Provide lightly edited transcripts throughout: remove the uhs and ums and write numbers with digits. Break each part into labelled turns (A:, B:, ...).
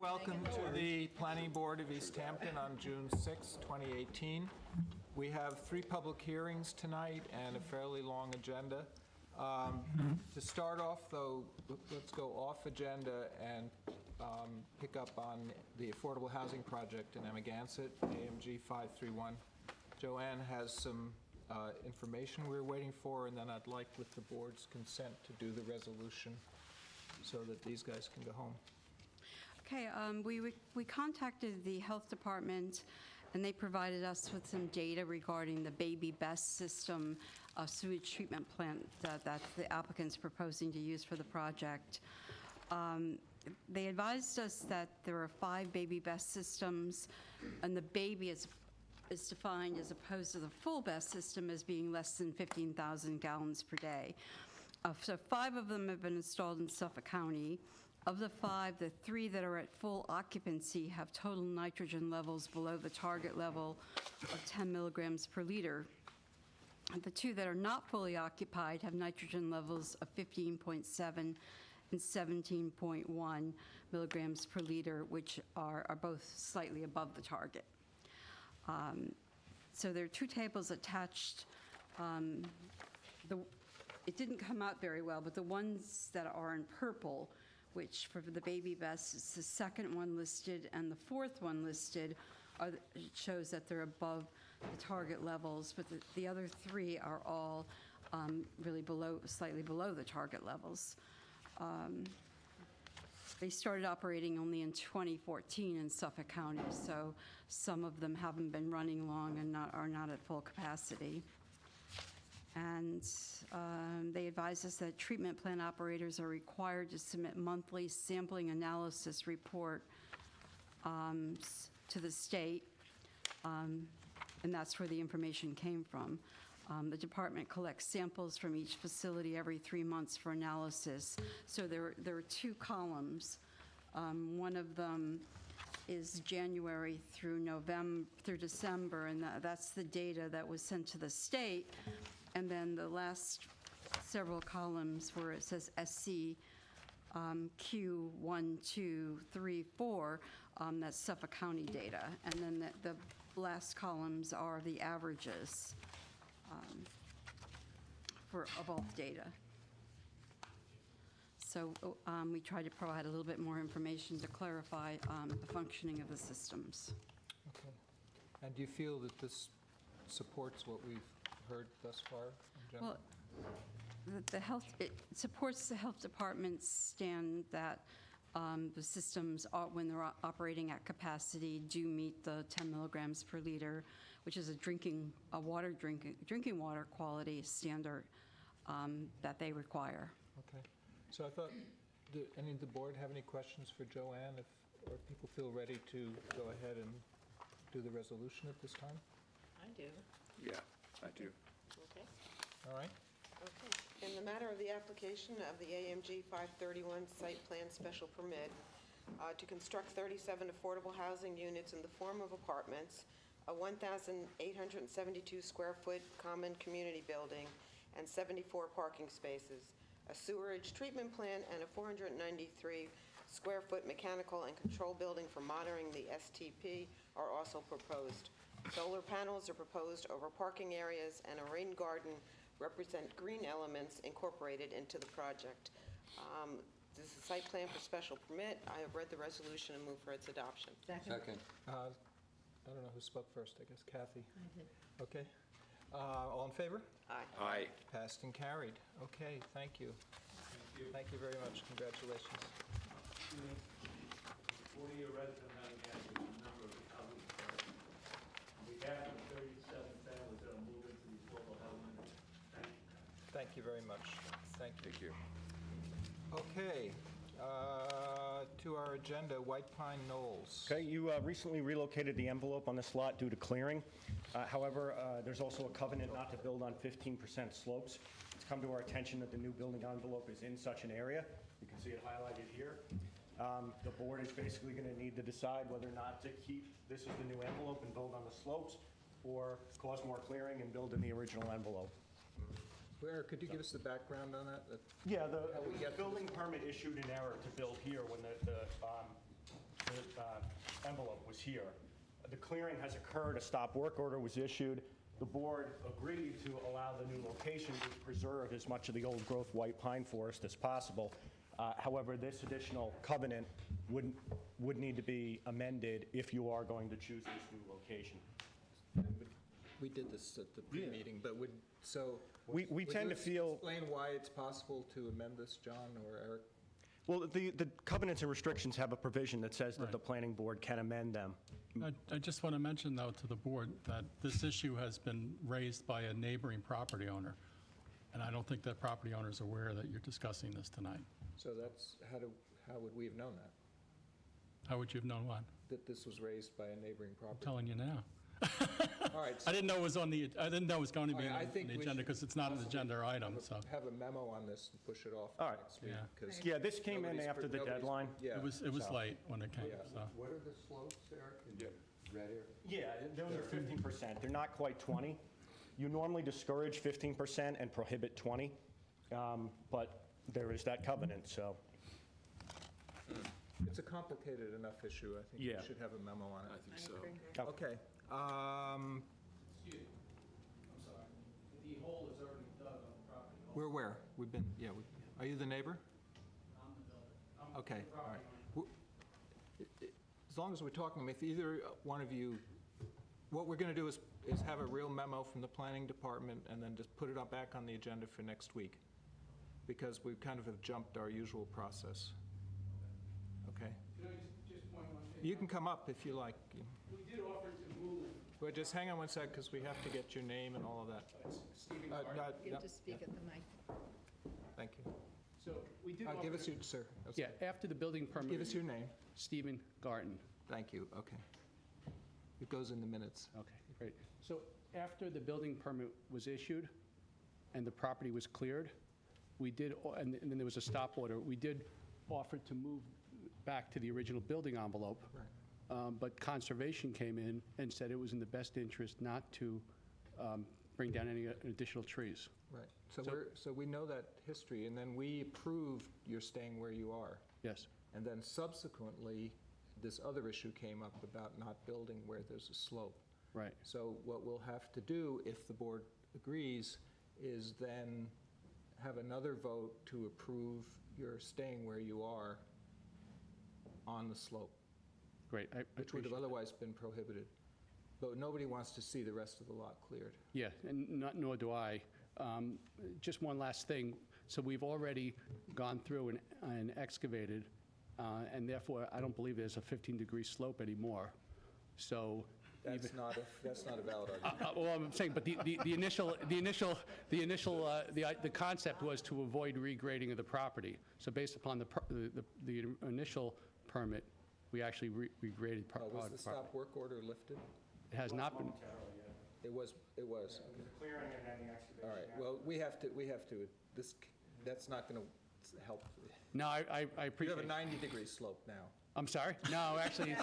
A: Welcome to the Planning Board of East Hampton on June 6, 2018. We have 3 public hearings tonight and a fairly long agenda. To start off, though, let's go off agenda and pick up on the Affordable Housing Project in Amagansett, AMG 531. Joanne has some information we're waiting for, and then I'd like, with the board's consent, to do the resolution so that these guys can go home.
B: Okay, we contacted the health department, and they provided us with some data regarding the Baby Best system sewage treatment plant that the applicant's proposing to use for the project. They advised us that there are 5 Baby Best systems, and the baby is defined as opposed to the full Best system as being less than 15,000 gallons per day. So 5 of them have been installed in Suffolk County. Of the 5, the 3 that are at full occupancy have total nitrogen levels below the target level of 10 milligrams per liter. And the 2 that are not fully occupied have nitrogen levels of 15.7 and 17.1 milligrams per liter, which are both slightly above the target. So there are 2 tables attached. It didn't come out very well, but the ones that are in purple, which for the Baby Best is the second one listed and the 4th one listed, it shows that they're above the target levels, but the other 3 are all really slightly below the target levels. They started operating only in 2014 in Suffolk County, so some of them haven't been running long and are not at full capacity. And they advise us that treatment plant operators are required to submit monthly sampling analysis report to the state, and that's where the information came from. The department collects samples from each facility every 3 months for analysis. So there are 2 columns. One of them is January through December, and that's the data that was sent to the state. And then the last several columns where it says SC Q1, 2, 3, 4, that's Suffolk County data. And then the last columns are the averages of all the data. So we tried to provide a little bit more information to clarify the functioning of the systems.
A: Okay. And do you feel that this supports what we've heard thus far in general?
B: Well, it supports the health department's stand that the systems, when they're operating at capacity, do meet the 10 milligrams per liter, which is a drinking water quality standard that they require.
A: Okay. So I thought, any of the board have any questions for Joanne, or people feel ready to go ahead and do the resolution at this time?
C: I do.
D: Yeah, I do.
C: Okay.
A: All right.
C: Okay. In the matter of the application of the AMG 531 site plan special permit to construct 37 affordable housing units in the form of apartments, a 1,872 square foot common community building, and 74 parking spaces, a sewerage treatment plant, and a 493 square foot mechanical and control building for monitoring the STP are also proposed. Solar panels are proposed over parking areas, and a rain garden represent green elements incorporated into the project. This is a site plan for special permit. I have read the resolution and move for its adoption.
D: Second.
A: I don't know who spoke first, I guess Kathy.
E: I did.
A: Okay. All in favor?
C: Aye.
D: Aye.
A: Passed and carried. Okay, thank you. Thank you very much. Congratulations.
F: 40-year resident of Amagansett, a member of the housing authority. On behalf of 37 families that are moving to the affordable housing, thank you.
A: Thank you very much. Thank you.
D: Thank you.
A: Okay, to our agenda, White Pine Knolls.
G: Okay, you recently relocated the envelope on this lot due to clearing. However, there's also a covenant not to build on 15% slopes. It's come to our attention that the new building envelope is in such an area. You can see it highlighted here. The board is basically going to need to decide whether or not to keep this as the new envelope and build on the slopes, or cause more clearing and build in the original envelope.
A: Could you give us the background on that?
G: Yeah, the
A: How we get to
G: building permit issued in error to build here when the the envelope was here. The clearing has occurred, a stop work order was issued. The board agreed to allow the new location to preserve as much of the old growth white pine forest as possible. However, this additional covenant would need to be amended if you are going to choose this new location.
A: We did this at the pre-meeting, but so...
G: We tend to feel...
A: Explain why it's possible to amend this, John or Eric?
G: Well, the covenants and restrictions have a provision that says that the planning board can amend them.
D: I just want to mention, though, to the board that this issue has been raised by a neighboring property owner, and I don't think that property owner is aware that you're discussing this tonight.
A: So that's, how would we have known that?
D: How would you have known what?
A: That this was raised by a neighboring
D: I'm
A: property?
D: telling you now.
A: All right.
D: I didn't know it was on the, I didn't know it was going to be
A: All right, I
D: on
A: think
D: the
A: we
D: agenda
A: should
D: because it's not an agenda item, so.
A: Have a memo on this and push it off
G: All right.
A: next week.
D: Yeah.
A: 'cause
G: Yeah, this came in
A: nobody's-
G: after the
A: nobody's-
G: deadline.
A: Yeah.
D: It was late when it came,
A: Yeah.
D: so.
E: What are the slopes, Eric, in the red area?
G: Yeah, those are 15%. They're not quite 20. You normally discourage 15% and prohibit 20, but there is that covenant, so.
A: It's a complicated enough issue. I think we
G: Yeah.
A: should have a memo on it.
E: I think so.
A: Okay.
D: Excuse me. I'm sorry. The hole is already dug on the property.
A: We're where? We've been, yeah. Are you the neighbor?
D: I'm the builder.
A: Okay, all right. As long as we're talking, if either one of you, what we're going to do is have a real memo from the planning department and then just put it up back on the agenda for next week, because we kind of have jumped our usual process. Okay?
D: Can I just point one thing?
A: You can come up if you like.
D: We did offer to move.
A: Well, just hang on one sec, because we have to get your name and all of that.
D: Stephen
A: No,
H: You
A: no,
H: have to speak at the mic.
A: thank you.
I: So we did offer...
A: Give us your, sir. That's
I: Yeah,
A: okay.
I: after the building permit...
A: Give us your name.
I: Stephen Garten.
A: Thank you, okay. It goes in the minutes.
I: Okay, great. So after the building permit was issued and the property was cleared, we did, and then there was a stop order, we did offer to move back to the original building envelope.
A: Right.
I: But conservation came in and said it was in the best interest not to bring down any additional trees.
A: Right, so we know that history, and then we approved your staying where you are.
I: Yes.
A: And then subsequently, this other issue came up about not building where there's a slope.
I: Right.
A: So what we'll have to do, if the board agrees, is then have another vote to approve your staying where you are on the slope,
I: Great. I
A: which would have
I: appreciate it.
A: otherwise been prohibited. But nobody wants to see the rest of the lot cleared.
I: Yeah, and nor do I. Just one last thing. So we've already gone through and excavated, and therefore, I don't believe there's a 15-degree slope anymore. So...
A: That's not a valid argument.
I: Well, I'm saying, but the concept was to avoid regrading of the property. So based upon the initial permit, we actually regraded part of the
A: Was the
I: property.
A: stop work order lifted?
I: It has not been,
A: It was.
G: The clearing and then the excavation.
A: All right, well, we have to, that's not going to help.
I: no, I
A: You
I: appreciate
A: have a
I: it.
A: 90-degree slope now.
I: I'm sorry? No, actually,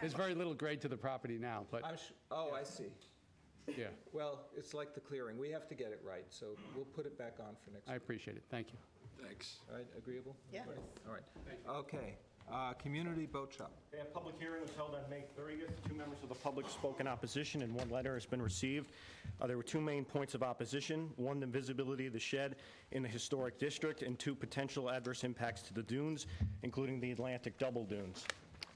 I: there's very little grade to the property now, but,
A: Oh, I see.
I: yeah,
A: Well, it's like the clearing. We have to get it right, so we'll put it back on for next
I: I
A: week.
I: appreciate it. Thank you.
E: Thanks.
A: All right, agreeable?
H: Yes.
A: All right. Okay. Community boat shop.
G: A public hearing was held on May 30th. 2 members of the public spoke in opposition, and 1 letter has been received. There were 2 main points of opposition. 1, the visibility of the shed in the historic district, and 2, potential adverse impacts to the dunes, including the Atlantic double dunes.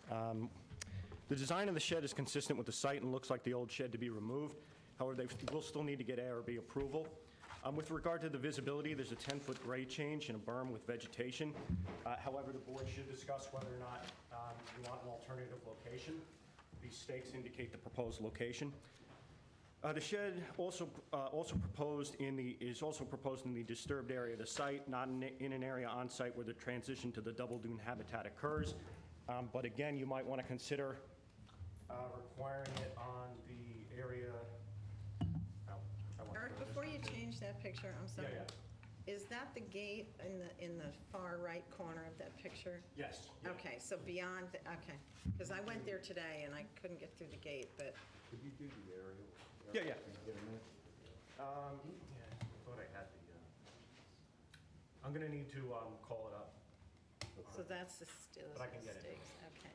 G: The design of the shed is consistent with the site and looks like the old shed to be removed. However, they will still need to get ARB approval. With regard to the visibility, there's a 10-foot grade change and a berm with vegetation. However, the board should discuss whether or not you want an alternative location. These stakes indicate the proposed location. The shed also proposed in the disturbed area of the site, not in an area on site where the transition to the double dune habitat occurs. But again, you might want to consider requiring it on the area.
H: Eric, before you change that picture, I'm sorry.
G: Yeah.
H: Is that the gate in the far right corner of that picture?
G: Yes.
H: Okay, so beyond, okay. Because I went there today and I couldn't get through the gate, but,
E: Could you do the aerial?
G: Yeah.
E: Can you get a minute?
G: I thought I had the, I'm going to need to call it up.
H: so that's the still
G: But I can get it.
H: stakes, okay.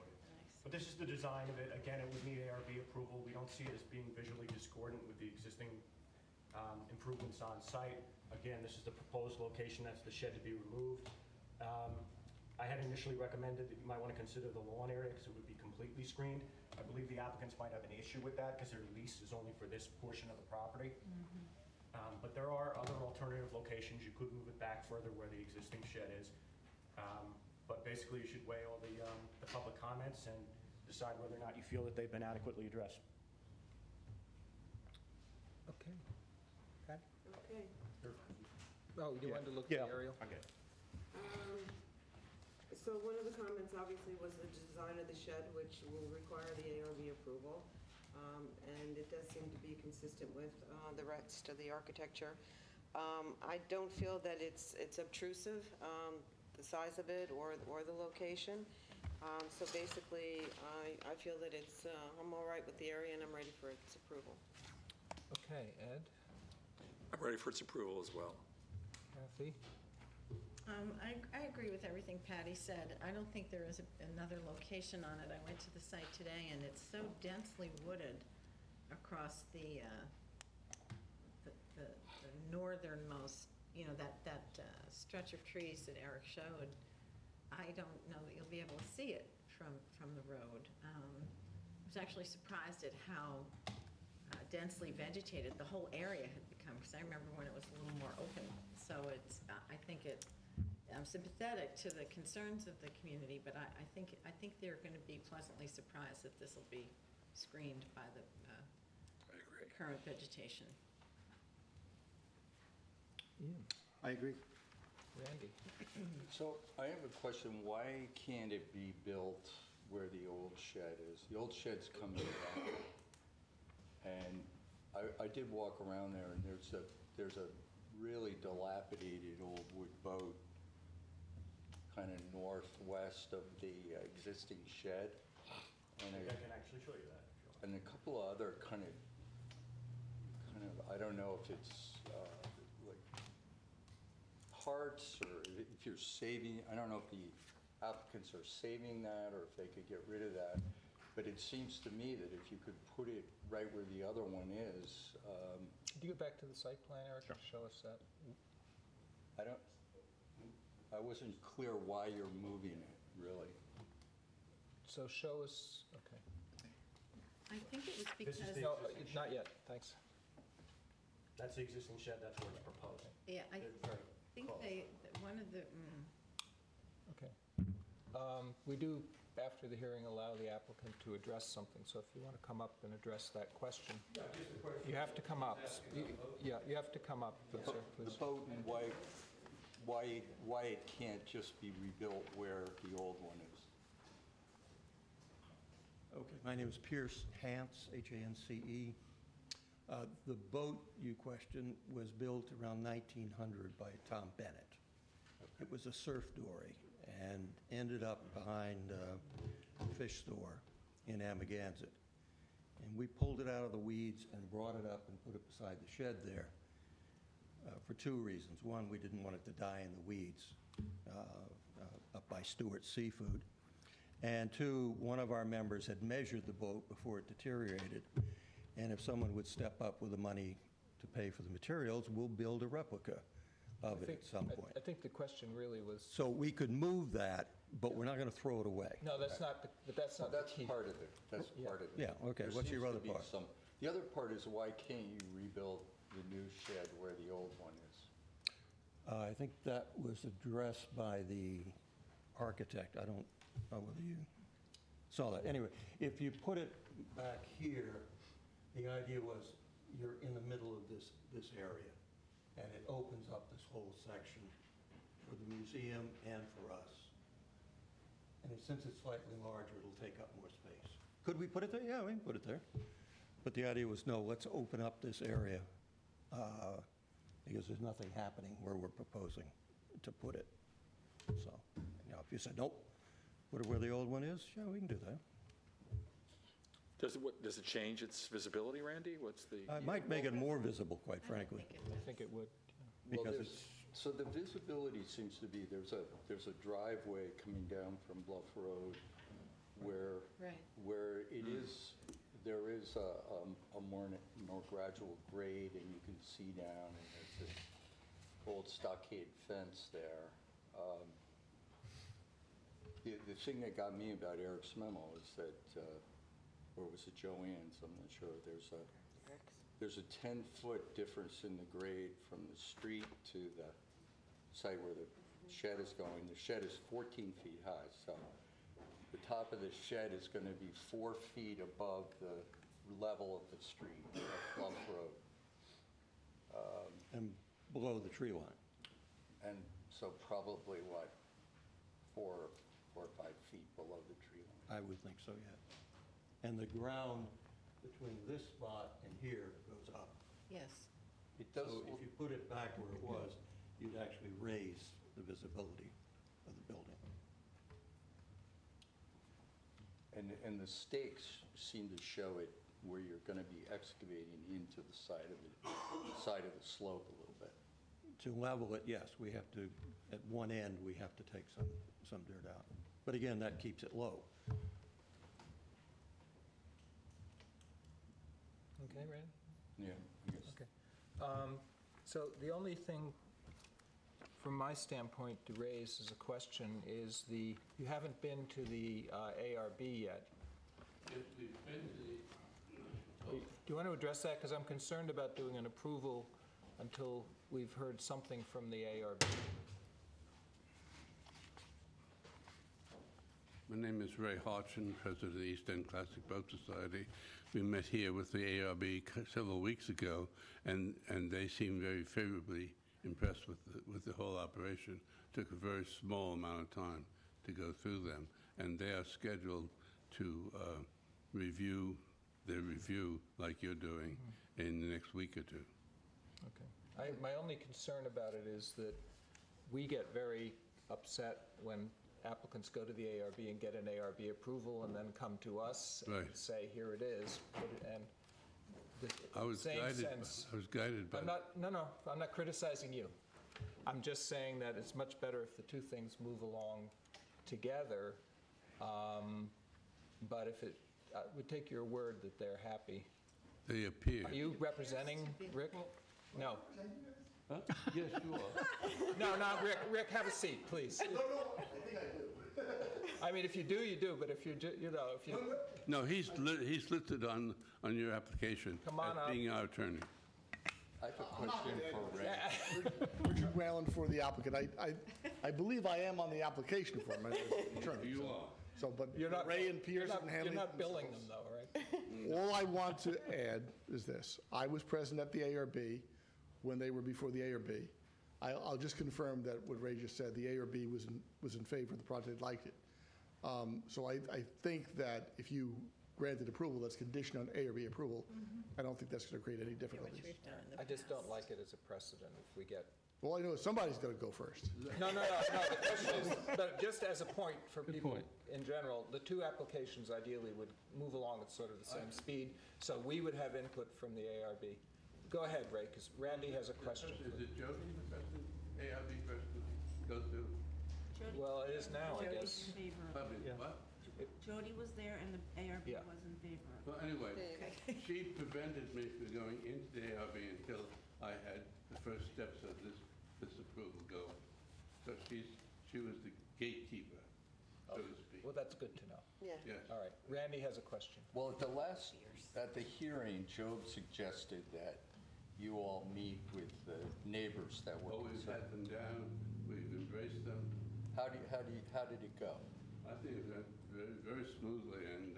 G: But this is the design of it. Again, it would need ARB approval. We don't see it as being visually discordant with the existing improvements on site. Again, this is the proposed location. That's the shed to be removed. I had initially recommended that you might want to consider the lawn area because it would be completely screened. I believe the applicants might have an issue with that because their lease is only for this portion of the property. But there are other alternative locations. You could move it back further where the existing shed is. But basically, you should weigh all the public comments and decide whether or not you feel that they've been adequately addressed.
A: Okay. Pat?
C: Okay.
A: Oh, you wanted to look at the aerial?
G: Okay.
C: So one of the comments obviously was the design of the shed, which will require the ARB approval. And it does seem to be consistent with the rest of the architecture. I don't feel that it's obtrusive, the size of it or the location. So basically, I feel that it's, I'm all right with the area and I'm ready for its approval.
A: Okay, Ed?
J: I'm ready for its approval as well.
A: Kathy?
H: I agree with everything Patty said. I don't think there is another location on it. I went to the site today, and it's so densely wooded across the northernmost, that stretch of trees that Eric showed. I don't know that you'll be able to see it from the road. I was actually surprised at how densely vegetated the whole area had become, because I remember when it was a little more open. So it's, I'm sympathetic to the concerns of the community, but I think they're going to be pleasantly surprised that this will be screened by the
J: I agree.
H: current vegetation.
A: Ian?
E: I agree.
A: Randy?
E: So I have a question. Why can't it be built where the old shed is? The old shed's coming down. And I did walk around there, and there's a really dilapidated old wood boat kind of northwest of the existing shed. And
G: I can actually show you that.
E: and a couple of other kind of, I don't know if it's like hearts or if you're saving, I don't know if the applicants are saving that or if they could get rid of that. But it seems to me that if you could put it right where the other one is,
A: Could you go back to the site plan, Eric, and show us that?
E: I wasn't clear why you're moving it, really.
A: So show us, okay.
H: I think it was
G: This is
H: because,
G: the-
A: No, not yet, thanks.
G: That's the existing shed, that's where it's proposed.
H: yeah, I
G: They're very
H: think
G: close.
H: one of the,
A: Okay. We do, after the hearing, allow the applicant to address something, so if you want to come up and address that question. You have to come up. Yeah, you have to come up, sir,
E: The
A: please.
E: boat and why it can't just be rebuilt where the old one is.
K: Okay, my name is Pierce Hance, H-A-N-C-E. The boat you questioned was built around 1900 by Tom Bennett. It was a surf dory and ended up behind a fish store in Amagansett. And we pulled it out of the weeds and brought it up and put it beside the shed there for two reasons. One, we didn't want it to die in the weeds up by Stewart's Seafood. And two, one of our members had measured the boat before it deteriorated. And if someone would step up with the money to pay for the materials, we'll build a replica of it at some point.
A: I think the question really was,
K: So we could move that, but we're not going to throw it away.
A: no, that's not, but that's not the
E: That's
A: key.
E: part of it, that's part of it.
K: Yeah, okay,
E: There
K: what's
E: seems
K: your
E: to
K: other
E: be
K: part?
E: The other part is why can't you rebuild the new shed where the old one is?
K: I think that was addressed by the architect. I don't know whether you saw that. Anyway, if you put it back here, the idea was you're in the middle of this area, and it opens up this whole section for the museum and for us. And since it's slightly larger, it'll take up more space. Could we put it there? Yeah, we can put it there. But the idea was, no, let's open up this area because there's nothing happening where we're proposing to put it. So, if you said, nope, put it where the old one is, yeah, we can do that.
J: Does it change its visibility, Randy? What's the?
K: It might make it more visible, quite frankly,
A: I think it would.
E: Well,
K: because
E: there's- So the visibility seems to be, there's a driveway coming down from Bluff Road where,
H: Right.
E: where it is, there is a more gradual grade, and you can see down, and there's this old stockade fence there. The thing that got me about Eric's memo is that, or was it Joanne's, I'm not sure, there's a 10-foot difference in the grade from the street to the site where the shed is going. The shed is 14 feet high, so the top of the shed is going to be 4 feet above the level of the street, of Bluff Road.
K: And below the tree line.
E: And so probably, what, 4 or 5 feet below the tree line?
K: I would think so, yeah. And the ground between this spot and here goes up.
H: Yes.
E: It does.
K: So if you put it back where it was, you'd actually raise the visibility of the building.
E: And the stakes seem to show it where you're going to be excavating into the side of the slope a little bit.
K: To level it, yes, we have to, at one end, we have to take some dirt out. But again, that keeps it low.
A: Okay, Randy?
E: Yeah, I guess.
A: Okay. So the only thing from my standpoint to raise as a question is you haven't been to the ARB yet. Do you want to address that? Because I'm concerned about doing an approval until we've heard something from the ARB.
L: My name is Ray Hodgson, president of the East End Classic Boat Society. We met here with the ARB several weeks ago, and they seemed very favorably impressed with the whole operation. Took a very small amount of time to go through them, and they are scheduled to review their review like you're doing in the next week or two.
A: Okay. My only concern about it is that we get very upset when applicants go to the ARB and get an ARB approval and then come to us and
L: Right.
A: say, here it is. And
L: I was
A: same
L: guided.
A: sense.
L: I was guided by.
A: I'm not criticizing you. I'm just saying that it's much better if the two things move along together. But if it, I would take your word that they're happy.
L: They appear.
A: Are you representing Rick? No.
L: Huh? Yes, you are.
A: No, Rick. Rick, have a seat, please.
M: No, I think I do.
A: I mean, if you do, you do. But if you
L: No, he's listed on your application
A: Come on
L: as
A: up.
L: being our attorney.
E: I have a question for Ray.
M: Richard Whalen for the applicant. I believe I am on the application form as attorney.
L: You are.
M: So, but
A: You're not,
M: Ray and Pierce and Hanley.
A: You're not billing them, though, right?
M: All I want to add is this. I was present at the ARB when they were before the ARB. I'll just confirm that what Ray just said, the ARB was in favor of the project, liked it. So I think that if you granted approval that's conditioned on ARB approval, I don't think that's going to create any difficulties.
H: Which we've done in the
A: I just don't
H: past.
A: like it as a precedent if we get.
M: All I know is somebody's going to go first.
A: No, the question is, but just as a point for people in general, the two applications ideally would move along at sort of the same speed, so we would have input from the ARB. Go ahead, Ray, because Randy has a question.
L: Is it Jody, the president, ARB president, goes to?
A: Well, it is now, I
N: Jody
A: guess.
N: was in favor.
L: Probably, what?
N: Jody was there and the ARB
A: Yeah.
N: was in favor.
L: Well, anyway, she prevented me from going into the ARB until I had the first steps of this approval going. So she was the gatekeeper, so to speak.
A: Well, that's good to know.
C: Yeah.
L: Yes.
A: All right, Randy has a question.
E: Well, at the hearing, Job suggested that you all meet with the neighbors that were
L: Well, we've
E: concerned.
L: had them down, we've embraced them.
E: How did it go?
L: I think it went very, very smoothly, and,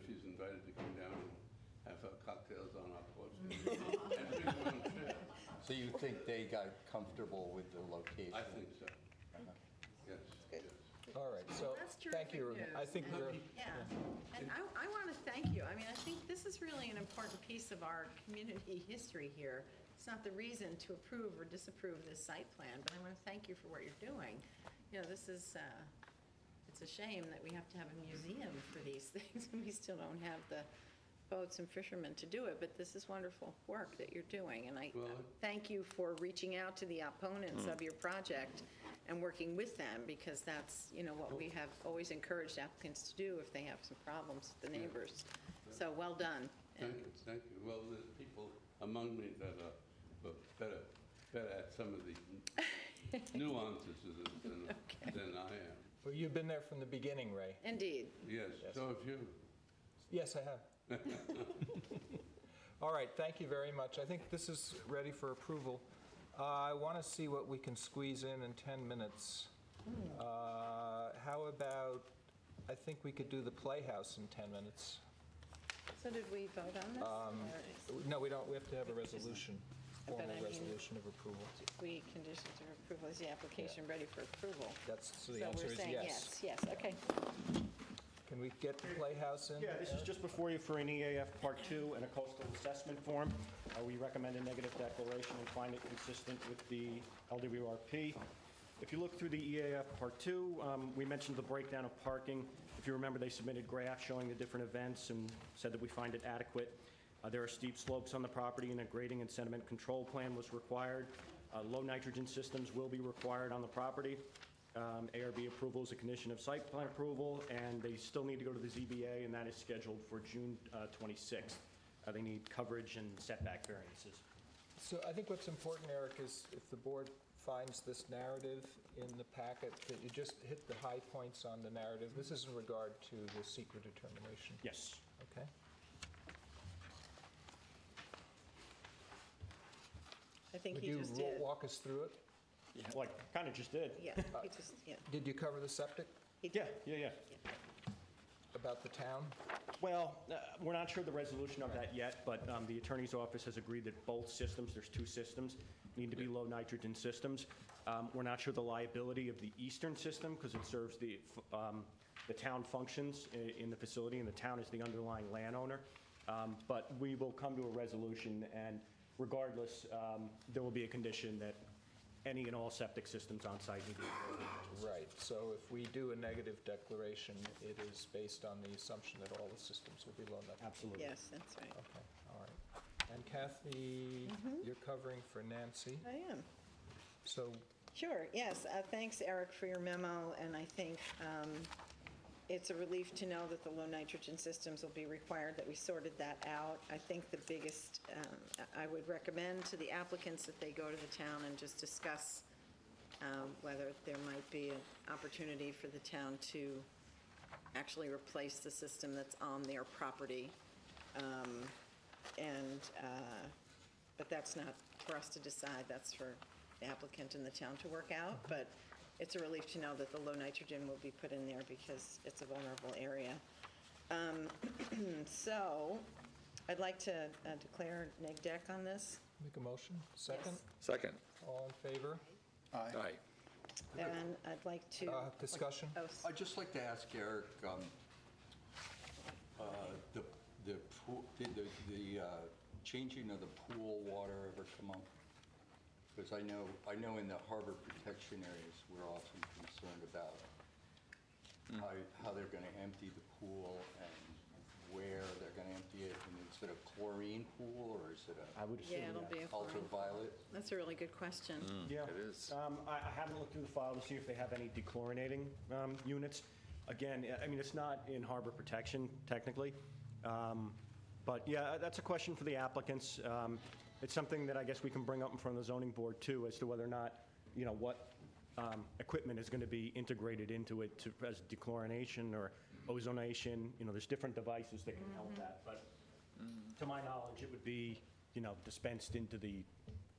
L: she's invited to come down and have her cocktails on our porch. And bring her own chair.
E: So you think they got comfortable with the location?
L: I think so. Yes,
C: Good.
L: yes.
A: All right, so,
H: That's
A: thank you.
H: terrific
A: I
H: news.
A: think we're,
H: Yeah, and I want to thank you. I mean, I think this is really an important piece of our community history here. It's not the reason to approve or disapprove this site plan, but I want to thank you for what you're doing. This is, it's a shame that we have to have a museum for these things, and we still don't have the boats and fishermen to do it, but this is wonderful work that you're doing, and I
L: Well,
H: thank you for reaching out to the opponents of your project and working with them, because that's, what we have always encouraged applicants to do if they have some problems with the neighbors. So well done.
L: Thank you, thank you. Well, there's people among me that are better at some of the nuances than I am.
A: Well, you've been there from the beginning, Ray.
H: Indeed.
L: Yes, so have you.
A: Yes, I have. All right, thank you very much. I think this is ready for approval. I want to see what we can squeeze in 10 minutes. How about, I think we could do the Playhouse in 10 minutes.
H: So did we vote on this?
A: No, we don't, we have to have a resolution,
H: But
A: formal
H: I mean-
A: resolution of approval.
H: We conditions of approval, is the application ready for approval?
A: So the answer is
H: So we're saying
A: yes.
H: yes, okay.
A: Can we get the Playhouse in?
G: Yeah, this is just before you for an EAF Part 2 and a coastal assessment form. We recommend a negative declaration and find it consistent with the LWRP. If you look through the EAF Part 2, we mentioned the breakdown of parking. If you remember, they submitted graphs showing the different events and said that we find it adequate. There are steep slopes on the property, and a grading and sediment control plan was required. Low nitrogen systems will be required on the property. ARB approval is a condition of site plan approval, and they still need to go to the ZBA, and that is scheduled for June 26th. They need coverage and setback variances.
A: So I think what's important, Eric, is if the board finds this narrative in the packet, that you just hit the high points on the narrative. This is in regard to the secret determination.
G: Yes.
A: Okay.
H: I think
A: Would
H: he
A: you
H: just did.
A: walk us through it?
G: Well, I kind of just did.
H: Yeah, he just, yeah.
A: Did you cover the septic
G: Yeah.
A: about the town?
G: Well, we're not sure the resolution of that yet, but the attorney's office has agreed that both systems, there's two systems, need to be low nitrogen systems. We're not sure the liability of the eastern system because it serves the town functions in the facility, and the town is the underlying landowner. But we will come to a resolution, and regardless, there will be a condition that any and all septic systems on site need to be low nitrogen.
A: Right, so if we do a negative declaration, it is based on the assumption that all the systems will be low nitrogen.
G: Absolutely.
H: Yes, that's right.
A: Okay, all right. And Kathy, you're covering for Nancy,
H: I am.
A: so
H: Sure, yes. Thanks, Eric, for your memo, and I think it's a relief to know that the low nitrogen systems will be required, that we sorted that out. I think the biggest, I would recommend to the applicants that they go to the town and just discuss whether there might be an opportunity for the town to actually replace the system that's on their property. But that's not for us to decide, that's for the applicant and the town to work out. But it's a relief to know that the low nitrogen will be put in there because it's a vulnerable area. So I'd like to declare neg deck on this.
A: make a motion. Second?
J: Second.
A: All in favor?
J: Aye.
H: And I'd like to,
A: Discussion?
H: oh,
E: I'd just like to ask Eric, the pool, did the changing of the pool water ever come up? Because I know in the harbor protection areas, we're often concerned about how they're going to empty the pool and where they're going to empty it. And is it a chlorine pool or is it
G: I would assume,
H: yeah, it'll be a chlorine.
E: ultraviolet?
H: That's a really good question.
G: Yeah.
J: It is.
G: I haven't looked through the file to see if they have any dechlorinating units. Again, I mean, it's not in harbor protection technically. But yeah, that's a question for the applicants. It's something that I guess we can bring up in front of the zoning board too, as to whether or not, what equipment is going to be integrated into it as dechlorination or ozonation. There's different devices that can help that. But to my knowledge, it would be, dispensed into the,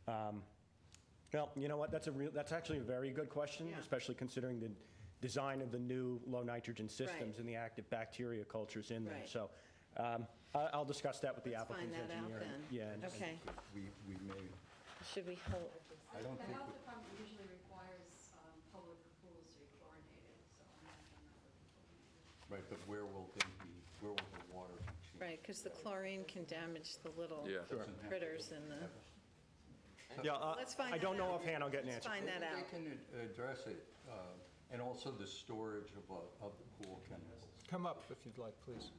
G: well, you know what, that's actually a very good question,
H: Yeah.
G: especially considering the design of the new low nitrogen systems
H: Right.
G: and the active bacteria cultures in there.
H: Right.
G: So I'll discuss that with the
H: Let's find
G: applicant's
H: that out
G: engineer.
H: then.
G: Yeah. and-
H: Okay.
E: We may,
H: Should we hold,
E: I don't
B: The
E: think,
B: health department usually requires public pools to be chlorinated, so I'm not sure that would be chlorinated.
E: right, but where will the water be changed?
H: right, because the chlorine can damage the little
J: Yeah.
E: Doesn't have to-
H: critters in the,
G: Yeah,
H: let's find
G: I
H: that
G: don't know
H: out.
G: offhand, I'll get an
H: Let's
G: answer.
H: find that out.
E: They can address it, and also the storage of the pool chemicals.
A: Come up if you'd like, please.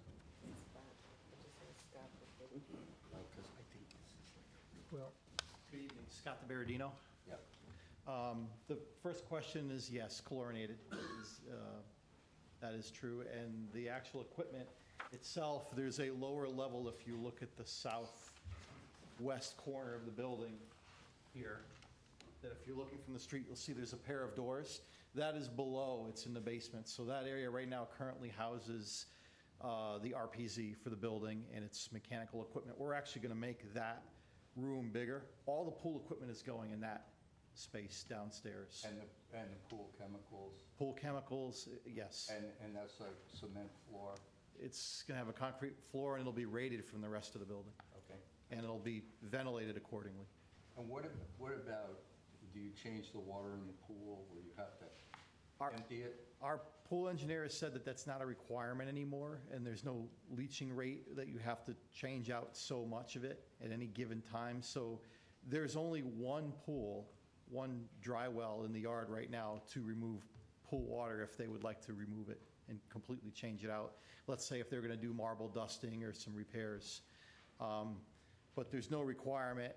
E: Because I think this is like
A: Well,
O: Good evening, Scott DeBardino.
E: yeah.
O: The first question is yes, chlorinated. That is true. And the actual equipment itself, there's a lower level if you look at the southwest corner of the building here, that if you're looking from the street, you'll see there's a pair of doors. That is below, it's in the basement. So that area right now currently houses the RPZ for the building and its mechanical equipment. We're actually going to make that room bigger. All the pool equipment is going in that space downstairs.
E: And the pool chemicals,
O: Pool chemicals, yes.
E: and that's like cement floor?
O: It's going to have a concrete floor, and it'll be rated from the rest of the building,
E: Okay.
O: and it'll be ventilated accordingly.
E: And what about, do you change the water in the pool where you have to empty it?
O: Our pool engineer has said that that's not a requirement anymore, and there's no leaching rate that you have to change out so much of it at any given time. So there's only one pool, one dry well in the yard right now to remove pool water if they would like to remove it and completely change it out. Let's say if they're going to do marble dusting or some repairs. But there's no requirement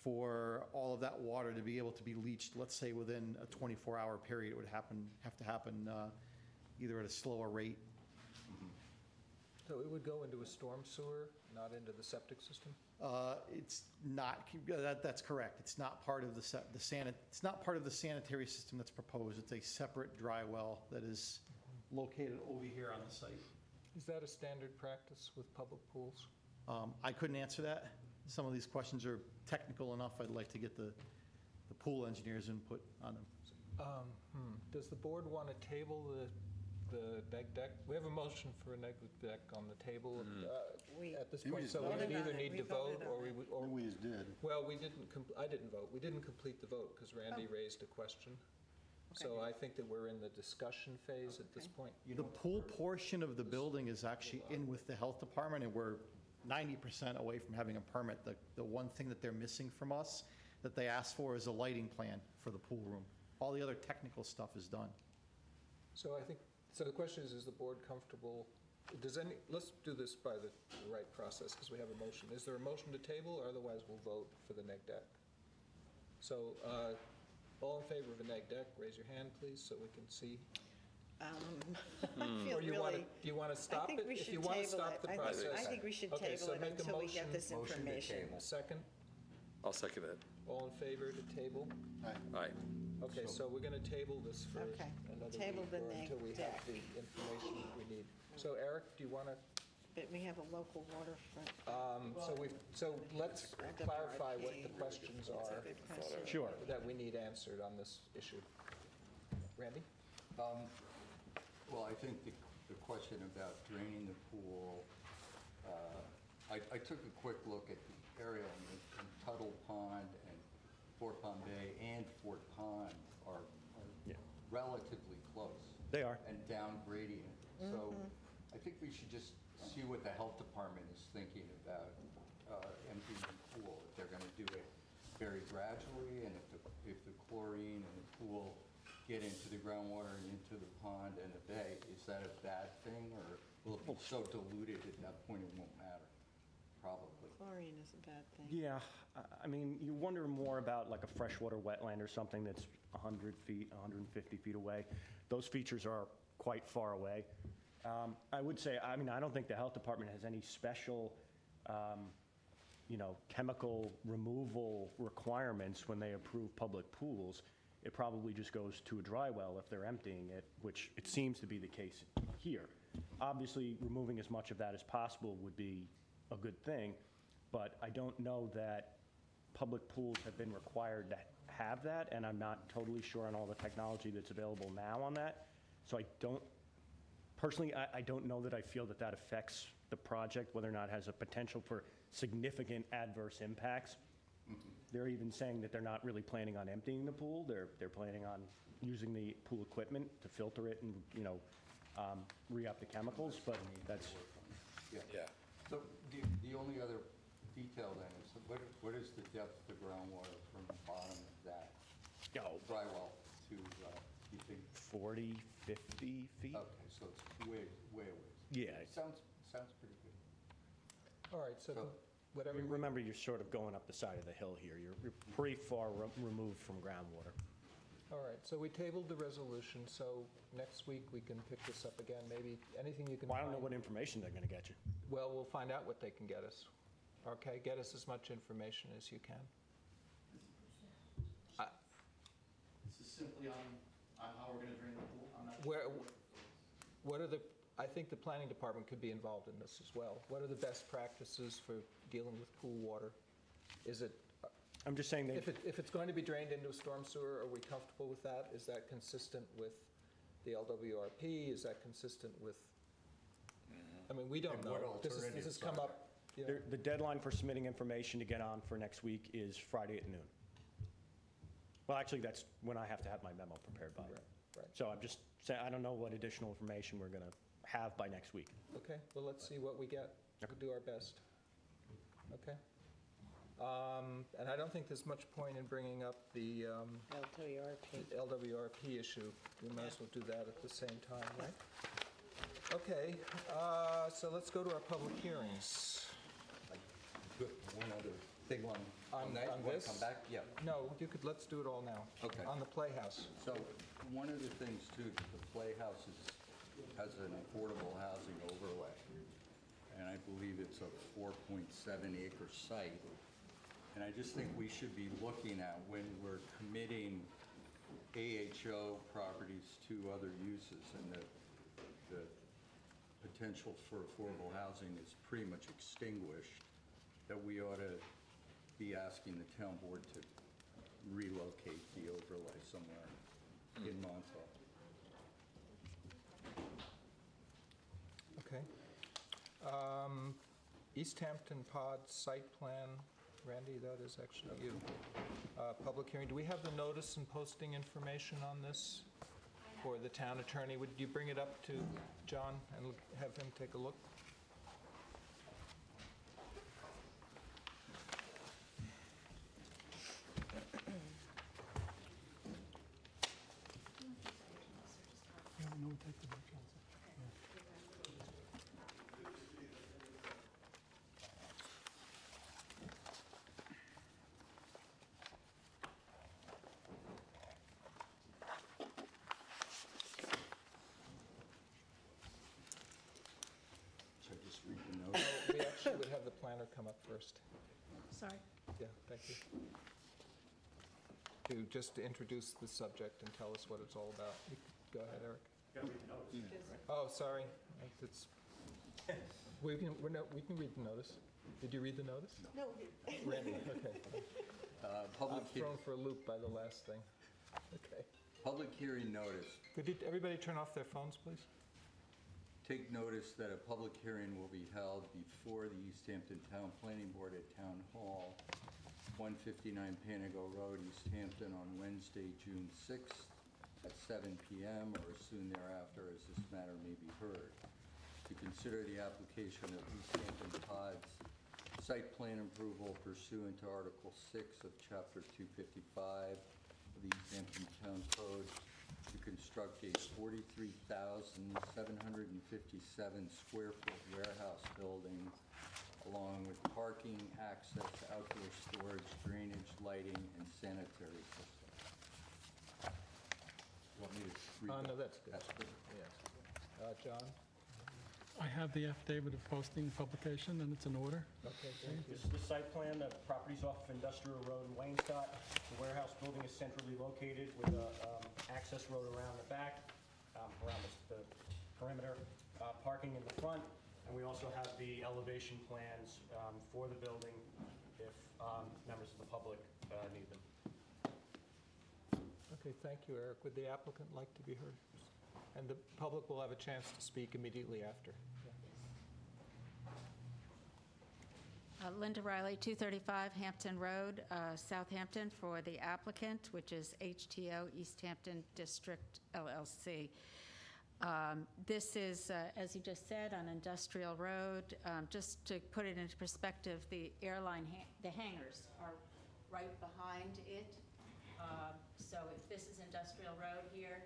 O: for all of that water to be able to be leached, let's say within a 24-hour period. It would have to happen either at a slower rate.
A: So it would go into a storm sewer, not into the septic system?
O: It's not, that's correct. It's not part of it's not part of the sanitary system that's proposed. It's a separate dry well that is located over here on the site.
A: Is that a standard practice with public pools?
O: I couldn't answer that. Some of these questions are technical enough. I'd like to get the pool engineer's input on them.
A: Does the board want to table the neg deck? We have a motion for a neg deck on the table at this point, so we would either need to vote or we would.
K: We just did.
A: Well, I didn't vote. We didn't complete the vote because Randy raised a question. So I think that we're in the discussion phase at this point.
O: The pool portion of the building is actually in with the health department, and we're 90% away from having a permit. The one thing that they're missing from us that they asked for is a lighting plan for the pool room. All the other technical stuff is done.
A: So the question is the board comfortable? Let's do this by the right process because we have a motion. Is there a motion to table, or otherwise we'll vote for the neg deck? So all in favor of a neg deck, raise your hand, please, so we can see.
H: I feel
A: Or do you want to stop it?
H: I think we
A: If
H: should
A: you want to
H: table
A: stop
H: it.
A: the
H: I
A: process.
H: think we should
A: Okay, so
H: table it
A: make a
H: until we get this
E: motion to
H: information.
E: table.
A: Second,
J: I'll second that.
A: all in favor to table?
J: Aye.
A: Okay, so we're going to table this for
H: Okay,
A: another
H: table
A: week
H: the
A: or
H: neg
A: until we have
H: deck.
A: the information we need. So Eric, do you want to,
H: But we have a local waterfront.
A: so let's
H: WRP.
A: clarify what the questions
H: That's a
A: are
H: good question.
O: Sure.
A: that we need answered on this issue. Randy?
E: Well, I think the question about draining the pool, I took a quick look at the area in Tuttle Pond and Fort Pond Bay and Fort Pond are relatively close.
O: They are.
E: And down gradient. So I think we should just see what the health department is thinking about emptying the pool. If they're going to do it very gradually, and if the chlorine and the pool get into the groundwater and into the pond and the bay, is that a bad thing, or will it be so diluted at that point it won't matter? Probably.
H: Chlorine is a bad thing.
G: Yeah, I mean, you wonder more about like a freshwater wetland or something that's 100 feet, 150 feet away. Those features are quite far away. I would say, I mean, I don't think the health department has any special, chemical removal requirements when they approve public pools. It probably just goes to a dry well if they're emptying it, which it seems to be the case here. Obviously, removing as much of that as possible would be a good thing, but I don't know that public pools have been required to have that, and I'm not totally sure on all the technology that's available now on that. So personally, I don't know that I feel that affects the project, whether or not it has a potential for significant adverse impacts. They're even saying that they're not really planning on emptying the pool. They're planning on using the pool equipment to filter it and, re-up the chemicals, but that's...
E: Yeah. So the only other detail then is, what is the depth of the groundwater from the bottom of that dry well to, you think?
G: 40, 50 feet?
E: Okay, so it's way away.
G: Yeah.
E: Sounds pretty good.
A: All right, so whatever.
G: Remember, you're sort of going up the side of the hill here. You're pretty far removed from groundwater.
A: All right, so we tabled the resolution, so next week we can pick this up again, maybe anything you can
G: Well, I
A: find.
G: don't know what information they're going to get you.
A: Well, we'll find out what they can get us. Okay, get us as much information as you can.
O: This is simply on how we're going to drain the pool. I'm not
A: Where, what are the, I think the planning department could be involved in this as well. What are the best practices for dealing with pool water? Is it,
G: I'm just saying
A: if it's going to be drained into a storm sewer, are we comfortable with that? Is that consistent with the LWRP? Is that consistent with, I mean, we don't
E: And
A: know.
E: what
A: This has
E: alternatives
A: come
E: are
A: up, you know.
G: the deadline for submitting information to get on for next week is Friday at noon. Well, actually, that's when I have to have my memo prepared by.
A: Right.
G: So I'm just saying, I don't know what additional information we're going to have by next week.
A: Okay, well, let's see what we get. We'll do our best. Okay? And I don't think there's much point in bringing up the LWRP issue. We might as well do that at the same time, right? Okay, so let's go to our public hearings.
E: One other thing on that.
A: On
E: You wanna
A: this?
E: come back? Yeah.
A: No, let's do it all now.
E: Okay.
A: On the Playhouse.
E: So one of the things too, the Playhouse has an affordable housing overlay. And I believe it's a 4.7-acre site. And I just think we should be looking at when we're committing AHO properties to other uses, and the potential for affordable housing is pretty much extinguished, that we ought to be asking the town board to relocate the overlay somewhere in Montauk.
A: Okay. East Hampton Pod site plan. Randy, that is actually you. Public hearing. Do we have the notice and posting information on this for the town attorney? Would you bring it up to John and have him take a look?
E: Should I just read the note?
A: We actually would have the planner come up first.
N: Sorry.
A: Yeah, thank you. Just to introduce the subject and tell us what it's all about. Go ahead, Eric. Oh, sorry. It's, we can read the notice. Did you read the notice?
C: No.
A: Randy, okay.
E: Public
A: I'm thrown for a loop by the last thing. Okay.
E: Public hearing notice.
A: Could everybody turn off their phones, please?
E: Take notice that a public hearing will be held before the East Hampton Town Planning Board at Town Hall, 159 Panago Road, East Hampton, on Wednesday, June 6th at 7 p.m. or as soon thereafter as this matter may be heard. To consider the application of East Hampton Pod's site plan approval pursuant to Article 6 of Chapter 255 of the East Hampton Town Code to construct a 43,757 square foot warehouse building along with parking, access, outdoor storage, drainage, lighting, and sanitary systems. Want me to read
A: No,
E: that?
A: that's good.
E: That's good.
A: Yes. John?
D: I have the affidavit of posting publication, and it's in order.
A: Okay, thank you.
G: This is the site plan. The property's off of Industrial Road in Waynescott. The warehouse building is centrally located with an access road around the back, around the perimeter, parking in the front, and we also have the elevation plans for the building if members of the public need them.
A: Okay, thank you, Eric. Would the applicant like to be heard? And the public will have a chance to speak immediately after.
P: Linda Riley, 235 Hampton Road, Southampton, for the applicant, which is HTO East Hampton District LLC. This is, as you just said, on Industrial Road. Just to put it into perspective, the airline, the hangars are right behind it. So if this is Industrial Road here,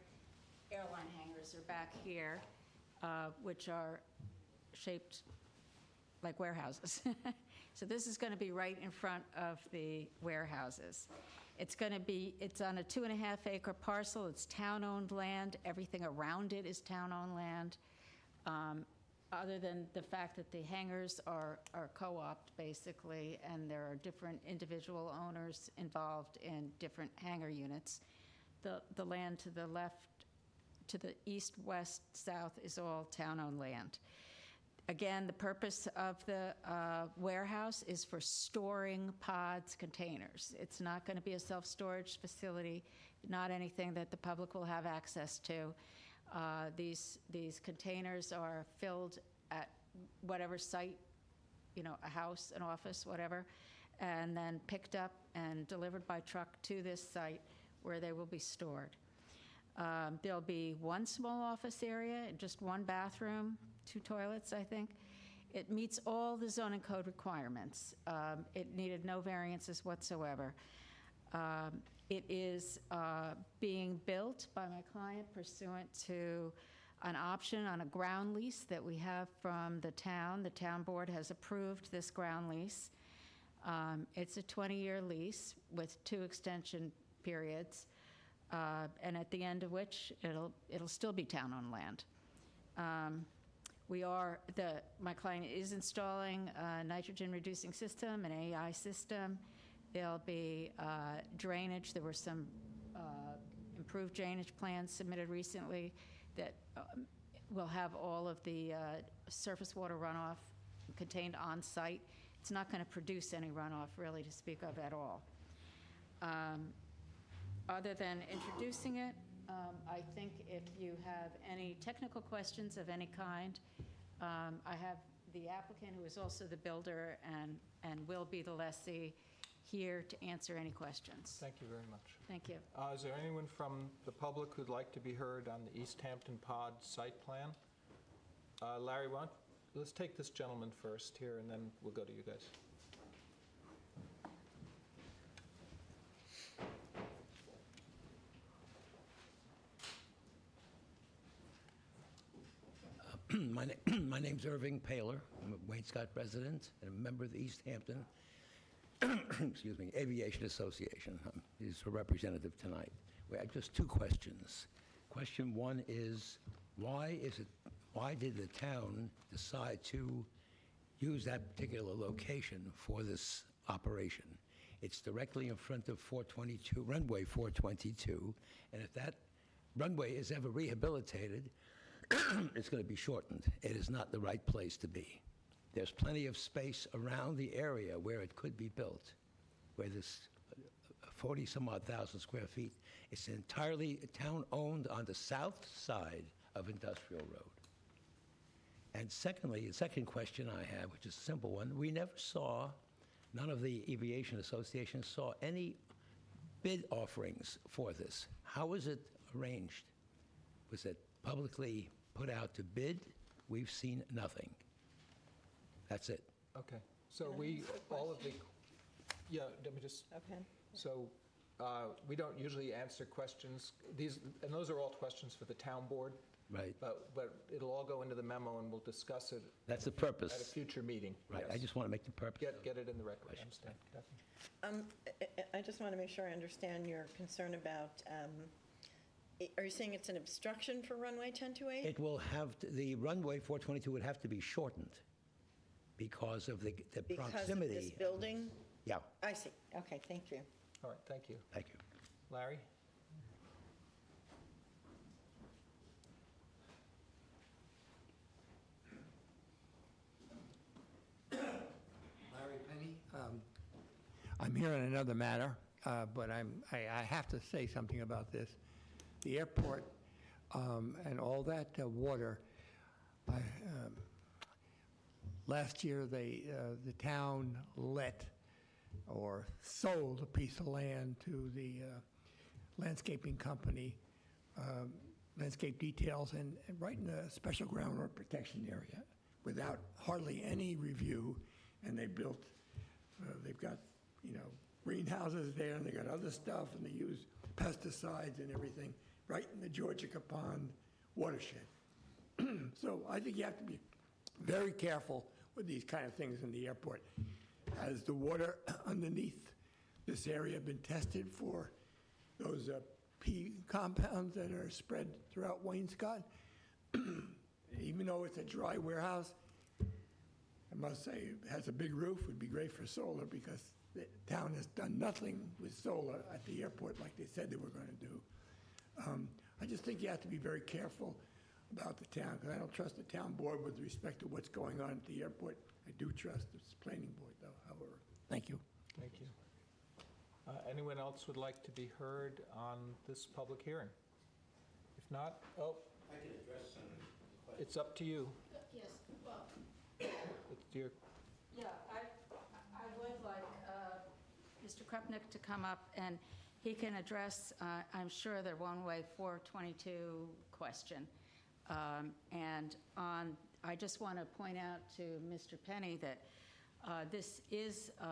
P: airline hangars are back here, which are shaped like warehouses. So this is going to be right in front of the warehouses. It's on a 2.5-acre parcel. It's town-owned land. Everything around it is town-owned land, other than the fact that the hangars are co-opt, basically, and there are different individual owners involved in different hangar units. The land to the left, to the east, west, south is all town-owned land. Again, the purpose of the warehouse is for storing pods, containers. It's not going to be a self-storage facility, not anything that the public will have access to. These containers are filled at whatever site, a house, an office, whatever, and then picked up and delivered by truck to this site where they will be stored. There'll be one small office area, just one bathroom, 2 toilets, I think. It meets all the zoning code requirements. It needed no variances whatsoever. It is being built by my client pursuant to an option on a ground lease that we have from the town. The town board has approved this ground lease. It's a 20-year lease with 2 extension periods, and at the end of which it'll still be town-owned land. My client is installing a nitrogen-reducing system, an AI system. There'll be drainage. There were some improved drainage plans submitted recently that will have all of the surface water runoff contained on site. It's not going to produce any runoff, really, to speak of at all. Other than introducing it, I think if you have any technical questions of any kind, I have the applicant, who is also the builder and will be the lessee, here to answer any questions.
A: Thank you very much.
P: Thank you.
A: Is there anyone from the public who'd like to be heard on the East Hampton Pod site plan? Larry, let's take this gentleman first here, and then we'll go to you guys.
Q: My name's Irving Paler. I'm a Wayne Scott resident and a member of the East Hampton Aviation Association. I'm his representative tonight. We have just 2 questions. Question 1 is, why did the town decide to use that particular location for this operation? It's directly in front of runway 422, and if that runway is ever rehabilitated, it's going to be shortened. It is not the right place to be. There's plenty of space around the area where it could be built, where this 40-some-odd thousand square feet. It's entirely town-owned on the south side of Industrial Road. And secondly, the second question I have, which is a simple one, we never saw, none of the aviation associations saw any bid offerings for this. How was it arranged? Was it publicly put out to bid? We've seen nothing. That's it.
A: Okay. So let me just.
C: Okay.
A: So we don't usually answer questions. And those are all questions for the town board.
Q: Right.
A: But it'll all go into the memo, and we'll discuss it.
Q: That's the purpose.
A: At a future meeting.
Q: Right.
A: Yes.
Q: I just want to make the purpose.
A: Get it in the record. I understand. Definitely.
H: I just want to make sure I understand your concern about, are you saying it's an obstruction for runway 1028?
Q: It will have, the runway 422 would have to be shortened because of the proximity.
H: Because of this building?
Q: Yeah.
H: I see. Okay, thank you.
A: All right, thank you.
Q: Thank you.
A: Larry?
R: Larry Penny. I'm here on another matter, but I have to say something about this. The airport and all that water, last year the town let or sold a piece of land to the landscaping company, landscape details, and right in the special groundwater protection area without hardly any review. And they built, they've got, greenhouses there, and they got other stuff, and they use pesticides and everything right in the Georgia Pond watershed. So I think you have to be very careful with these kind of things in the airport. Has the water underneath this area been tested for those P compounds that are spread throughout Waynscott? Even though it's a dry warehouse, I must say, it has a big roof, would be great for solar, because the town has done nothing with solar at the airport like they said they were going to do. I just think you have to be very careful about the town, because I don't trust the town board with respect to what's going on at the airport. I do trust the planning board, though, however. Thank you.
A: Thank you. Anyone else would like to be heard on this public hearing? If not,
Q: I can address some questions.
A: it's up to you.
P: Yes, well,
A: It's your,
P: yeah, I would like Mr. Krupnik to come up, and he can address, I'm sure, the one-way 422 question. And I just want to point out to Mr. Penny that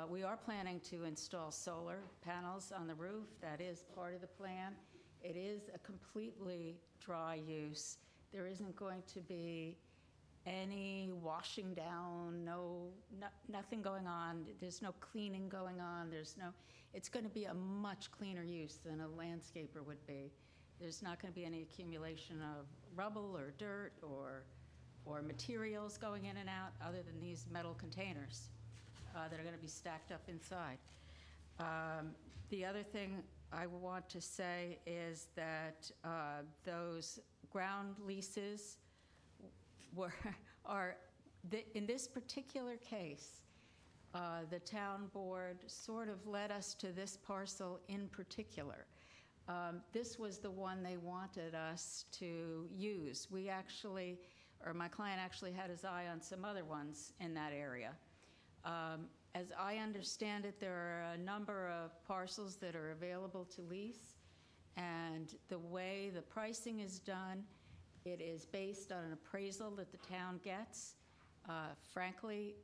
P: we are planning to install solar panels on the roof. That is part of the plan. It is a completely dry use. There isn't going to be any washing down, nothing going on. There's no cleaning going on. It's going to be a much cleaner use than a landscaper would be. There's not going to be any accumulation of rubble or dirt or materials going in and out other than these metal containers that are going to be stacked up inside. The other thing I want to say is that those ground leases in this particular case, the town board sort of led us to this parcel in particular. This was the one they wanted us to use. My client actually had his eye on some other ones in that area. As I understand it, there are a number of parcels that are available to lease, and the way the pricing is done, it is based on an appraisal that the town gets. Frankly,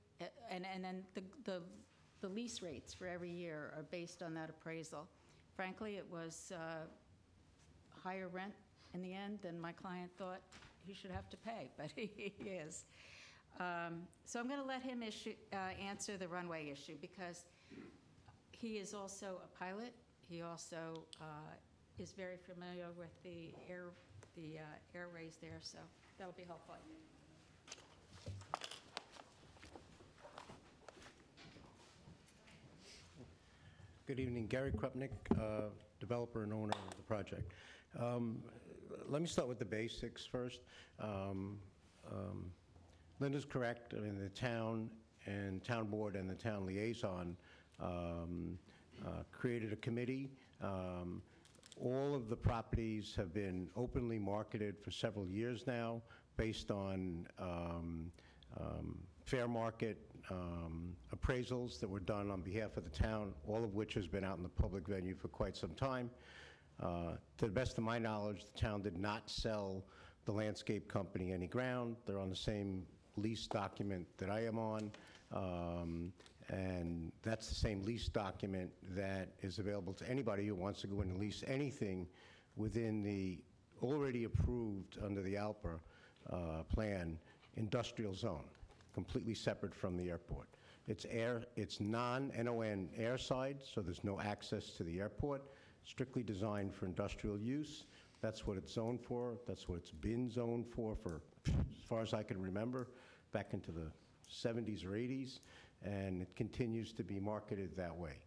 P: and then the lease rates for every year are based on that appraisal. Frankly, it was higher rent in the end than my client thought he should have to pay, but he is. So I'm going to let him answer the runway issue, because he is also a pilot. He also is very familiar with the airways there, so that'll be helpful.
S: Good evening, Gary Krupnik, developer and owner of the project. Let me start with the basics first. Linda's correct. I mean, the town and town board and the town liaison created a committee. All of the properties have been openly marketed for several years now based on fair market appraisals that were done on behalf of the town, all of which has been out in the public venue for quite some time. To the best of my knowledge, the town did not sell the landscape company any ground. They're on the same lease document that I am on, and that's the same lease document that is available to anybody who wants to go in and lease anything within the already approved under the ALPR plan industrial zone, completely separate from the airport. It's non-NON airside, so there's no access to the airport, strictly designed for industrial use. That's what it's zoned for. That's what it's been zoned for as far as I can remember, back into the 70s or 80s, and it continues to be marketed that way.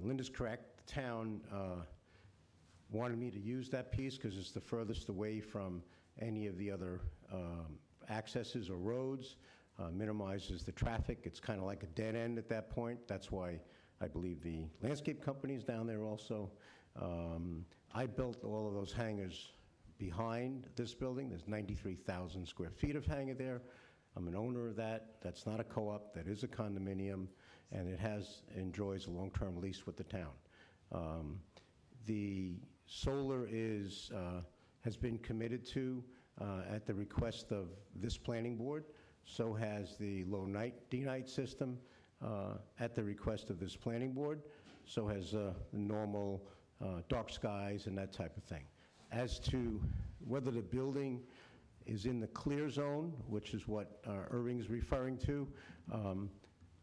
S: Linda's correct. The town wanted me to use that piece because it's the furthest away from any of the other accesses or roads, minimizes the traffic. It's kind of like a dead end at that point. That's why I believe the landscape company is down there also. I built all of those hangars behind this building. There's 93,000 square feet of hangar there. I'm an owner of that. That's not a co-op. That is a condominium, and it enjoys a long-term lease with the town. The solar has been committed to at the request of this planning board. So has the low D-night system at the request of this planning board. So has the normal dark skies and that type of thing. As to whether the building is in the clear zone, which is what Irving is referring to,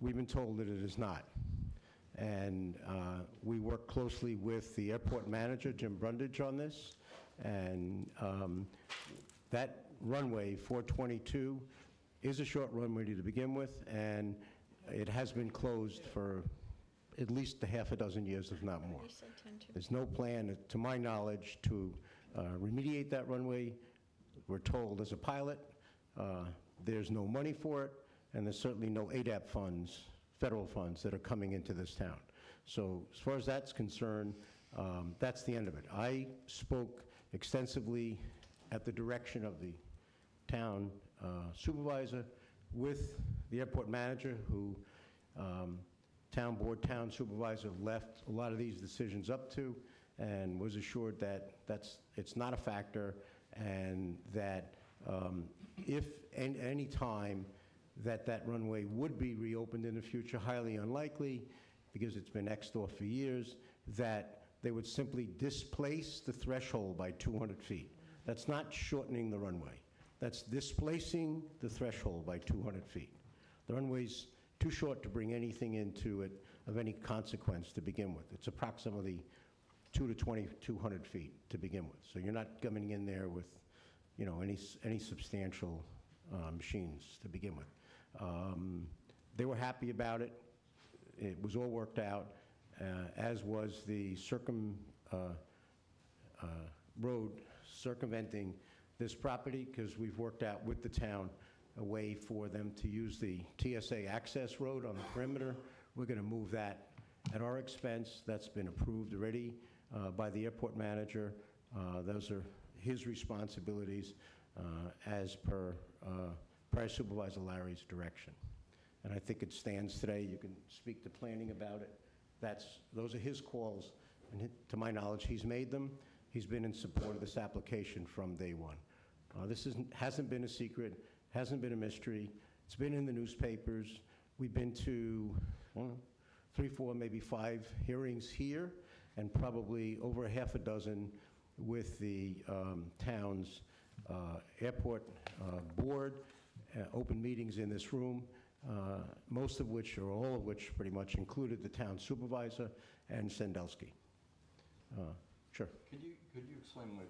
S: we've been told that it is not. And we work closely with the airport manager, Jim Brundage, on this. And that runway, 422, is a short runway to begin with, and it has been closed for at least a half a dozen years, if not more. There's no plan, to my knowledge, to remediate that runway. We're told as a pilot, there's no money for it, and there's certainly no ADAP funds, federal funds, that are coming into this town. So as far as that's concerned, that's the end of it. I spoke extensively at the direction of the town supervisor with the airport manager, who town board, town supervisor left a lot of these decisions up to, and was assured that it's not a factor, and that if any time that runway would be reopened in the future, highly unlikely, because it's been X'd off for years, that they would simply displace the threshold by 200 feet. That's not shortening the runway. That's displacing the threshold by 200 feet. The runway's too short to bring anything into it of any consequence to begin with. It's approximately 200 to 2,200 feet to begin with. So you're not coming in there with, you know, any substantial machines to begin with. They were happy about it. It was all worked out, as was the road circumventing this property, because we've worked out with the town a way for them to use the TSA access road on the perimeter. We're going to move that at our expense. That's been approved already by the airport manager. Those are his responsibilities as per Prior Supervisor Larry's direction. And I think it stands today. You can speak to planning about it. Those are his calls, and to my knowledge, he's made them. He's been in support of this application from day one. This hasn't been a secret, hasn't been a mystery. It's been in the newspapers. We've been to 3, 4, maybe 5 hearings here, and probably over a half a dozen with the town's airport board, open meetings in this room, most of which, or all of which, pretty much included the town supervisor and Sandelsky. Sure.
E: Could you explain what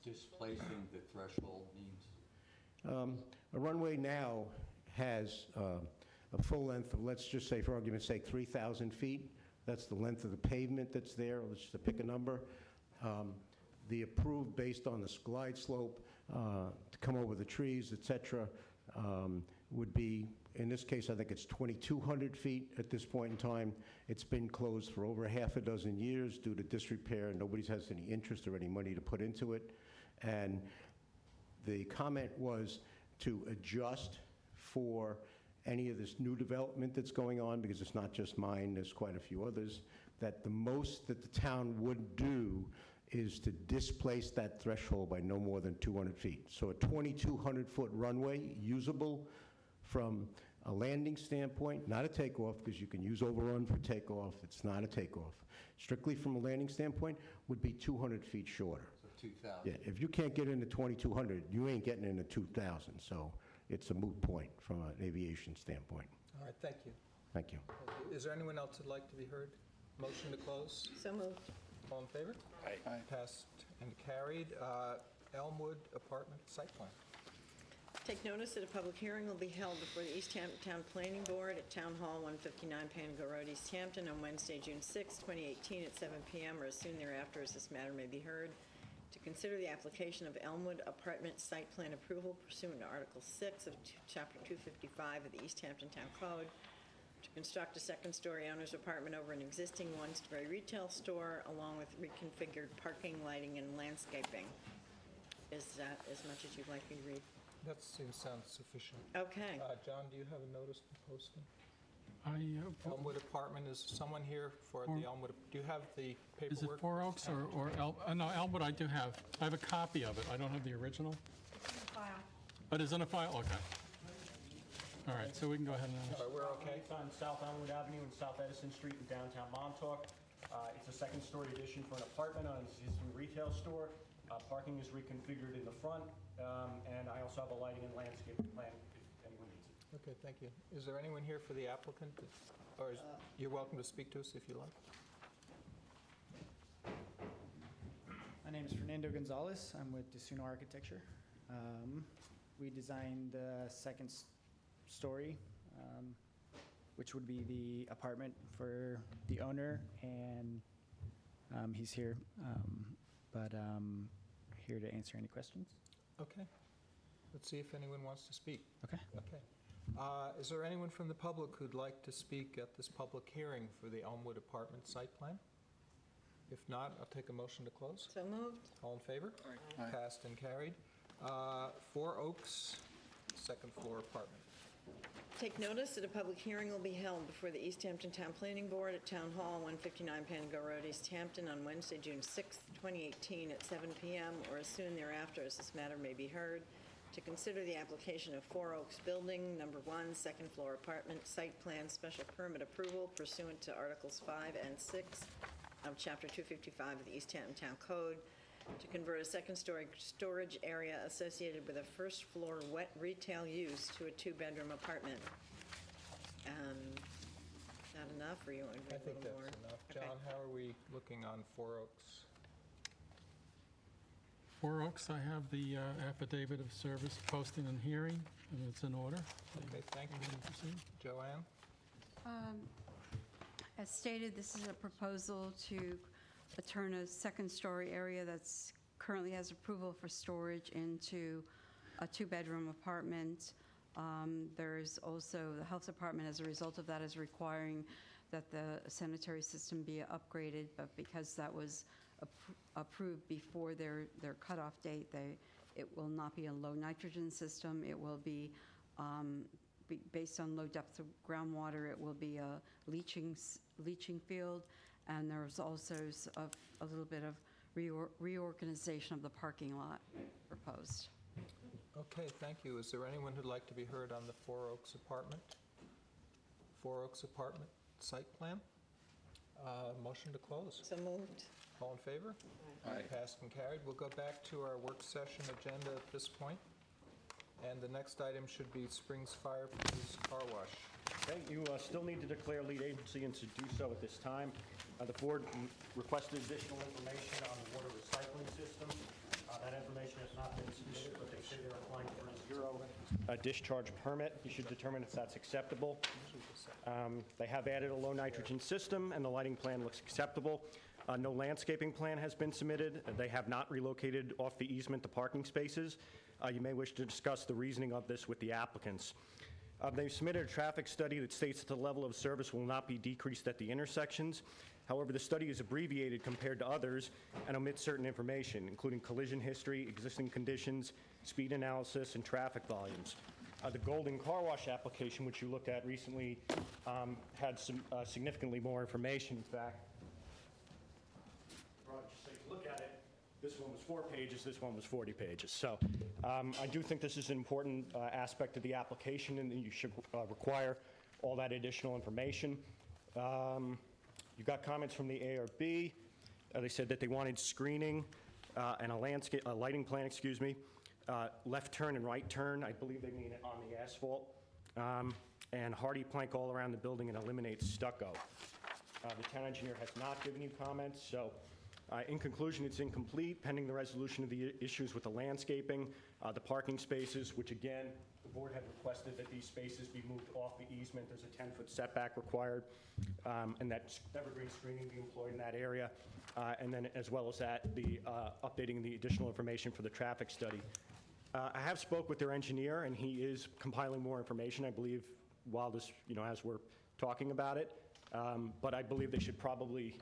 E: displacing the threshold means?
S: A runway now has a full length of, let's just say, for argument's sake, 3,000 feet. That's the length of the pavement that's there. Let's just pick a number. The approved, based on the glide slope, to come over the trees, et cetera, would be, in this case, I think it's 2,200 feet at this point in time. It's been closed for over half a dozen years due to disrepair. Nobody has any interest or any money to put into it. And the comment was to adjust for any of this new development that's going on, because it's not just mine, there's quite a few others, that the most that the town would do is to displace that threshold by no more than 200 feet. So a 2,200-foot runway, usable from a landing standpoint, not a takeoff, because you can use overrun for takeoff. It's not a takeoff. Strictly from a landing standpoint, would be 200 feet shorter.
E: So 2,000.
S: Yeah, if you can't get into 2,200, you ain't getting into 2,000. So it's a moot point from an aviation standpoint.
A: All right, thank you.
S: Thank you.
A: Is there anyone else who'd like to be heard? Motion to close?
C: So moved.
A: All in favor?
J: Aye.
A: Passed and carried. Elmwood Apartment Site Plan.
C: Take notice that a public hearing will be held before the East Hampton Town Planning Board at Town Hall, 159 Panago Road, East Hampton, on Wednesday, June 6, 2018, at 7 p.m. or as soon thereafter as this matter may be heard, to consider the application of Elmwood Apartment Site Plan approval pursuant to Article 6 of Chapter 255 of the East Hampton Town Code to construct a second-story owner's apartment over an existing one-story retail store, along with reconfigured parking, lighting, and landscaping. Is that as much as you'd like me to read?
A: That sounds sufficient.
C: Okay.
A: John, do you have a notice to posting?
D: Elmwood
A: Apartment, is someone here for the Elmwood? Do you have the paperwork?
D: Is it Four Oaks or no, Elmwood I do have. I have a copy of it. I don't have the original.
N: File.
D: But it's in a file? Okay. All right, so we can go ahead and...
A: All right, we're okay.
G: It's on South Elmwood Avenue and South Edison Street in downtown Montauk. It's a second-story addition for an apartment on an existing retail store. Parking is reconfigured in the front, and I also have a lighting and landscaping plan if anyone needs it.
A: Okay, thank you. Is there anyone here for the applicant? Or you're welcome to speak to us if you like.
T: My name is Fernando Gonzalez. I'm with DeSuno Architecture. We designed the second story, which would be the apartment for the owner, and he's here, but here to answer any questions.
A: Okay. Let's see if anyone wants to speak.
T: Okay.
A: Okay. Is there anyone from the public who'd like to speak at this public hearing for the Elmwood Apartment site plan? If not, I'll take a motion to close.
H: So moved.
A: All in favor?
H: Aye.
A: Passed and carried. 4 Oaks, second floor apartment.
H: Take notice that a public hearing will be held before the East Hampton Town Planning Board at Town Hall, 159 Panago Road, East Hampton, on Wednesday, June 6th, 2018, at 7 p.m. or as soon thereafter as this matter may be heard, to consider the application of 4 Oaks Building, number 1, second floor apartment, site plan special permit approval pursuant to Articles 5 and 6 of Chapter 255 of the East Hampton Town Code, to convert a second-story storage area associated with a first-floor wet retail use to a 2-bedroom apartment. Not enough, or you want to
A: I
H: read a
A: think
H: little
A: that's
H: more?
A: enough.
H: Okay.
A: John, how are we looking on 4 Oaks?
D: 4 Oaks, I have the affidavit of service posting and hearing, and it's in order.
A: Okay, thank you.
D: Proceed.
A: Joanne?
B: As stated, this is a proposal to turn a second-story area that's currently has approval for storage into a 2-bedroom apartment. There's also, the health department, as a result of that, is requiring that the sanitary system be upgraded, but because that was approved before their cutoff date, it will not be a low nitrogen system. It will be based on low depth of groundwater. It will be a leaching field, and there's also a little bit of reorganization of the parking lot proposed.
A: Okay, thank you. Is there anyone who'd like to be heard on the 4 Oaks apartment? 4 Oaks apartment site plan? Motion to close.
H: So moved.
A: All in favor?
J: Aye.
A: Passed and carried. We'll go back to our work session agenda at this point. And the next item should be Springs Fire Police Car Wash.
G: Okay, you still need to declare lead agency and to do so at this time. The board requested additional information on the water recycling system. That information has not been submitted, but they say they're applying for a zero discharge permit. You should determine if that's acceptable. They have added a low nitrogen system, and the lighting plan looks acceptable. No landscaping plan has been submitted. They have not relocated off the easement the parking spaces. You may wish to discuss the reasoning of this with the applicants. They've submitted a traffic study that states that the level of service will not be decreased at the intersections. However, the study is abbreviated compared to others and omits certain information, including collision history, existing conditions, speed analysis, and traffic volumes. The Golden Car Wash application, which you looked at recently, had some significantly more information. In fact, just take a look at it. This one was 4 pages, this one was 40 pages. So I do think this is an important aspect of the application, and that you should require all that additional information. You got comments from the ARB. They said that they wanted screening and a lighting plan, left turn and right turn. I believe they mean it on the asphalt. And hardy plank all around the building and eliminate stucco. The town engineer has not given you comments, so in conclusion, it's incomplete pending the resolution of the issues with the landscaping, the parking spaces, which again, the board had requested that these spaces be moved off the easement. There's a 10-foot setback required, and that evergreen screening be employed in that area. And then as well as that, the updating the additional information for the traffic study. I have spoke with their engineer, and he is compiling more information, I believe, while this, as we're talking about it. But I believe they should probably,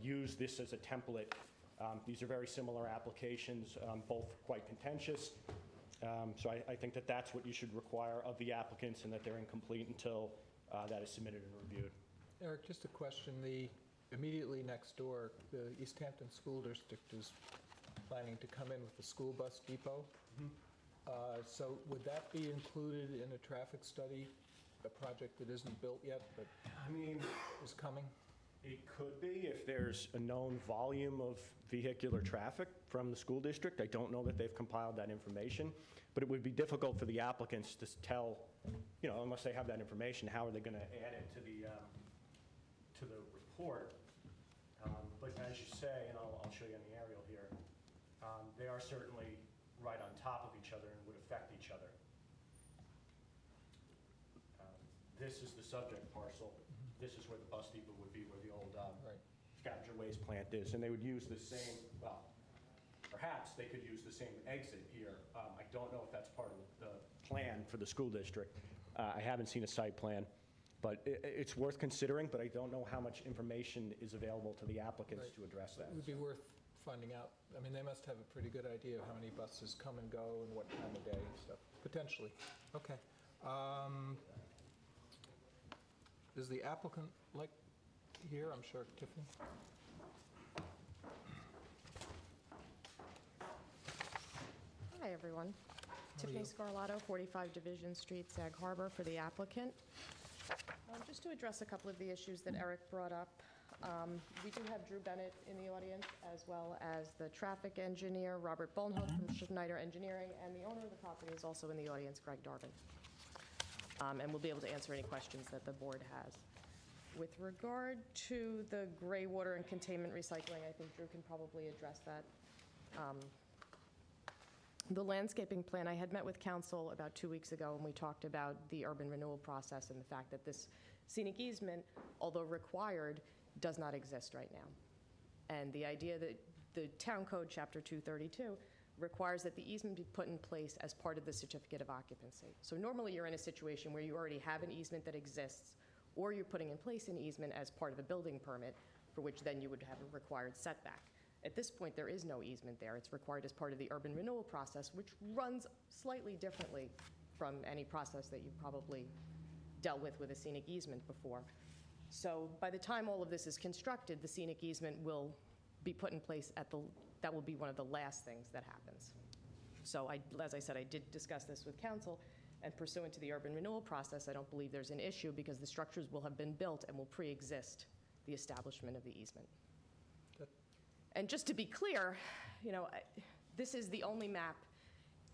G: use this as a template. These are very similar applications, both quite contentious. So I think that that's what you should require of the applicants, and that they're incomplete until that is submitted and reviewed.
A: Eric, just a question. The immediately next door, the East Hampton School District is planning to come in with the school bus depot. So would that be included in a traffic study, a project that isn't built yet but is coming?
G: It could be if there's a known volume of vehicular traffic from the school district. I don't know that they've compiled that information, but it would be difficult for the applicants to tell, unless they have that information, how are they going to add it to the report? But as you say, and I'll show you on the aerial here, they are certainly right on top of each other and would affect each other. This is the subject parcel. This is where the bus depot would be, where the old scavenger waste plant is. And they would use the same, well, perhaps they could use the same exit here. I don't know if that's part of the plan for the school district. I haven't seen a site plan, but it's worth considering, but I don't know how much information is available to the applicants to address that.
A: It would be worth finding out. I mean, they must have a pretty good idea of how many buses come and go and what time of day and stuff, potentially. Okay. Is the applicant here? I'm sure, Tiffany?
U: Hi, everyone. Tiffany Scarlato, 45 Division Street, Sag Harbor, for the applicant. Just to address a couple of the issues that Eric brought up, we do have Drew Bennett in the audience, as well as the traffic engineer, Robert Bolnholt from Schneider Engineering, and the owner of the property is also in the audience, Greg Darvin. And we'll be able to answer any questions that the board has. With regard to the gray water and containment recycling, I think Drew can probably address that. The landscaping plan, I had met with council about 2 weeks ago, and we talked about the urban renewal process and the fact that this scenic easement, although required, does not exist right now. And the idea that the town code, chapter 232, requires that the easement be put in place as part of the certificate of occupancy. So normally you're in a situation where you already have an easement that exists, or you're putting in place an easement as part of a building permit, for which then you would have a required setback. At this point, there is no easement there. It's required as part of the urban renewal process, which runs slightly differently from any process that you've probably dealt with a scenic easement before. So by the time all of this is constructed, the scenic easement will be put in place that will be one of the last things that happens. So as I said, I did discuss this with council, and pursuant to the urban renewal process, I don't believe there's an issue because the structures will have been built and will pre-exist the establishment of the easement. And just to be clear, this is the only map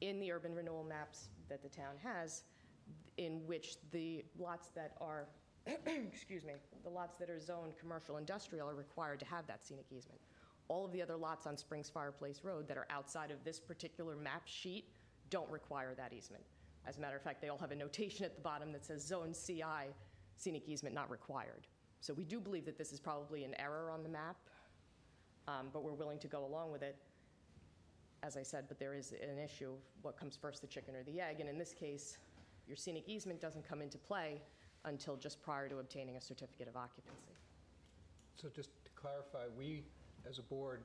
U: in the urban renewal maps that the town has in which the lots that are, excuse me, the lots that are zoned commercial industrial are required to have that scenic easement. All of the other lots on Springs Fireplace Road that are outside of this particular map sheet don't require that easement. As a matter of fact, they all have a notation at the bottom that says Zone CI, scenic easement not required. So we do believe that this is probably an error on the map, but we're willing to go along with it, as I said, but there is an issue of what comes first, the chicken or the egg, and in this case, your scenic easement doesn't come into play until just prior to obtaining a certificate of occupancy.
A: So just to clarify, we, as a board,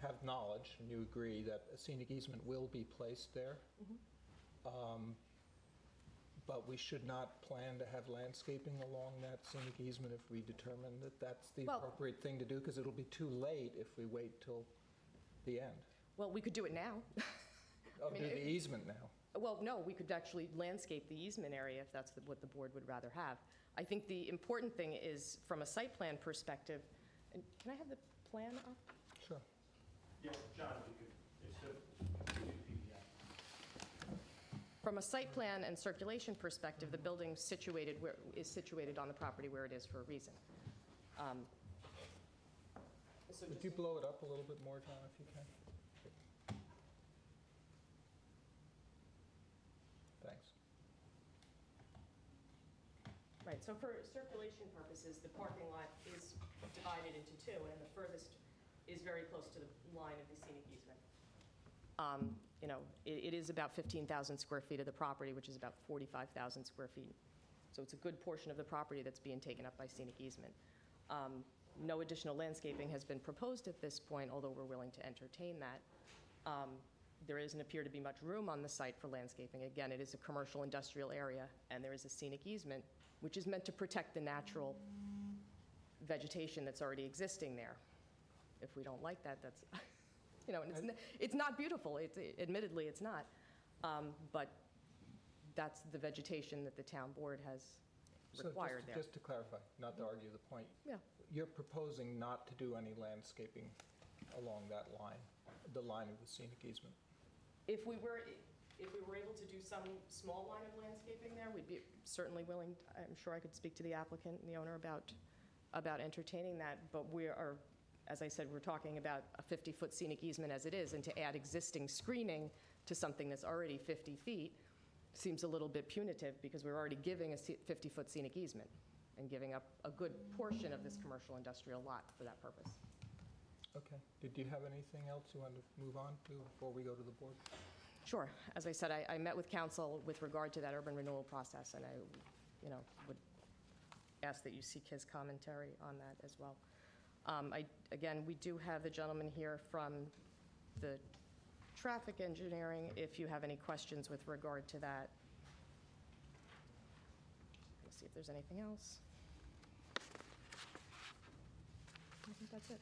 A: have knowledge, and you agree that a scenic easement will be placed there? But we should not plan to have landscaping along that scenic easement if we determine that that's the appropriate thing to do, because it'll be too late if we wait till the end.
U: Well, we could do it now.
A: Oh, do the easement now?
U: Well, no, we could actually landscape the easement area if that's what the board would rather have. I think the important thing is, from a site plan perspective, and can I have the plan up?
A: Sure.
G: Yes, John, it's the
U: From a site plan and circulation perspective, the building is situated on the property where it is for a reason.
A: Would you blow it up a little bit more, John, if you can? Thanks.
U: Right, so for circulation purposes, the parking lot is divided into two, and the furthest is very close to the line of the scenic easement. It is about 15,000 square feet of the property, which is about 45,000 square feet. So it's a good portion of the property that's being taken up by scenic easement. No additional landscaping has been proposed at this point, although we're willing to entertain that. There doesn't appear to be much room on the site for landscaping. Again, it is a commercial industrial area, and there is a scenic easement, which is meant to protect the natural vegetation that's already existing there. If we don't like that, that's... it's not beautiful. Admittedly, it's not. But that's the vegetation that the town board has required there.
A: Just to clarify, not to argue the point.
U: Yeah.
A: You're proposing not to do any landscaping along that line, the line of the scenic easement?
U: If we were able to do some small line of landscaping there, we'd be certainly willing, I'm sure I could speak to the applicant and the owner about entertaining that, but we are, as I said, we're talking about a 50-foot scenic easement as it is, and to add existing screening to something that's already 50 feet seems a little bit punitive, because we're already giving a 50-foot scenic easement and giving up a good portion of this commercial industrial lot for that purpose.
A: Okay. Did you have anything else you wanted to move on to before we go to the board?
U: Sure. As I said, I met with council with regard to that urban renewal process, and I, would ask that you seek his commentary on that as well. Again, we do have the gentleman here from the traffic engineering, if you have any questions with regard to that. Let's see if there's anything else. I think that's it.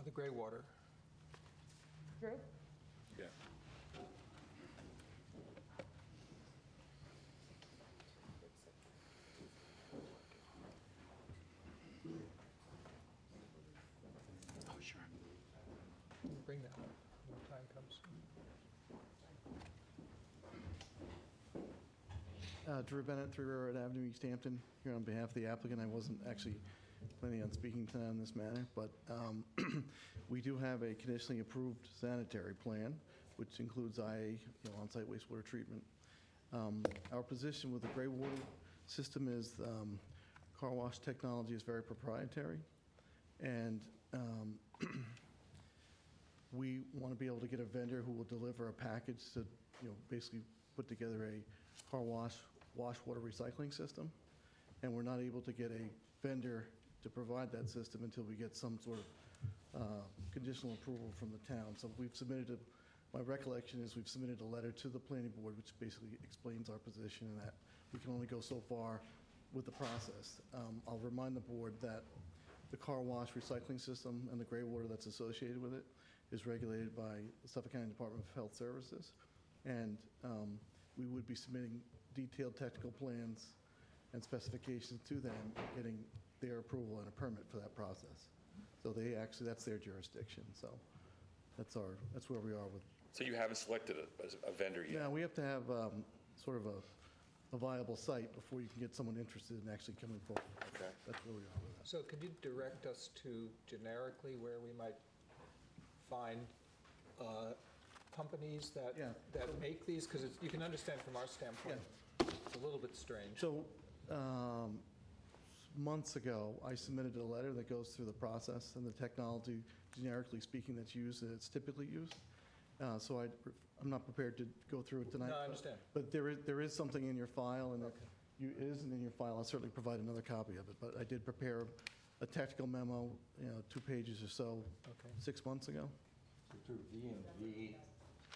A: The gray water.
U: Drew?
J: Yeah.
A: Oh, sure. Bring that up when the time comes.
M: Drew Bennett, 3 Railroad Avenue, East Hampton, here on behalf of the applicant. I wasn't actually planning on speaking tonight on this matter, but we do have a conditionally approved sanitary plan, which includes IA, on-site wastewater treatment. Our position with the gray water system is car wash technology is very proprietary, and we want to be able to get a vendor who will deliver a package to, basically put together a car wash water recycling system, and we're not able to get a vendor to provide that system until we get some sort of conditional approval from the town. So we've submitted my recollection is we've submitted a letter to the planning board, which basically explains our position and that we can only go so far with the process. I'll remind the board that the car wash recycling system and the gray water that's associated with it is regulated by the Suffolk County Department of Health Services, and we would be submitting detailed technical plans and specifications to them, getting their approval and a permit for that process. So that's their jurisdiction. So that's where we are with.
J: So you haven't selected a vendor yet?
M: Yeah, we have to have sort of a viable site before you can get someone interested in actually coming forward.
J: Okay.
M: That's where we are with that.
A: So could you direct us to generically where we might find companies that make these? Because you can understand from our standpoint, it's a little bit strange.
M: So months ago, I submitted a letter that goes through the process and the technology, generically speaking, that's used, and it's typically used. So I'm not prepared to go through it tonight.
A: No, I understand.
M: But there is something in your file, and it isn't in your file. I'll certainly provide another copy of it. But I did prepare a technical memo, 2 pages or so, 6 months ago.
E: So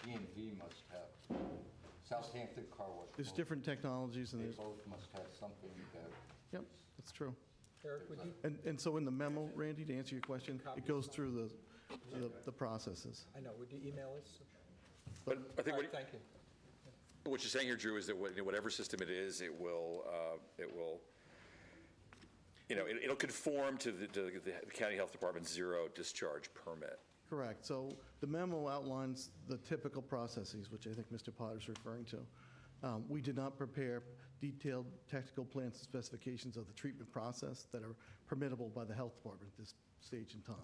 E: DNV must have, Southampton Car Wash.
M: There's different technologies, and
E: They
M: there's,
E: both must have something that.
M: yep, that's true.
A: Eric, would you?
M: And so in the memo, Randy, to answer your question, it goes through the processes.
A: I know. Would you email us?
J: But I think
A: All right, thank you.
J: what you're saying here, Drew, is that whatever system it is, it'll conform to the county health department's zero discharge permit.
M: Correct. So the memo outlines the typical processes, which I think Mr. Potter's referring to. We did not prepare detailed technical plans and specifications of the treatment process that are permittable by the health department at this stage in time.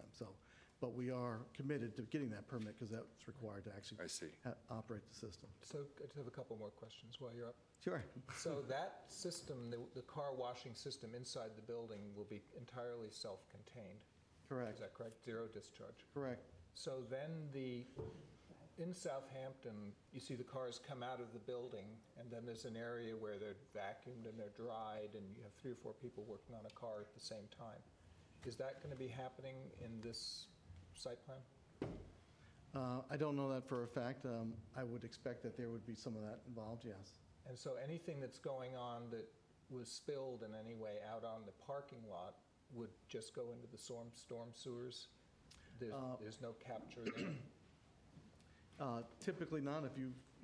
M: But we are committed to getting that permit because that's required to actually operate the system.
A: So I just have a couple more questions while you're up.
M: Sure.
A: So that system, the car washing system inside the building will be entirely self-contained?
M: Correct.
A: Is that correct? Zero discharge?
M: Correct.
A: So then in Southampton, you see the cars come out of the building, and then there's an area where they're vacuumed and they're dried, and you have 3 or 4 people working on a car at the same time. Is that going to be happening in this site plan?
M: I don't know that for a fact. I would expect that there would be some of that involved, yes.
A: And so anything that's going on that was spilled in any way out on the parking lot would just go into the storm sewers? There's no capture there?
M: Typically not. If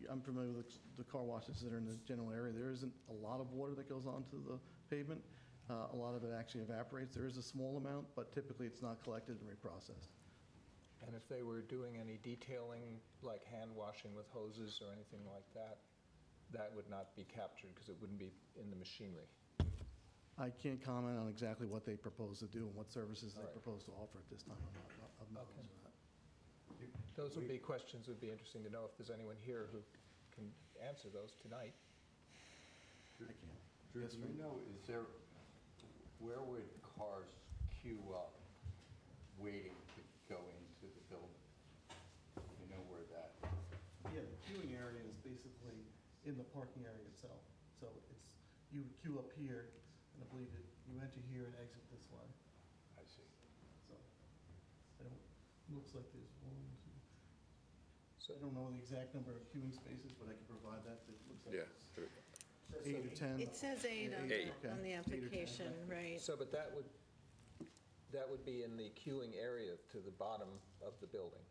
M: I'm familiar with the car washes that are in the general area. There isn't a lot of water that goes onto the pavement. A lot of it actually evaporates. There is a small amount, but typically it's not collected and reprocessed.
A: And if they were doing any detailing, like hand washing with hoses or anything like that, that would not be captured because it wouldn't be in the machinery.
M: I can't comment on exactly what they propose to do and what services they
A: All right.
M: propose to offer at this time. I'm not
A: Okay.
M: knowledge of that.
A: Those would be questions would be interesting to know if there's anyone here who can answer those tonight.
E: Drew, do you know, where would cars queue up waiting to go into the building? You know where that?
M: Yeah, the queuing area is basically in the parking area itself. So you would queue up here, and I believe you enter here and exit this way.
E: I see.
M: So, looks like there's one, two. So I don't know the exact number of queuing spaces, but I can provide that. It looks like
J: Yeah.
M: it's 8 or 10.
H: It says 8 on
J: Eight.
H: the- on the
M: 8 or 10,
H: application, right?
A: So, but that would be in the queuing area to the bottom of the building,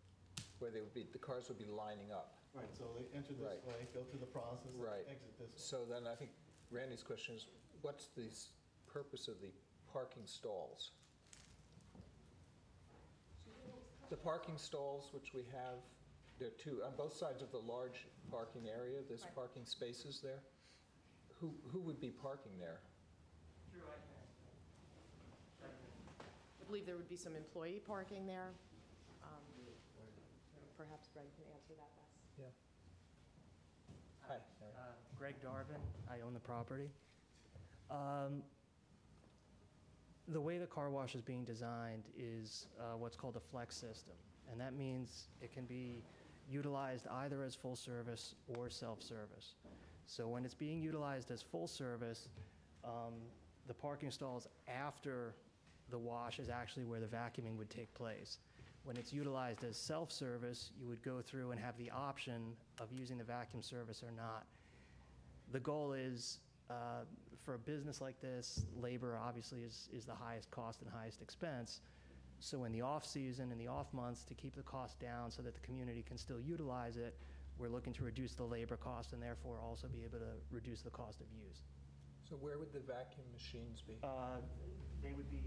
A: where they would be, the cars would be lining up.
M: Right, so they enter this
A: Right.
M: way, go through the process,
A: Right.
M: exit this way.
A: So then I think Randy's question is, what's the purpose of the parking stalls? The parking stalls, which we have, there are two, on both sides of the large parking area, there's
U: Right.
A: parking spaces there. Who would be parking there?
U: I believe there would be some employee parking there. Perhaps Greg can answer that best.
A: Yeah. Hi. Mary.
F: Greg Darvin, I own the property. The way the car wash is being designed is what's called a flex system, and that means it can be utilized either as full service or self-service. So when it's being utilized as full service, the parking stalls after the wash is actually where the vacuuming would take place. When it's utilized as self-service, you would go through and have the option of using the vacuum service or not. The goal is, for a business like this, labor obviously is the highest cost and highest expense. So in the off-season, in the off months, to keep the cost down so that the community can still utilize it, we're looking to reduce the labor cost and therefore also be able to reduce the cost of use.
A: So where would the vacuum machines be?
F: They would be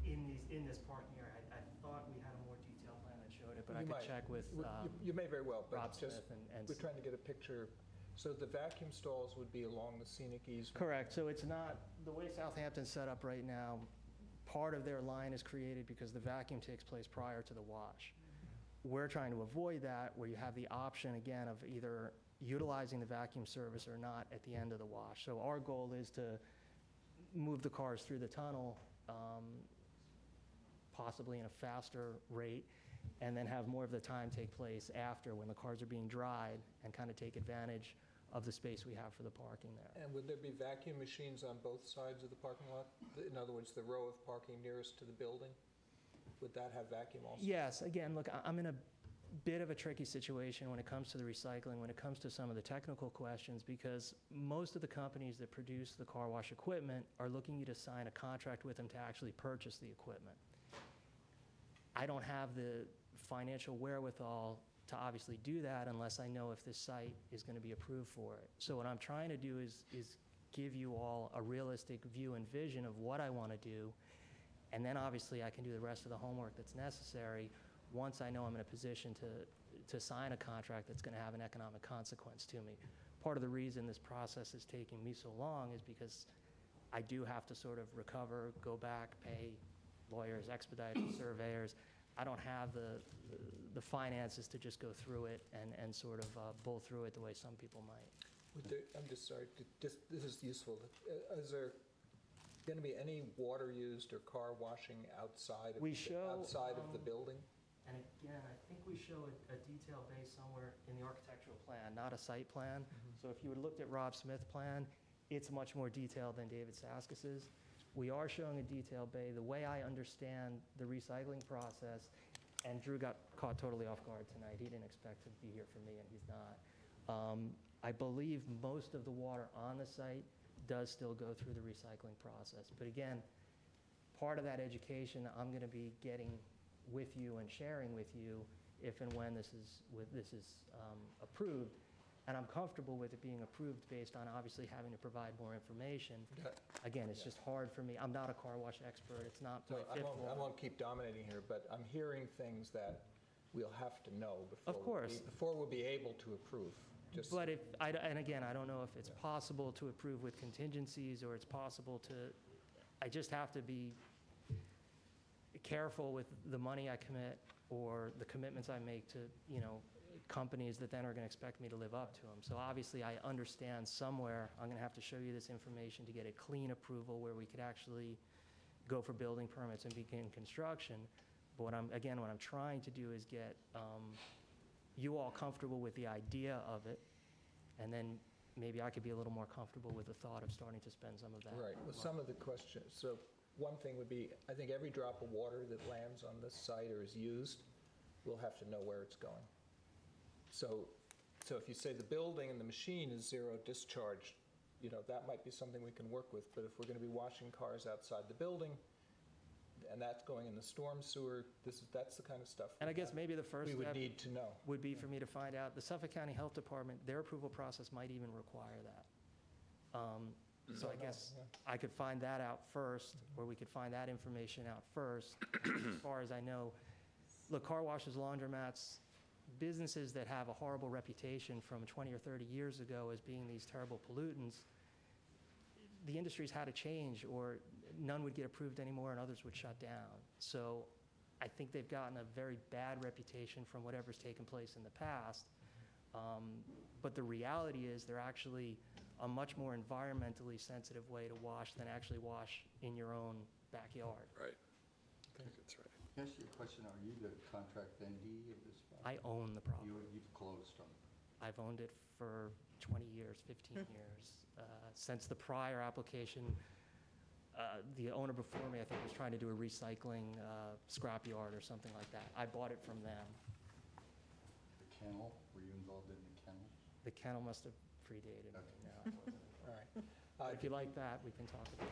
F: in this parking area. I thought we had a more detailed plan that showed it, but I
A: You
F: could
A: might.
F: check with
A: You may very well, but
F: Rob
A: just,
F: Smith and
A: we're trying to get a picture. So the vacuum stalls would be along the scenic easement?
F: Correct. So it's not, the way Southampton's set up right now, part of their line is created because the vacuum takes place prior to the wash. We're trying to avoid that, where you have the option, again, of either utilizing the vacuum service or not at the end of the wash. So our goal is to move the cars through the tunnel, possibly in a faster rate, and then have more of the time take place after, when the cars are being dried, and kind of take advantage of the space we have for the parking there.
A: And would there be vacuum machines on both sides of the parking lot? In other words, the row of parking nearest to the building? Would that have vacuum also?
F: Yes, again, look, I'm in a bit of a tricky situation when it comes to the recycling, when it comes to some of the technical questions, because most of the companies that produce the car wash equipment are looking you to sign a contract with them to actually purchase the equipment. I don't have the financial wherewithal to obviously do that unless I know if this site is going to be approved for it. So what I'm trying to do is give you all a realistic view and vision of what I want to do, and then obviously I can do the rest of the homework that's necessary once I know I'm in a position to sign a contract that's going to have an economic consequence to me. Part of the reason this process is taking me so long is because I do have to sort of recover, go back, pay lawyers, expediters, surveyors. I don't have the finances to just go through it and sort of bull through it the way some people might.
A: I'm just sorry, this is useful. Is there going to be any water used or car washing outside of the building?
F: And again, I think we show a detail base somewhere in the architectural plan, not a site plan. So if you had looked at Rob Smith's plan, it's much more detailed than David Saskis's. We are showing a detailed bay. The way I understand the recycling process, and Drew got caught totally off guard tonight. He didn't expect to be here for me, and he's not. I believe most of the water on the site does still go through the recycling process. But again, part of that education I'm going to be getting with you and sharing with you if and when this is approved. And I'm comfortable with it being approved based on obviously having to provide more information. Again, it's just hard for me. I'm not a car wash expert. It's not
A: So
F: my
A: I
F: fifth
A: won't,
F: wall.
A: I won't keep dominating here, but I'm hearing things that we'll have to know before.
F: Of course.
A: Before we'll be able to approve. Just
F: But if, and again, I don't know if it's possible to approve with contingencies, or it's possible to, I just have to be careful with the money I commit or the commitments I make to, companies that then are going to expect me to live up to them. So obviously, I understand somewhere I'm going to have to show you this information to get a clean approval where we could actually go for building permits and begin construction. But what I'm trying to do is get you all comfortable with the idea of it, and then maybe I could be a little more comfortable with the thought of starting to spend some of that.
A: Right, well, some of the questions, so one thing would be, I think every drop of water that lands on this site or is used, we'll have to know where it's going. So if you say the building and the machine is zero discharge, that might be something we can work with, but if we're going to be washing cars outside the building, and that's going in the storm sewer, that's the kind of stuff.
F: And I guess maybe the first
A: we would
F: step
A: need to know.
F: would be for me to find out, the Suffolk County Health Department, their approval process might even require that. So I guess I could find that out first, or we could find that information out first. As far as I know, look, car washes, laundromats, businesses that have a horrible reputation from 20 or 30 years ago as being these terrible pollutants, the industry's had to change, or none would get approved anymore and others would shut down. So I think they've gotten a very bad reputation from whatever's taken place in the past. But the reality is they're actually a much more environmentally sensitive way to wash than actually wash in your own backyard.
J: Right. I think that's right.
E: Can I ask you a question? Are you the contract vendee of this property?
F: I own the property.
E: You've closed on it?
F: I've owned it for 20 years, 15 years. Since the prior application, the owner before me, I think, was trying to do a recycling scrapyard or something like that. I bought it from them.
E: The kennel? Were you involved in the kennel?
F: The kennel must have predated me. No, I wasn't.
A: All right.
F: If you like that, we can talk about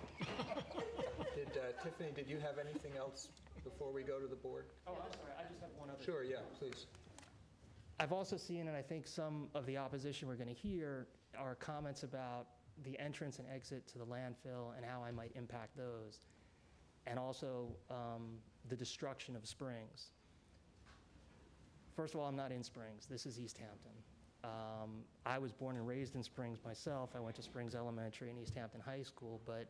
F: it.
A: Tiffany, did you have anything else before we go to the board?
F: Oh, I'm sorry, I just have one other.
A: Sure, yeah, please.
F: I've also seen, and I think some of the opposition we're going to hear, are comments about the entrance and exit to the landfill and how I might impact those, and also the destruction of Springs. First of all, I'm not in Springs. This is East Hampton. I was born and raised in Springs myself. I went to Springs Elementary and East Hampton High School, but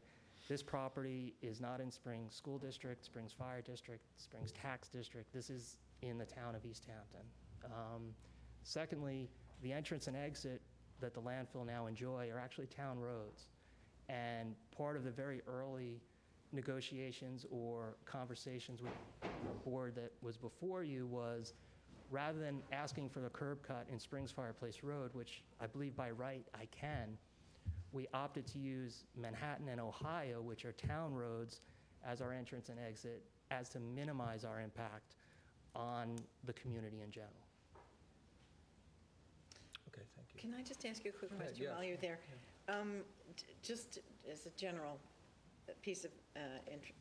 F: this property is not in Springs School District, Springs Fire District, Springs Tax District. This is in the town of East Hampton. Secondly, the entrance and exit that the landfill now enjoy are actually town roads. And part of the very early negotiations or conversations with the board that was before you was, rather than asking for the curb cut in Springs Fireplace Road, which I believe by right I can, we opted to use Manhattan and Ohio, which are town roads, as our entrance and exit, as to minimize our impact on the community in general.
A: Okay, thank you.
H: Can I just ask you a quick
A: Go ahead,
H: question
A: yes.
H: while you're there? Just as a general piece of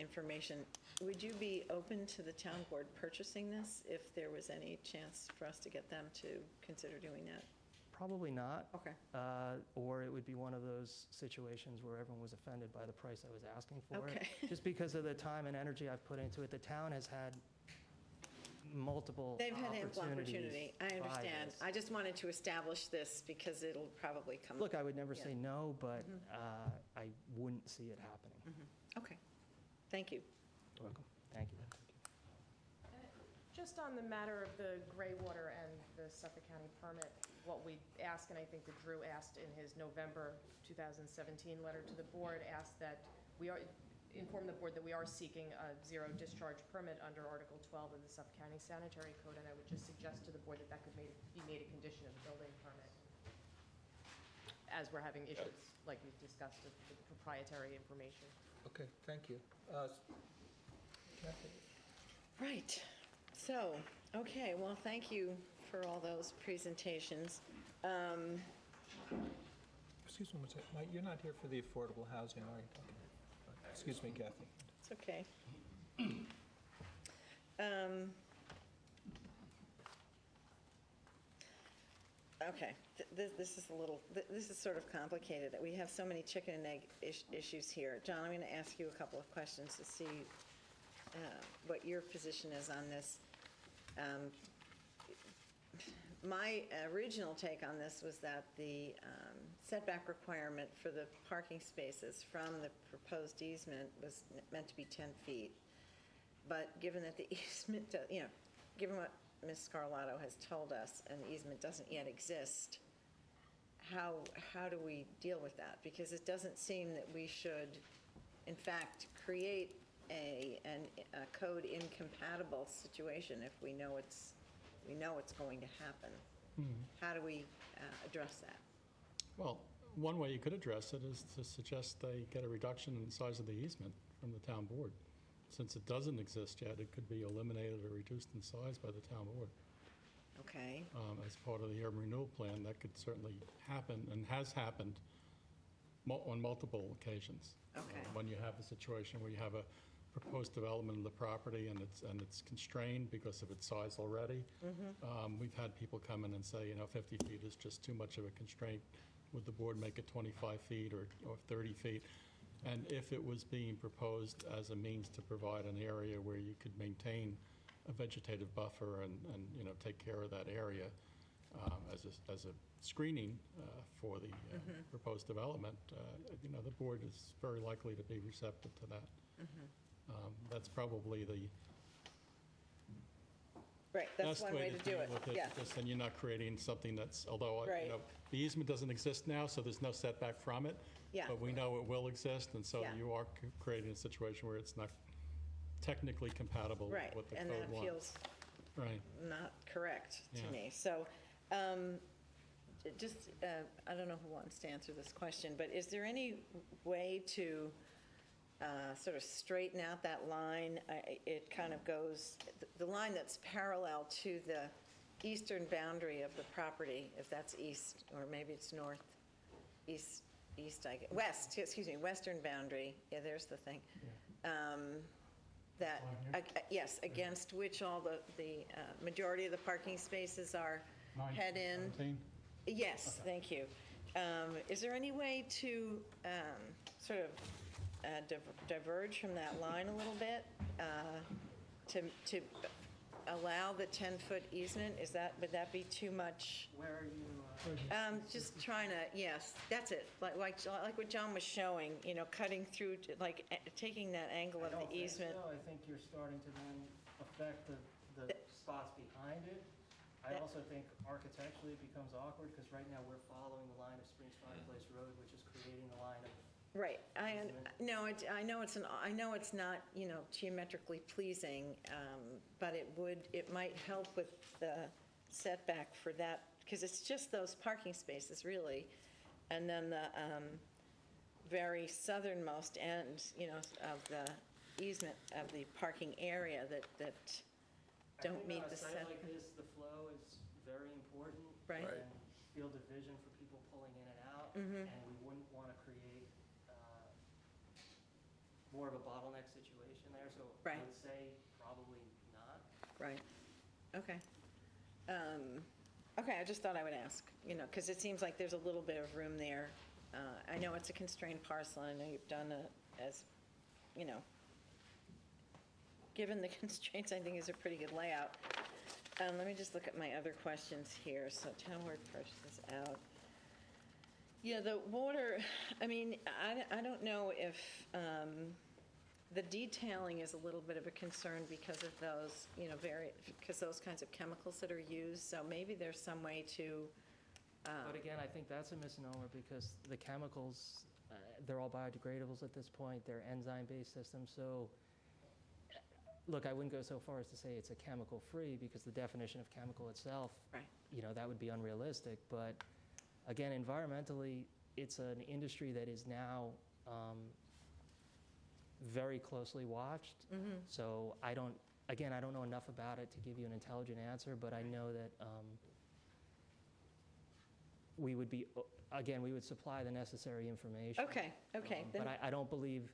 H: information, would you be open to the town board purchasing this if there was any chance for us to get them to consider doing that?
F: Probably not.
H: Okay.
F: Or it would be one of those situations where everyone was offended by the price I was asking for
H: Okay.
F: it. Just because of the time and energy I've put into it. The town has had multiple
H: They've had ample
F: opportunities
H: opportunity. I
F: by
H: understand.
F: this.
H: I just wanted to establish this because it'll probably come up.
F: Look, I would never
H: Yeah.
F: say no, but I wouldn't see it happening.
H: Okay. Thank you.
F: You're welcome. Thank you.
U: Just on the matter of the gray water and the Suffolk County permit, what we asked, and I think that Drew asked in his November 2017 letter to the board, asked that we are, inform the board that we are seeking a zero discharge permit under Article 12 of the Suffolk County Sanitary Code, and I would just suggest to the board that that could be made a condition of the building permit, as we're having issues, like we've discussed, with proprietary information.
A: Okay, thank you. Kathy?
H: Right. So, okay, well, thank you for all those presentations.
A: Excuse me, you're not here for the affordable housing, are you? Excuse me, Kathy.
H: It's okay. Okay, this is a little, this is sort of complicated. We have so many chicken and egg issues here. John, I'm going to ask you a couple of questions to see what your position is on this. My original take on this was that the setback requirement for the parking spaces from the proposed easement was meant to be 10 feet. But given that the easement, given what Ms. Scarlato has told us, and the easement doesn't yet exist, how do we deal with that? Because it doesn't seem that we should, in fact, create a code incompatible situation if we know it's going to happen. How do we address that?
D: Well, one way you could address it is to suggest they get a reduction in the size of the easement from the town board. Since it doesn't exist yet, it could be eliminated or reduced in size by the town board.
H: Okay.
D: As part of the urban renewal plan, that could certainly happen and has happened on multiple occasions.
H: Okay.
D: When you have a situation where you have a proposed development of the property and it's constrained because of its size already. We've had people come in and say, 50 feet is just too much of a constraint. Would the board make it 25 feet or 30 feet? And if it was being proposed as a means to provide an area where you could maintain a vegetative buffer and take care of that area as a screening for the proposed development, the board is very likely to be receptive to that. That's probably the
H: Right, that's
D: best
H: one way to do
D: deal
H: it,
D: with it,
H: yeah.
D: because then you're not creating something that's, although,
H: Right.
D: the easement doesn't exist now, so there's no setback from it.
H: Yeah.
D: But we know it will exist, and so
H: Yeah.
D: you are creating a situation where it's not technically compatible with
H: Right,
D: what the
H: and
D: code
H: that
D: wants.
H: feels
D: Right.
H: not correct to
D: Yeah.
H: me. So, just, I don't know who wants to answer this question, but is there any way to sort of straighten out that line? It kind of goes, the line that's parallel to the eastern boundary of the property, if that's east, or maybe it's north, east, west, excuse me, western boundary, yeah, there's the thing. That, yes, against which all the majority of the parking spaces are head in.
D: 17?
H: Yes, thank you. Is there any way to sort of diverge from that line a little bit to allow the 10-foot easement? Would that be too much?
F: Where are you?
H: Just trying to, yes, that's it. Like what John was showing, cutting through, taking that angle of the easement.
F: I think you're starting to then affect the spots behind it. I also think architecturally it becomes awkward because right now we're following the line of Springs Fireplace Road, which is creating the line of.
H: Right. I know it's not, geometrically pleasing, but it might help with the setback for that, because it's just those parking spaces, really. And then the very southernmost end, of the easement of the parking area that don't meet the
F: set.
H: set.
F: Like this, the flow is very important.
H: Right.
F: And field of vision for people pulling in and out. And we wouldn't want to create more of a bottleneck situation there. So I would say probably not.
H: Right. Okay. Okay, I just thought I would ask, because it seems like there's a little bit of room there. I know it's a constrained parcel. I know you've done as, given the constraints, I think is a pretty good layout. Let me just look at my other questions here. So town board purchases out. Yeah, the water, I mean, I don't know if the detailing is a little bit of a concern because of those, because those kinds of chemicals that are used. So maybe there's some way to.
F: But again, I think that's a misnomer because the chemicals, they're all biodegradables at this point. They're enzyme-based systems. So, look, I wouldn't go so far as to say it's a chemical-free because the definition of chemical itself, that would be unrealistic. But again, environmentally, it's an industry that is now very closely watched. So I don't know enough about it to give you an intelligent answer, but I know that we would supply the necessary information.
H: Okay.
F: But I don't believe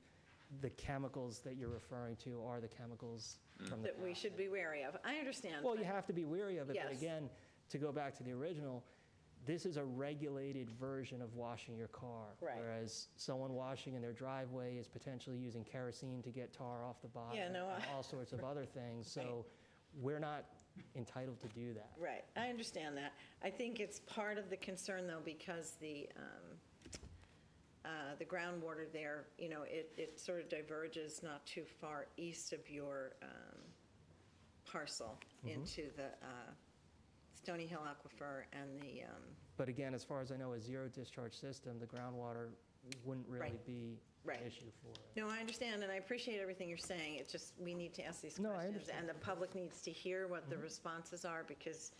F: the chemicals that you're referring to are the chemicals from the
H: that we should be wary of. I understand.
F: Well, you have to be wary of it, but
H: Yes.
F: again, to go back to the original, this is a regulated version of washing your car.
H: Right.
F: Whereas someone washing in their driveway is potentially using kerosene to get tar off the bottom.
H: Yeah, no,
F: and all sorts of other things. So we're not entitled to do that.
H: Right, I understand that. I think it's part of the concern, though, because the groundwater there, you know, it sort of diverges not too far east of your parcel into the Stony Hill Aquifer and the,
F: But again, as far as I know, a zero discharge system, the groundwater wouldn't really
H: Right.
F: be
H: Right.
F: an issue for it.
H: no, I understand, and I appreciate everything you're saying. It's just, we need to ask these
F: No, I
H: questions.
F: understand.
H: And the public needs to hear what the responses are, because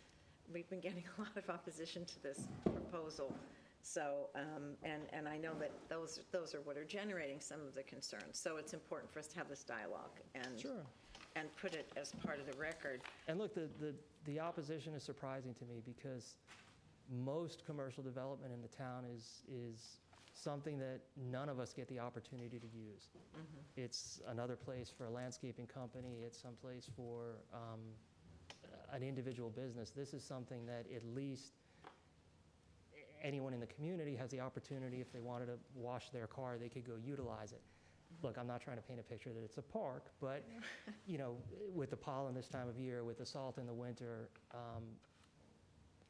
H: we've been getting a lot of opposition to this proposal. So, and I know that those are what are generating some of the concerns. So it's important for us to have this dialogue and and put it as part of the record.
F: And look, the opposition is surprising to me because most commercial development in the town is something that none of us get the opportunity to use. It's another place for a landscaping company, it's someplace for an individual business. This is something that at least anyone in the community has the opportunity, if they wanted to wash their car, they could go utilize it. Look, I'm not trying to paint a picture that it's a park, but, you know, with the pollen this time of year, with the salt in the winter,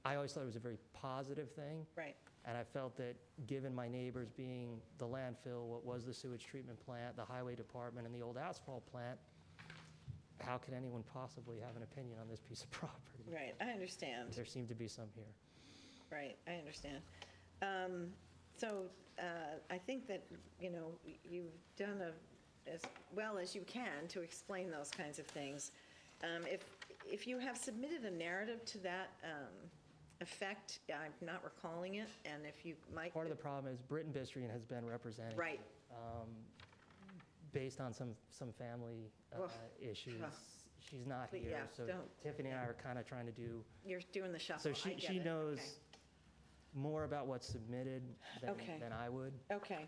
F: I always thought it was a very positive thing.
H: Right.
F: And I felt that given my neighbors being the landfill, what was the sewage treatment plant, the highway department, and the old asphalt plant, how could anyone possibly have an opinion on this piece of property?
H: Right, I understand.
F: There seemed to be some here.
H: Right, I understand. I think that, you know, you've done as well as you can to explain those kinds of things. If you have submitted a narrative to that effect, I'm not recalling it, and if you might...
F: Part of the problem is Britton Bistrian has been represented.
H: Right.
F: Based on some family issues. She's not
H: But
F: here,
H: yeah,
F: so
H: don't-
F: Tiffany and I are kind of trying to do,
H: You're doing the shuffle,
F: so
H: I get
F: she
H: it.
F: knows
H: Okay.
F: more about what's submitted
H: Okay.
F: than I would.
H: Okay.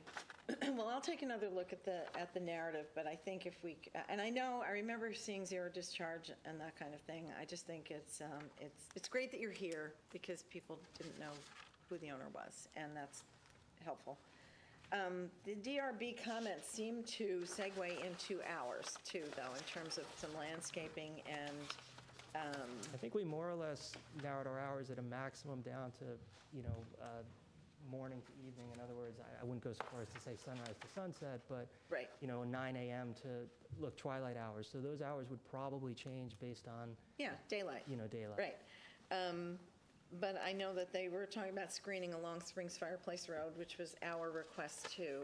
H: Well, I'll take another look at the narrative, but I think if we, and I remember seeing zero discharge and that kind of thing. I just think it's great that you're here because people didn't know who the owner was, and that's helpful. The DRB comments seem to segue into ours too, though, in terms of some landscaping and,
F: I think we more or less narrowed our hours at a maximum down to, you know, morning to evening. In other words, I wouldn't go so far as to say sunrise to sunset, but,
H: right.
F: you know, 9 a.m. to, look, twilight hours. So those hours would probably change based on,
H: Yeah, daylight.
F: you know, daylight.
H: Right. But I know that they were talking about screening along Springs Fireplace Road, which was our request too.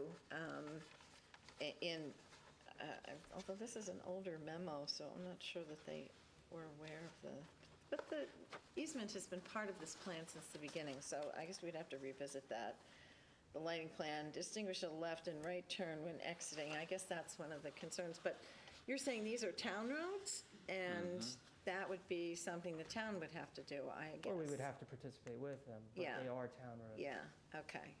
H: Although this is an older memo, so I'm not sure that they were aware of but the easement has been part of this plan since the beginning, so I guess we'd have to revisit that. The lighting plan, distinguish a left and right turn when exiting. I guess that's one of the concerns. But you're saying these are town roads, and that would be something the town would have to do, I guess.
F: Or we would have to participate with them, but
H: Yeah.
F: they are town roads.
H: Yeah, okay.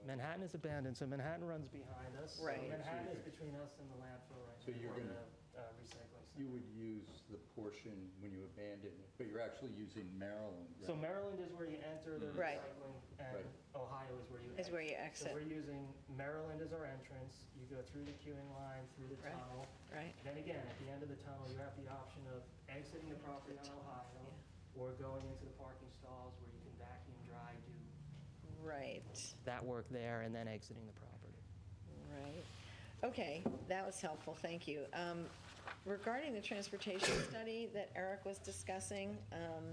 F: Manhattan is abandoned, so Manhattan runs behind us. So
H: Right.
F: Manhattan is between us and the landfill right now.
E: So you're
F: or
E: gonna-
F: the, recycling center.
E: You would use the portion when you abandon it, but you're actually using Maryland.
F: So
E: right?
F: Maryland is where you enter the
H: Right.
F: recycling, and
E: Right.
F: Ohio is where you
H: Is where you exit.
F: So we're using Maryland as our entrance. You go through the queuing line, through the
H: Right.
F: tunnel.
H: Right.
F: Then again, at the end of the tunnel, you have the option of exiting the property on Ohio or going into the parking stalls where you can vacuum, dry, do
H: Right,
F: that work there, and then exiting the property.
H: right. Okay, that was helpful, thank you. Regarding the transportation study that Eric was discussing,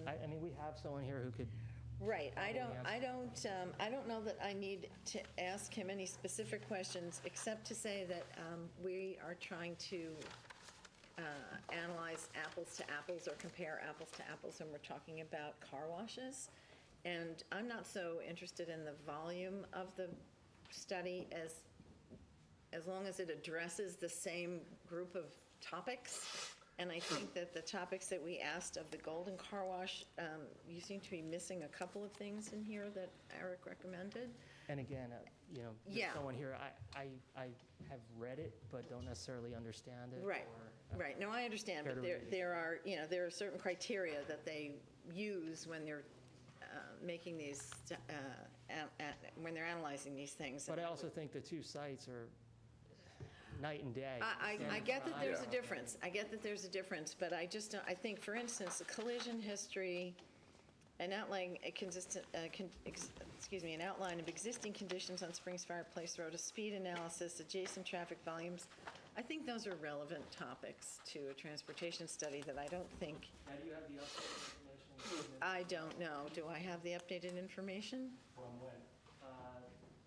F: I mean, we have someone here who could.
H: right, I
F: probably
H: don't know that I need to ask him any specific questions, except to say that we are trying to analyze apples to apples or compare apples to apples when we're talking about car washes. And I'm not so interested in the volume of the study as long as it addresses the same group of topics. And I think that the topics that we asked of the Golden Car Wash, you seem to be missing a couple of things in here that Eric recommended.
F: And again,
H: Yeah.
F: there's someone here, I have read it, but don't necessarily understand it.
H: Right,
F: or,
H: right. No, I understand,
F: care
H: but
F: to read it.
H: there are certain criteria that they use when they're making these, when they're analyzing these things.
F: But I also think the two sites are night and day.
H: I get that there's a difference. I get that there's a difference, but I just don't, I think, for instance, the collision history, an outline, an outline of existing conditions on Springs Fireplace Road, a speed analysis, adjacent traffic volumes. I think those are relevant topics to a transportation study that I don't think.
F: Now, do you have the updated information?
H: I don't know. Do I have the updated information?
F: From when?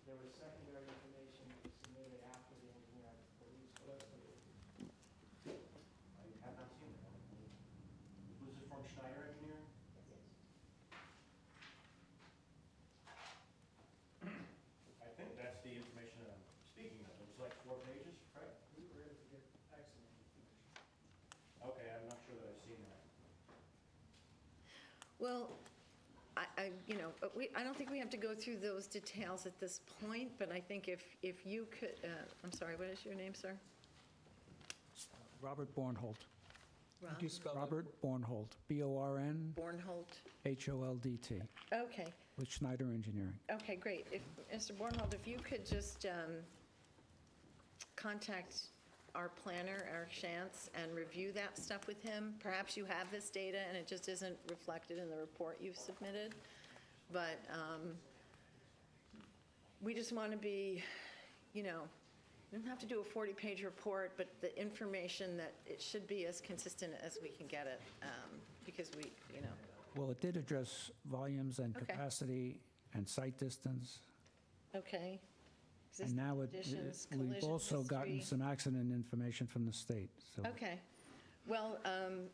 F: There was secondary information submitted after the engineer, I believe. I have not seen that.
G: Was it from Schneider Engineering? I think that's the information that I'm speaking of. It was like 4 pages, right?
F: We were able to get excellent information.
G: Okay, I'm not sure that I've seen that.
H: Well, I don't think we have to go through those details at this point, but I think if you could, I'm sorry, what is your name, sir?
I: Robert Bornholt.
H: Rob?
A: you spell that?
I: Robert Bornholt, B-O-R-N,
H: Bornholt?
I: H-O-L-D-T,
H: Okay,
I: with Schneider Engineering.
H: okay, great. If, Mr. Bornholt, if you could just contact our planner, Eric Shantz, and review that stuff with him. Perhaps you have this data and it just isn't reflected in the report you've submitted. But we just want to be, you don't have to do a 40-page report, but the information that it should be as consistent as we can get it, because we.
I: Well, it did address volumes and
H: Okay.
I: capacity and site distance.
H: Okay.
I: And now
H: Conditions,
I: we've
H: collision
I: also gotten
H: history.
I: some accident information from the state, so.
H: Okay. Well,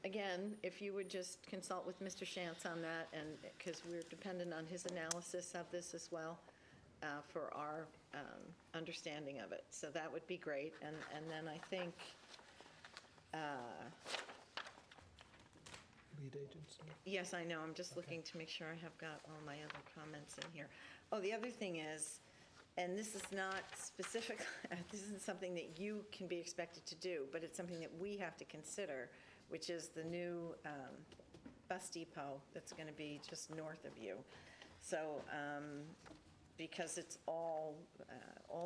H: again, if you would just consult with Mr. Shantz on that, and, because we're dependent on his analysis of this as well, for our understanding of it. So that would be great. And then I think,
A: Lead agency.
H: yes, I know, I'm just looking to make sure I have got all my other comments in here. Oh, the other thing is, and this is not specific, this isn't something that you can be expected to do, but it's something that we have to consider, which is the new bus depot that's going to be just north of you. So, because it's all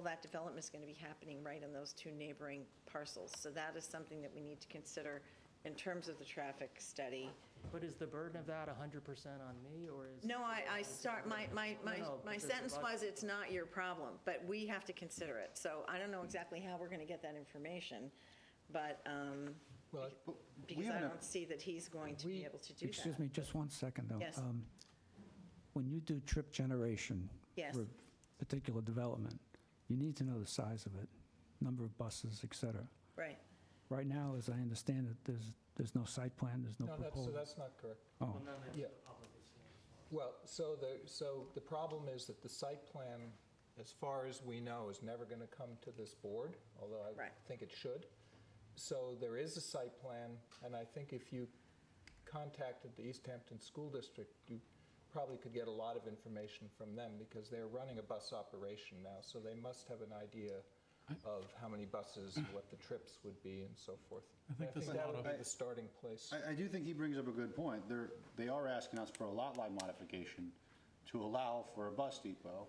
H: that development is going to be happening right in those two neighboring parcels. So that is something that we need to consider in terms of the traffic study.
F: But is the burden of that 100% on me, or is?
H: No, I start, my
F: because the
H: sentence
F: budget-
H: was, it's not your problem, but we have to consider it. So I don't know exactly how we're going to get that information, but,
A: Well,
H: because I don't see that he's going to be able to do that.
I: Excuse me, just 1 second, though.
H: Yes.
I: When you do trip generation
H: Yes.
I: for a particular development, you need to know the size of it, number of buses, et cetera.
H: Right.
I: Right now, as I understand it, there's no site plan, there's no
A: No,
I: proposal.
A: that's not correct.
I: Oh,
F: Well, none of
A: Yeah.
F: the public is seen as
A: Well, so the problem is that the site plan, as far as we know, is never going to come to this board, although I
H: Right.
A: think it should. So there is a site plan, and I think if you contacted the East Hampton School District, you probably could get a lot of information from them, because they're running a bus operation now, so they must have an idea of how many buses, what the trips would be, and so forth.
D: I think there's a
A: that
D: lot
A: would
D: of-
A: be the starting place.
V: I do think he brings up a good point. They are asking us for a lot line modification to allow for a bus depot.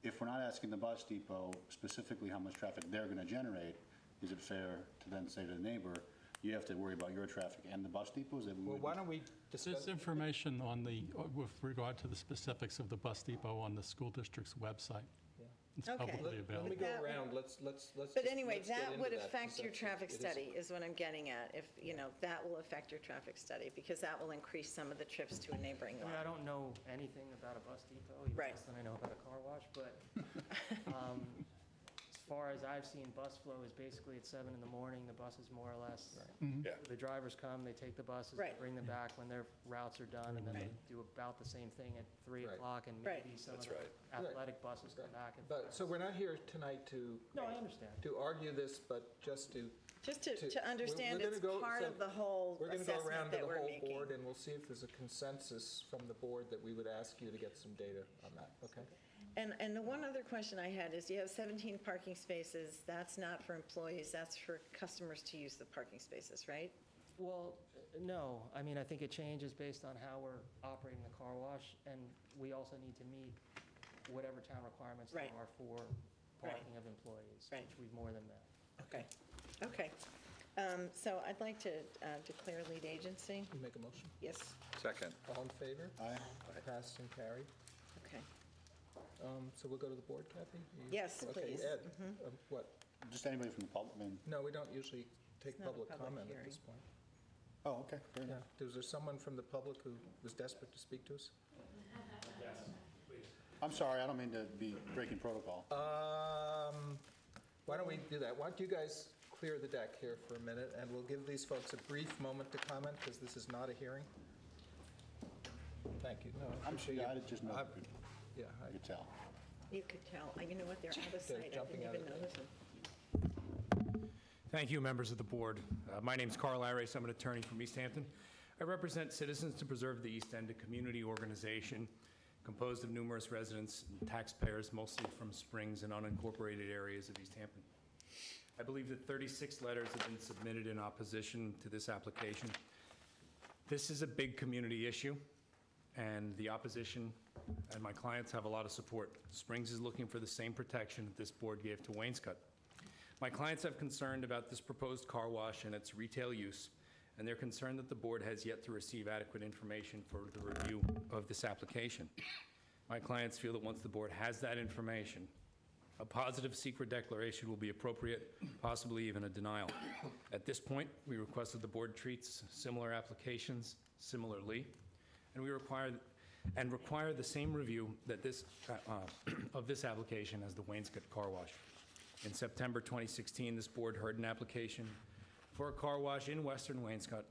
V: If we're not asking the bus depot specifically how much traffic they're going to generate, is it fair to then say to the neighbor, you have to worry about your traffic and the bus depots?
A: Well, why don't we discuss?
D: There's information on with regard to the specifics of the bus depot on the school district's website. It's
H: Okay.
D: publicly
A: Let
D: available.
A: me go around, let's.
H: But anyway,
A: let's get
H: that
A: into
H: would
A: that,
H: affect
A: 'cause
H: your
A: that's-
H: traffic
A: it is-
H: study, is what I'm getting at. If, that will affect your traffic study, because that will increase some of the trips to a neighboring
F: I mean, I
H: lot.
F: don't know anything about a bus depot, even
H: Right.
F: less than I know about a car wash, but as far as I've seen, bus flow is basically at 7 in the morning, the buses more or less.
J: Yeah.
F: The drivers come, they take the buses, they
H: Right.
F: bring them back when their routes are done, and then they do about the same thing at 3
A: Right.
F: o'clock, and
H: Right.
F: maybe some of
J: That's
F: the
J: right.
F: athletic buses come back. at
A: But, so we're not here tonight to.
F: No, I understand.
A: To argue this, but just to.
H: Just to understand
A: we're
H: it's
A: gonna go-
H: part
A: so
H: of the whole
A: We're going to go
H: assessment
A: around to
H: that
A: the
H: we're
A: whole
H: making.
A: board, and we'll see if there's a consensus from the board that we would ask you to get some data on that, okay?
H: And the one other question I had is, you have 17 parking spaces. That's not for employees, that's for customers to use the parking spaces, right?
F: Well, no. I mean, I think it changes based on how we're operating the car wash, and we also need to meet whatever town requirements there
H: Right.
F: are for parking of employees,
H: Right.
F: which we've more than met.
H: Okay, okay. So I'd like to declare lead agency.
A: You make a motion?
H: Yes,
J: Second.
A: All in favor?
V: Aye.
A: Passed and carried.
H: okay.
A: So we'll go to the board, Kathy? You-
H: Yes,
A: Okay,
H: please.
A: Ed,
H: Mhm.
A: what?
V: Just anybody from the public, I mean,
A: No, we don't usually take
H: not a
A: public
H: public
A: comment at
H: hearing.
A: this point.
V: oh, okay, fair
A: Yeah,
V: enough.
A: is there someone from the public who was desperate to speak to us?
V: I'm sorry, I don't mean to be breaking protocol.
A: Why don't we do that? Why don't you guys clear the deck here for a minute, and we'll give these folks a brief moment to comment, because this is not a hearing. Thank you. No, I
V: I'm
A: appreciate
V: sure,
A: you.
V: I just know,
A: Yeah,
V: you could tell.
H: You could tell, you know what, they're out of sight, I
A: jumping
H: didn't
A: out
H: even
A: of
H: notice them.
K: Thank you, members of the board. My name's Carl Ares. I'm an attorney from East Hampton. I represent Citizens to Preserve the East End, a community organization composed of numerous residents and taxpayers, mostly from Springs and unincorporated areas of East Hampton. I believe that 36 letters have been submitted in opposition to this application. This is a big community issue, and the opposition and my clients have a lot of support. Springs is looking for the same protection that this board gave to Wainscott. My clients have concern about this proposed car wash and its retail use, and they're concerned that the board has yet to receive adequate information for the review of this application. My clients feel that once the board has that information, a positive secret declaration will be appropriate, possibly even a denial. At this point, we request that the board treats similar applications similarly, and we require the same review that of this application as the Wainscott car wash. In September 2016, this board heard an application for a car wash in Western Wainscott,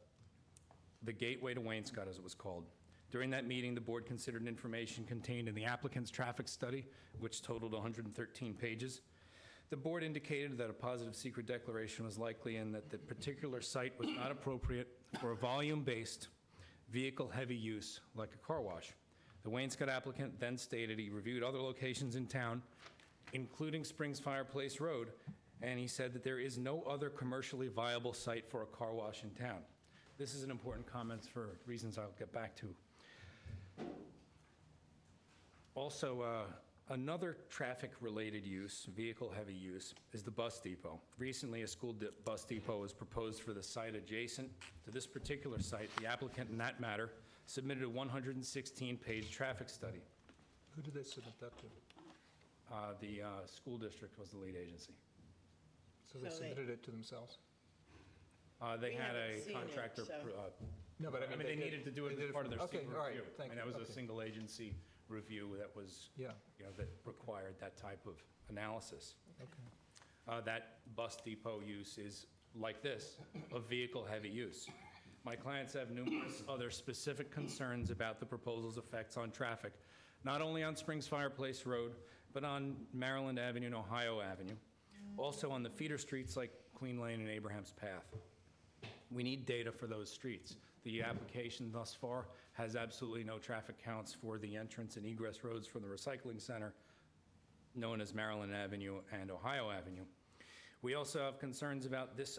K: the Gateway to Wainscott, as it was called. During that meeting, the board considered information contained in the applicant's traffic study, which totaled 113 pages. The board indicated that a positive secret declaration was likely and that the particular site was not appropriate for a volume-based, vehicle-heavy use like a car wash. The Wainscott applicant then stated he reviewed other locations in town, including Springs Fireplace Road, and he said that there is no other commercially viable site for a car wash in town. This is an important comment for reasons I'll get back to. Also, another traffic-related use, vehicle-heavy use, is the bus depot. Recently, a school bus depot was proposed for the site adjacent to this particular site. The applicant in that matter submitted a 116-page traffic study.
A: Who did they submit that to?
K: The school district was the lead agency.
A: So they submitted it to themselves?
K: They
H: We
K: had
H: haven't
K: a
H: seen it,
K: contractor.
H: so-
A: No, but I mean,
K: they needed to do it as part of their
A: Okay,
K: secret
A: all right,
K: review.
A: thank
K: I mean,
A: you,
K: that was a
A: okay.
K: single agency review that was,
A: Yeah.
K: that required that type of analysis.
A: Okay.
K: That bus depot use is like this, a vehicle-heavy use. My clients have numerous other specific concerns about the proposal's effects on traffic, not only on Springs Fireplace Road, but on Maryland Avenue and Ohio Avenue, also on the feeder streets like Queen Lane and Abraham's Path. We need data for those streets. The application thus far has absolutely no traffic counts for the entrance and egress roads from the recycling center, known as Maryland Avenue and Ohio Avenue. We also have concerns about this,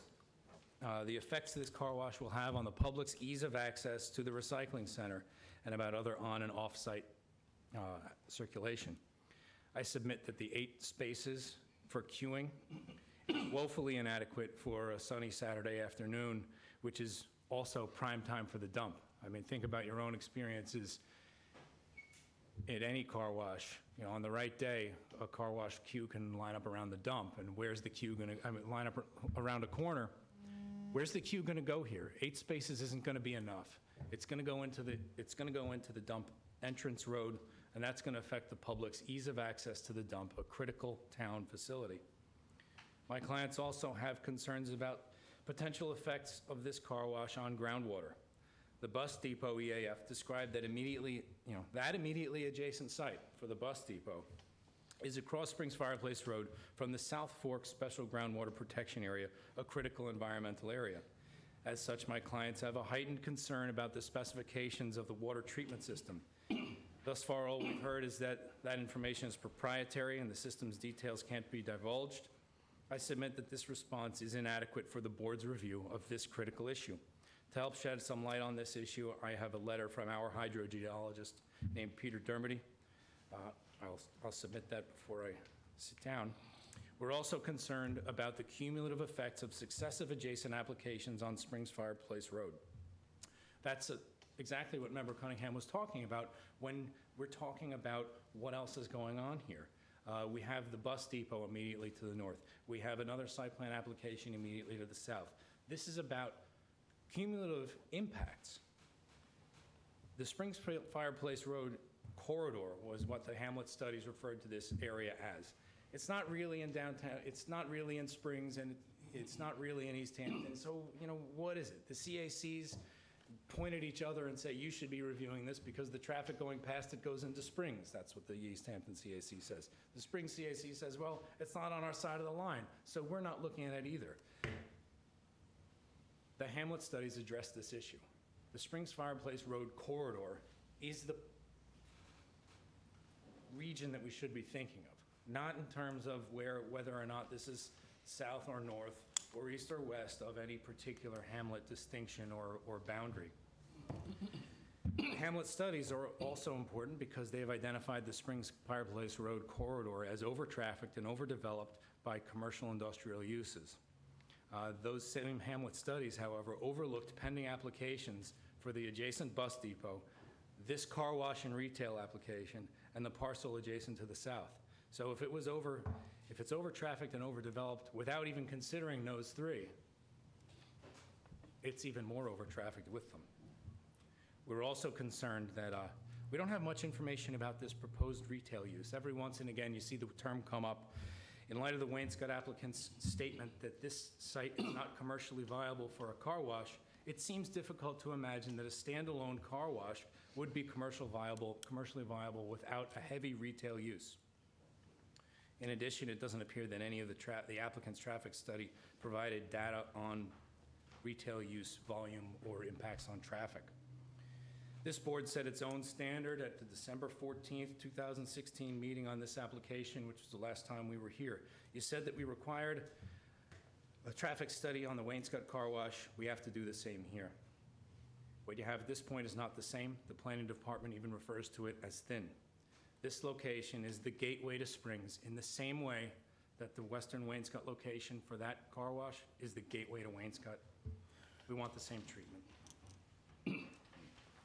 K: the effects this car wash will have on the public's ease of access to the recycling center and about other on and off-site circulation. I submit that the 8 spaces for queuing is woefully inadequate for a sunny Saturday afternoon, which is also prime time for the dump. I mean, think about your own experiences at any car wash. You know, on the right day, a car wash queue can line up around the dump, and where's the queue going to, line up around a corner? Where's the queue going to go here? 8 spaces isn't going to be enough. It's going to go into the dump entrance road, and that's going to affect the public's ease of access to the dump, a critical town facility. My clients also have concerns about potential effects of this car wash on groundwater. The bus depot EAF described that immediately adjacent site for the bus depot is across Springs Fireplace Road from the South Fork Special Groundwater Protection Area, a critical environmental area. As such, my clients have a heightened concern about the specifications of the water treatment system Thus far, all we've heard is that that information is proprietary and the system's details can't be divulged. I submit that this response is inadequate for the board's review of this critical issue. To help shed some light on this issue, I have a letter from our hydrogeologist named Peter Dermody. I'll submit that before I sit down. We're also concerned about the cumulative effects of successive adjacent applications on Springs Fireplace Road. That's exactly what Member Cunningham was talking about when we're talking about what else is going on here. We have the bus depot immediately to the north. We have another site plan application immediately to the south. This is about cumulative impacts. The Springs Fireplace Road corridor was what the Hamlet studies referred to this area as. It's not really in downtown, it's not really in Springs, and it's not really in East Hampton. So, what is it? The CACs point at each other and say, you should be reviewing this because the traffic going past it goes into Springs. That's what the East Hampton CAC says. The Springs CAC says, well, it's not on our side of the line, so we're not looking at it either. The Hamlet studies address this issue. The Springs Fireplace Road corridor is the region that we should be thinking of, not in terms of whether or not this is south or north or east or west of any particular Hamlet distinction or boundary. Hamlet studies are also important because they have identified the Springs Fireplace Road corridor as over-trafficked and overdeveloped by commercial industrial uses. Those same Hamlet studies, however, overlooked pending applications for the adjacent bus depot, this car wash and retail application, and the parcel adjacent to the south. So if it's over-trafficked and overdeveloped without even considering those three, it's even more over-trafficked with them. We're also concerned that we don't have much information about this proposed retail use. Every once and again, you see the term come up. In light of the Wainscott applicant's statement that this site is not commercially viable for a car wash, it seems difficult to imagine that a standalone car wash would be commercially viable without a heavy retail use. In addition, it doesn't appear that any of the applicant's traffic study provided data on retail use, volume, or impacts on traffic. This board set its own standard at the December 14th, 2016 meeting on this application, which was the last time we were here. You said that we required a traffic study on the Wainscott car wash. We have to do the same here. What you have at this point is not the same. The planning department even refers to it as thin. This location is the gateway to Springs in the same way that the Western Wainscott location for that car wash is the gateway to Wainscott. We want the same treatment.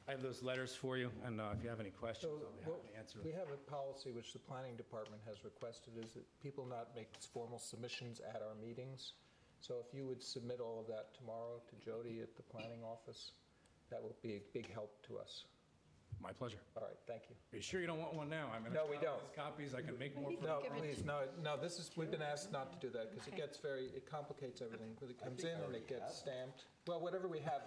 K: I have those letters for you, and if you have any questions, I'll be happy to answer them.
A: We have a policy which the planning department has requested, is that people not make formal submissions at our meetings. So if you would submit all of that tomorrow to Jody at the planning office, that would be a big help to us.
K: My pleasure.
A: All right, thank you.
K: Are you sure you don't want one now?
A: No, we don't.
K: Copies, I can make more.
A: No, please, no, we've been asked not to do that because it complicates everything. When it comes in and it gets stamped. Well, whatever we have,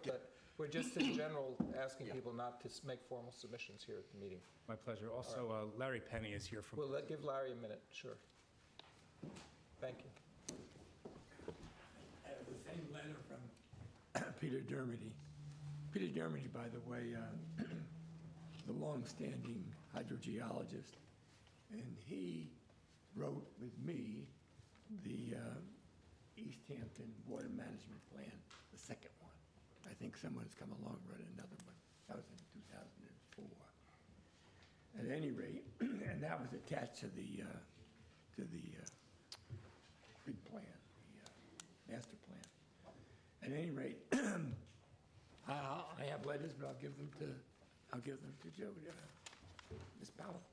A: but we're just in general asking people not to make formal submissions here at the meeting.
K: My pleasure. Also, Larry Penny is here from.
A: We'll give Larry a minute, sure. Thank you.
R: I have the same letter from Peter Dermody. Peter Dermody, by the way, the long-standing hydrogeologist, and he wrote with me the East Hampton Water Management Plan, the second one. I think someone has come along and wrote another one. That was in 2004. At any rate, and that was attached to the big plan, the master plan. At any rate, I have letters, but I'll give them to Joe, Ms. Powell.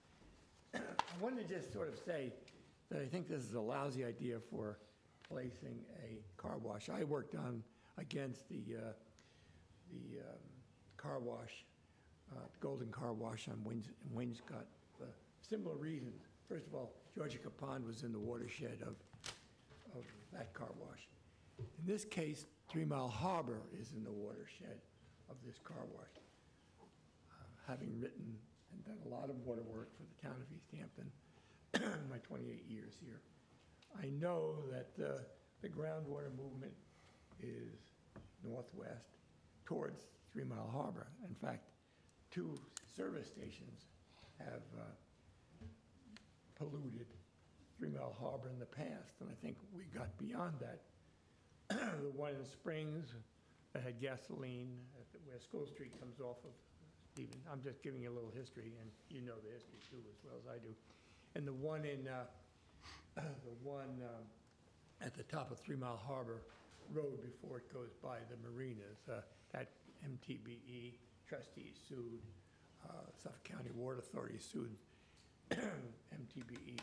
R: I wanted to just sort of say that I think this is a lousy idea for placing a car wash. I worked against the car wash, Golden Car Wash on Wainscott for similar reasons. First of all, Georgica Pond was in the watershed of that car wash. In this case, 3 Mile Harbor is in the watershed of this car wash. Having written and done a lot of water work for the town of East Hampton in my 28 years here, I know that the groundwater movement is northwest towards 3 Mile Harbor. In fact, two service stations have polluted 3 Mile Harbor in the past, and I think we got beyond that. The one in Springs that had gasoline, where School Street comes off of Stephen. I'm just giving you a little history, and you know the history too as well as I do. And the one at the top of 3 Mile Harbor Road before it goes by the marinas, that MTBE trustees sued, Suffolk County Water Authority sued MTBE,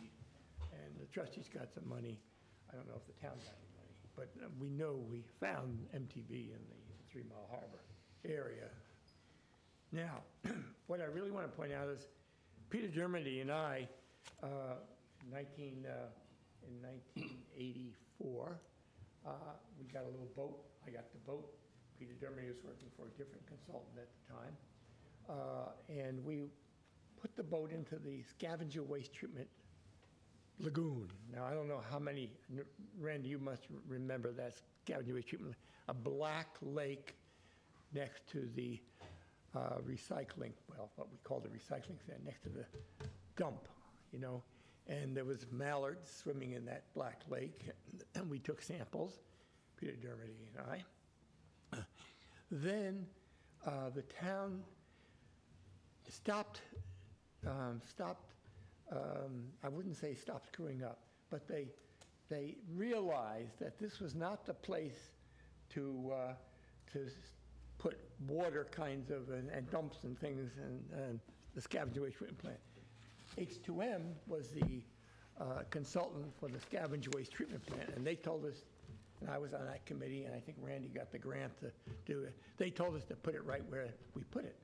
R: and the trustees got some money. I don't know if the town got any money, but we know we found MTB in the 3 Mile Harbor area. Now, what I really want to point out is Peter Dermody and I, in 1984, we got a little boat. I got the boat. Peter Dermody was working for a different consultant at the time. And we put the boat into the scavenger waste treatment lagoon. Now, I don't know how many, Randy, you must remember that scavenger waste treatment, a black lake next to the recycling, well, what we call the recycling center, next to the dump, you know. And there was mallards swimming in that black lake, and we took samples, Peter Dermody and I. Then the town stopped, I wouldn't say stopped screwing up, but they realized that this was not the place to put water kinds of, and dumps and things, and the scavenger waste treatment plant. H2M was the consultant for the scavenger waste treatment plant, and they told us, and I was on that committee, and I think Randy got the grant to do it. They told us to put it right where we put it.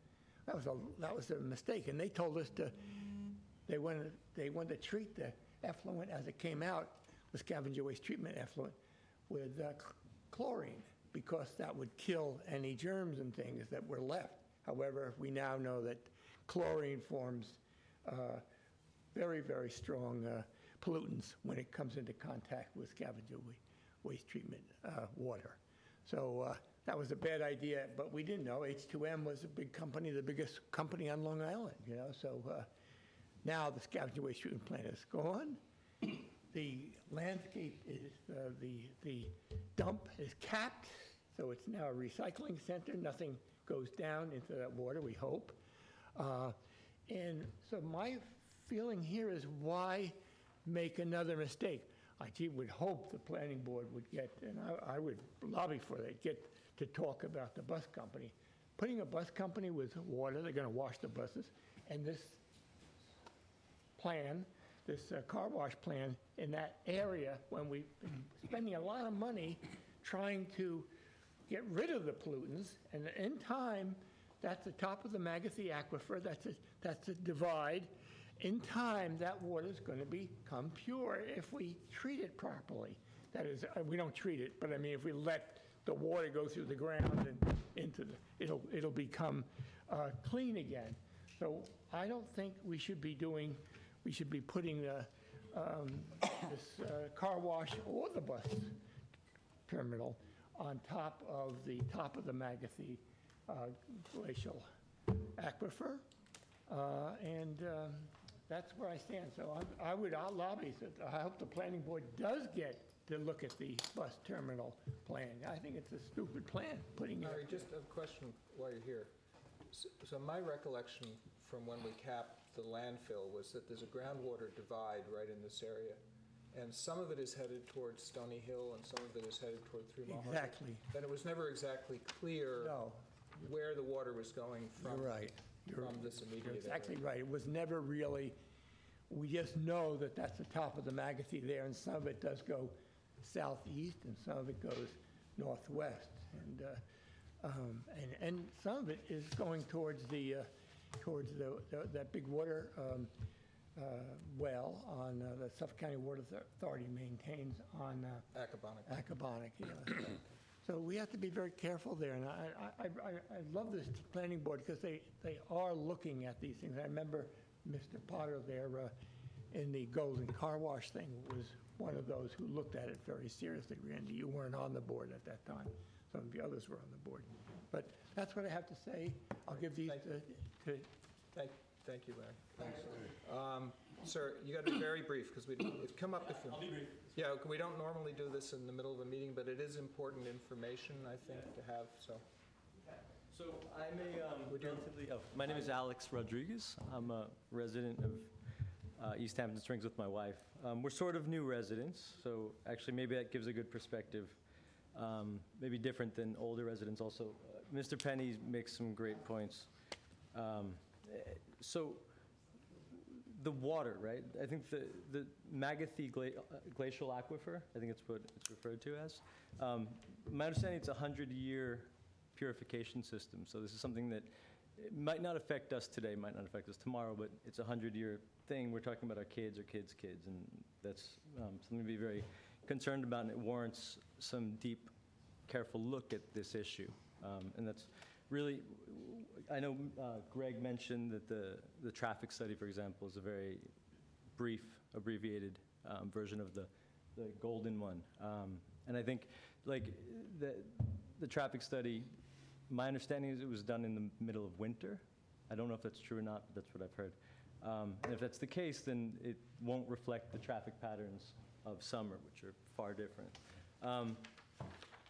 R: That was a mistake, and they told us they wanted to treat the effluent as it came out, the scavenger waste treatment effluent, with chlorine, because that would kill any germs and things that were left. However, we now know that chlorine forms very, very strong pollutants when it comes into contact with scavenger waste treatment water. So that was a bad idea, but we didn't know. H2M was a big company, the biggest company on Long Island, you know. So now the scavenger waste treatment plant is gone. The landscape is, the dump is capped, so it's now a recycling center. Nothing goes down into that water, we hope. And so my feeling here is, why make another mistake? I would hope the planning board would get, and I would lobby for that, get to talk about the bus company. Putting a bus company with water, they're going to wash the buses, and this plan, this car wash plan in that area, when we've been spending a lot of money trying to get rid of the pollutants, and in time, that's the top of the Magathie Aquifer, that's a divide. In time, that water is going to become pure if we treat it properly. That is, we don't treat it, but I mean, if we let the water go through the ground and into the, it'll become clean again. So I don't think we should be putting this car wash or the bus terminal on top of the Magathie glacial aquifer, and that's where I stand. So I'll lobby. I hope the planning board does get to look at the bus terminal plan. I think it's a stupid plan, putting
A: Larry,
R: it.
A: just a question while you're here. So my recollection from when we capped the landfill was that there's a groundwater divide right in this area, and some of it is headed towards Stony Hill, and some of it is headed toward 3 Mile Harbor.
R: Exactly.
A: And it was never exactly clear where the water was going from.
R: You're right.
A: From this immediate
R: You're exactly
A: area.
R: right. It was never really, we just know that that's the top of the Magathie there, and some of it does go southeast, and some of it goes northwest. And some of it is going towards that big water well on the Suffolk County Water Authority maintains on Accabonac. Yeah. So we have to be very careful there, and I love this planning board because they are looking at these things. I remember Mr. Potter there in the Golden Car Wash thing was one of those who looked at it very seriously. Randy, you weren't on the board at that time. Some of the others were on the board. But that's what I have to say. I'll give these to
A: Okay. Thank you, Larry. Thanks. Sir, you got to be very brief, because come up if you... I'll be brief. Yeah, we don't normally do this in the middle of a meeting, but it is important information, I think, to have, so...
L: So I'm a relatively, my name is Alex Rodriguez. I'm a resident of East Hampton Springs with my wife. We're sort of new residents, so actually maybe that gives a good perspective, maybe different than older residents also. Mr. Penny makes some great points. So the water, right? I think the Magathie Glacial Aquifer, I think it's what it's referred to as. My understanding it's a 100-year purification system. So this is something that it might not affect us today, might not affect us tomorrow, but it's a 100-year thing. We're talking about our kids, and that's something to be very concerned about, and it warrants some deep, careful look at this issue. And that's really, I know Greg mentioned that the traffic study, for example, is a very brief, abbreviated version of the golden one. And I think, like, the traffic study, my understanding is it was done in the middle of winter. I don't know if that's true or not, but that's what I've heard. And if that's the case, then it won't reflect the traffic patterns of summer, which are far different.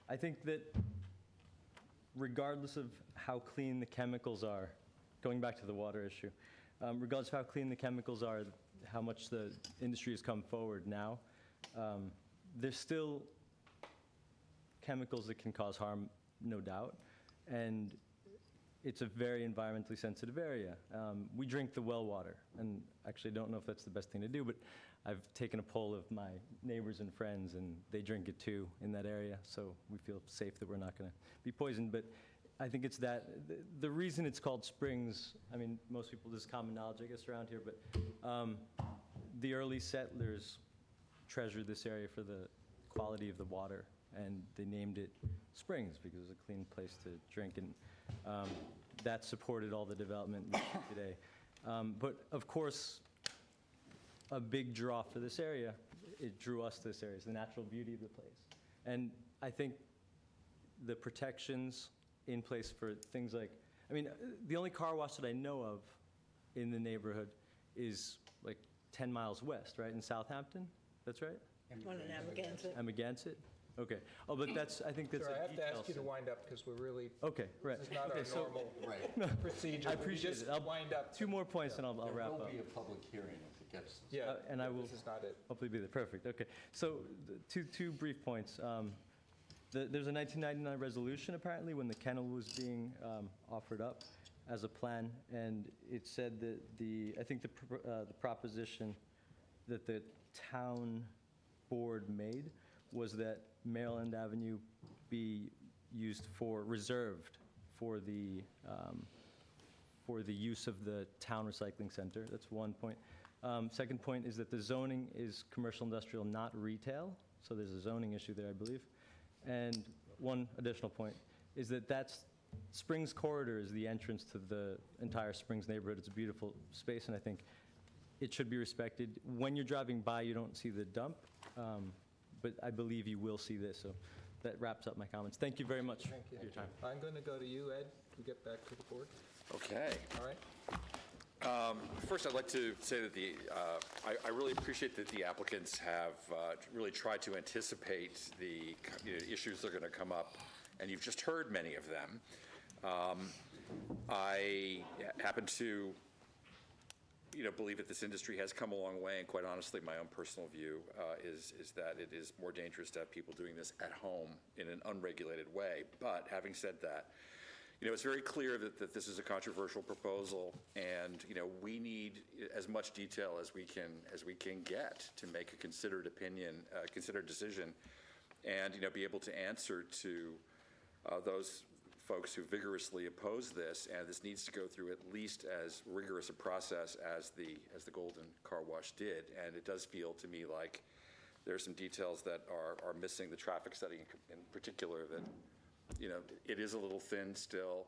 L: I think that regardless of how clean the chemicals are, going back to the water issue, regardless of how clean the chemicals are, how much the industry has come forward now, there's still chemicals that can cause harm, no doubt, and it's a very environmentally sensitive area. We drink the well water, and actually don't know if that's the best thing to do, but I've taken a poll of my neighbors and friends, and they drink it too in that area, so we feel safe that we're not going to be poisoned. But I think it's that, the reason it's called springs, I mean, most people, this is common knowledge, I guess, around here, but the early settlers treasured this area for the quality of the water, and they named it Springs because it was a clean place to drink, and that supported all the development we see today. But of course, a big draw for this area, it drew us to this area, is the natural beauty of the place. And I think the protections in place for things like, I mean, the only car wash that I know of in the neighborhood is like 10 miles west, right, in Southampton? That's right?
H: One in Amagansett.
L: Amagansett? Okay. Oh, but that's, I think that's
A: Sir,
L: a
A: I have to
L: detail
A: ask you to
L: set.
A: wind up, because we're really...
L: Okay, right.
A: This is not
L: Okay,
A: our
L: so-
A: normal procedure.
L: I appreciate
A: Just
L: it. I'll
A: wind up.
L: Two more points and I'll wrap
E: There
L: up.
E: will be a public hearing if it gets...
A: Yeah,
L: And I will
A: this is not it.
L: hopefully be there. Perfect. Okay. So two brief points. There's a 1999 resolution apparently when the kennel was being offered up as a plan, and it said that I think the proposition that the town board made was that Maryland Avenue be used reserved for the use of the town recycling center. That's one point. Second point is that the zoning is commercial industrial, not retail. So there's a zoning issue there, I believe. And one additional point is that Springs Corridor is the entrance to the entire Springs neighborhood. It's a beautiful space, and I think it should be respected. When you're driving by, you don't see the dump, but I believe you will see this. So that wraps up my comments. Thank you very much for your time.
A: I'm going to go to you, Ed, to get back to the board.
J: Okay.
A: All right.
J: First, I'd like to say that I really appreciate that the applicants have really tried to anticipate the issues that are going to come up, and you've just heard many of them. I happen to believe that this industry has come a long way, and quite honestly, my own personal view is that it is more dangerous to have people doing this at home in an unregulated way. But having said that, it's very clear that this is a controversial proposal, and we need as much detail as we can get to make a considered opinion, considered decision, and be able to answer to those folks who vigorously oppose this. And this needs to go through at least as rigorous a process as the Golden Car Wash did. And it does feel to me like there are some details that are missing. The traffic study in particular, that it is a little thin still.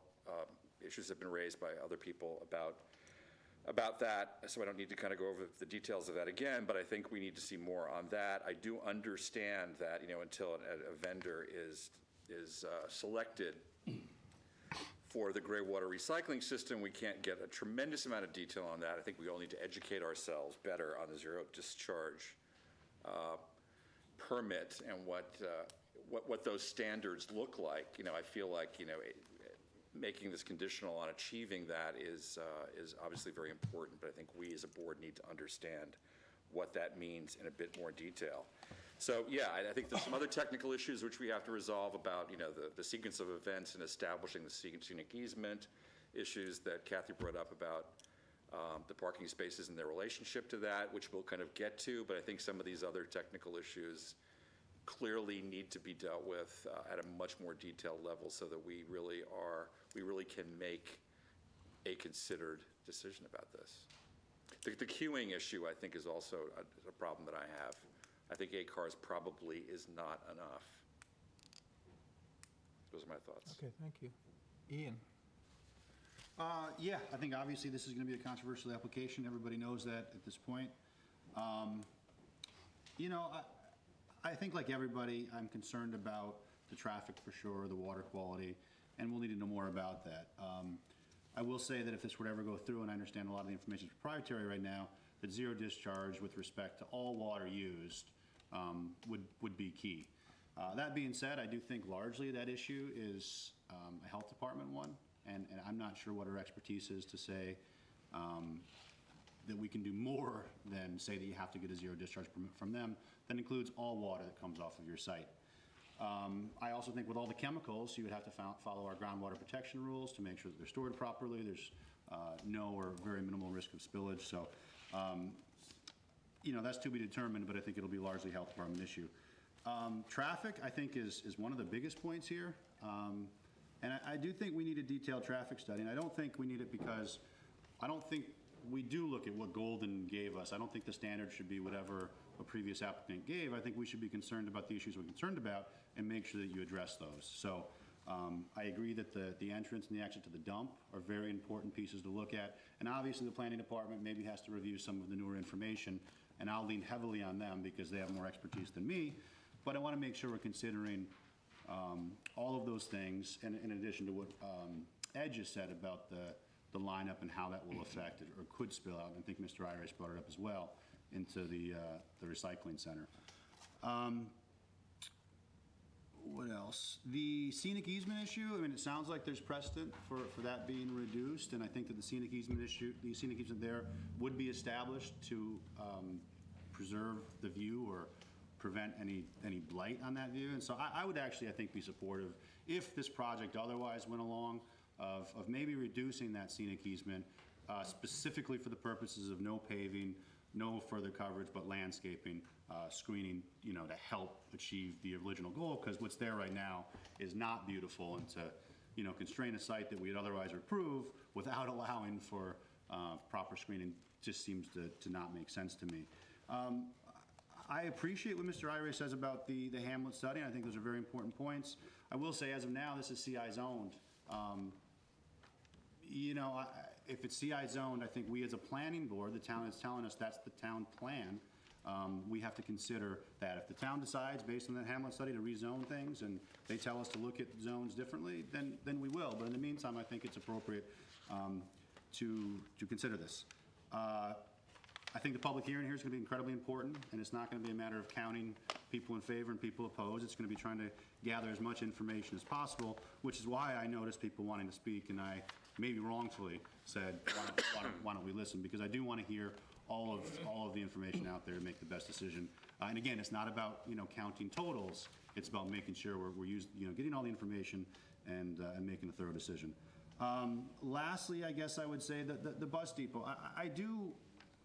J: Issues have been raised by other people about that, so I don't need to kind of go over the details of that again, but I think we need to see more on that. I do understand that until a vendor is selected For the gray water recycling system, we can't get a tremendous amount of detail on that. I think we all need to educate ourselves better on the zero discharge permit and what those standards look like. You know, I feel like, you know, making this conditional on achieving that is obviously very important, but I think we as a board need to understand what that means in a bit more detail. So, yeah, I think there's some other technical issues which we have to resolve about, you know, the sequence of events and establishing the scenic easement, issues that Kathy brought up about the parking spaces and their relationship to that, which we'll kind of get to, but I think some of these other technical issues clearly need to be dealt with at a much more detailed level so that we really can make a considered decision about this. The queuing issue, I think, is also a problem that I have. I think 8 cars probably is not enough. Those are my thoughts.
A: Okay, thank you. Ian?
V: Yeah, I think obviously this is going to be a controversial application. Everybody knows that at this point. You know, I think like everybody, I'm concerned about the traffic for sure, the water quality, and we'll need to know more about that. I will say that if this were to ever go through, and I understand a lot of the information is proprietary right now, that zero discharge with respect to all water used would be key. That being said, I do think largely that issue is a health department one, and I'm not sure what our expertise is to say that we can do more than say that you have to get a zero discharge permit from them. That includes all water that comes off of your site. I also think with all the chemicals, you would have to follow our groundwater protection rules to make sure that they're stored properly. There's no or very minimal risk of spillage. So, you know, that's to be determined, but I think it'll be largely a health department issue. Traffic, I think, is one of the biggest points here. And I do think we need a detailed traffic study. And I don't think we need it because I don't think we do look at what Golden gave us. I don't think the standard should be whatever a previous applicant gave. I think we should be concerned about the issues we're concerned about and make sure that you address those. So I agree that the entrance and the exit to the dump are very important pieces to look at. And obviously the planning department maybe has to review some of the newer information, and I'll lean heavily on them because they have more expertise than me. But I want to make sure we're considering all of those things, and in addition to what Ed just said about the lineup and how that will affect it or could spill out. And I think Mr. Iris brought it up as well into the recycling center. What else? The scenic easement issue, I mean, it sounds like there's precedent for that being reduced, and I think that the scenic easement there would be established to preserve the view or prevent any blight on that view. And so I would actually, I think, be supportive if this project otherwise went along of maybe reducing that scenic easement specifically for the purposes of no paving, no further coverage, but landscaping, screening, you know, to help achieve the original goal, because what's there right now is not beautiful, and to, you know, constrain a site that we'd otherwise approve without allowing for proper screening just seems to not make sense to me. I appreciate what Mr. Iris says about the Hamlet study, and I think those are very important points. I will say, as of now, this is CI zoned. You know, if it's CI zoned, I think we as a planning board, the town is telling us that's the town plan. We have to consider that. If the town decides, based on that Hamlet study, to rezone things, and they tell us to look at zones differently, then we will. But in the meantime, I think it's appropriate to consider this. I think the public hearing here is going to be incredibly important, and it's not going to be a matter of counting people in favor and people opposed. It's going to be trying to gather as much information as possible, which is why I noticed people wanting to speak, and I maybe wrongfully said, why don't we listen? Because I do want to hear all of the information out there to make the best decision. And again, it's not about, you know, counting totals. It's about making sure we're getting all the information and making a thorough decision. Lastly, I guess I would say that the bus depot. I do,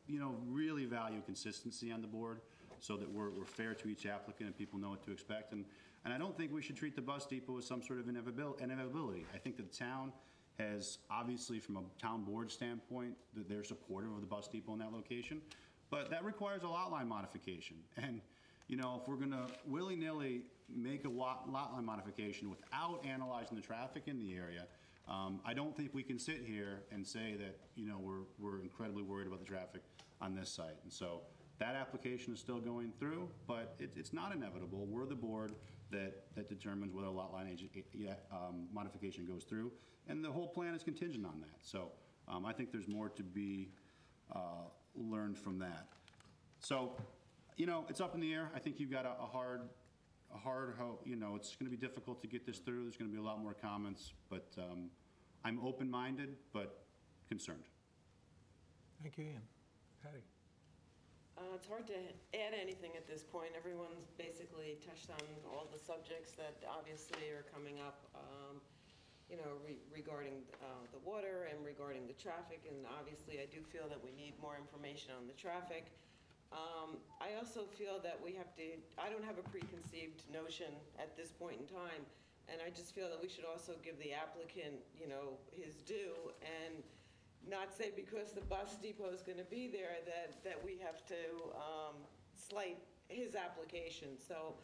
V: you know, really value consistency on the board so that we're fair to each applicant and people know what to expect. And I don't think we should treat the bus depot as some sort of inevitability. I think that the town has, obviously from a town board standpoint, that they're supportive of the bus depot in that location, but that requires a lot line modification. And, you know, if we're gonna willy-nilly make a lot line modification without analyzing the traffic in the area, I don't think we can sit here and say that, you know, we're incredibly worried about the traffic on this site. And so That application is still going through, but it's not inevitable. We're the board that determines whether a lot line modification goes through, and the whole plan is contingent on that. So I think there's more to be learned from that. So, it's up in the air. I think you've got a hard, it's going to be difficult to get this through. There's going to be a lot more comments, but I'm open-minded, but concerned.
A: Thank you, Ian. Patty?
C: It's hard to add anything at this point. Everyone's basically touched on all the subjects that obviously are coming up, regarding the water and regarding the traffic, and obviously I do feel that we need more information on the traffic. I also feel that I don't have a preconceived notion at this point in time, and I just feel that we should also give the applicant, his due, and not say because the bus depot is going to be there that we have to slight his application. So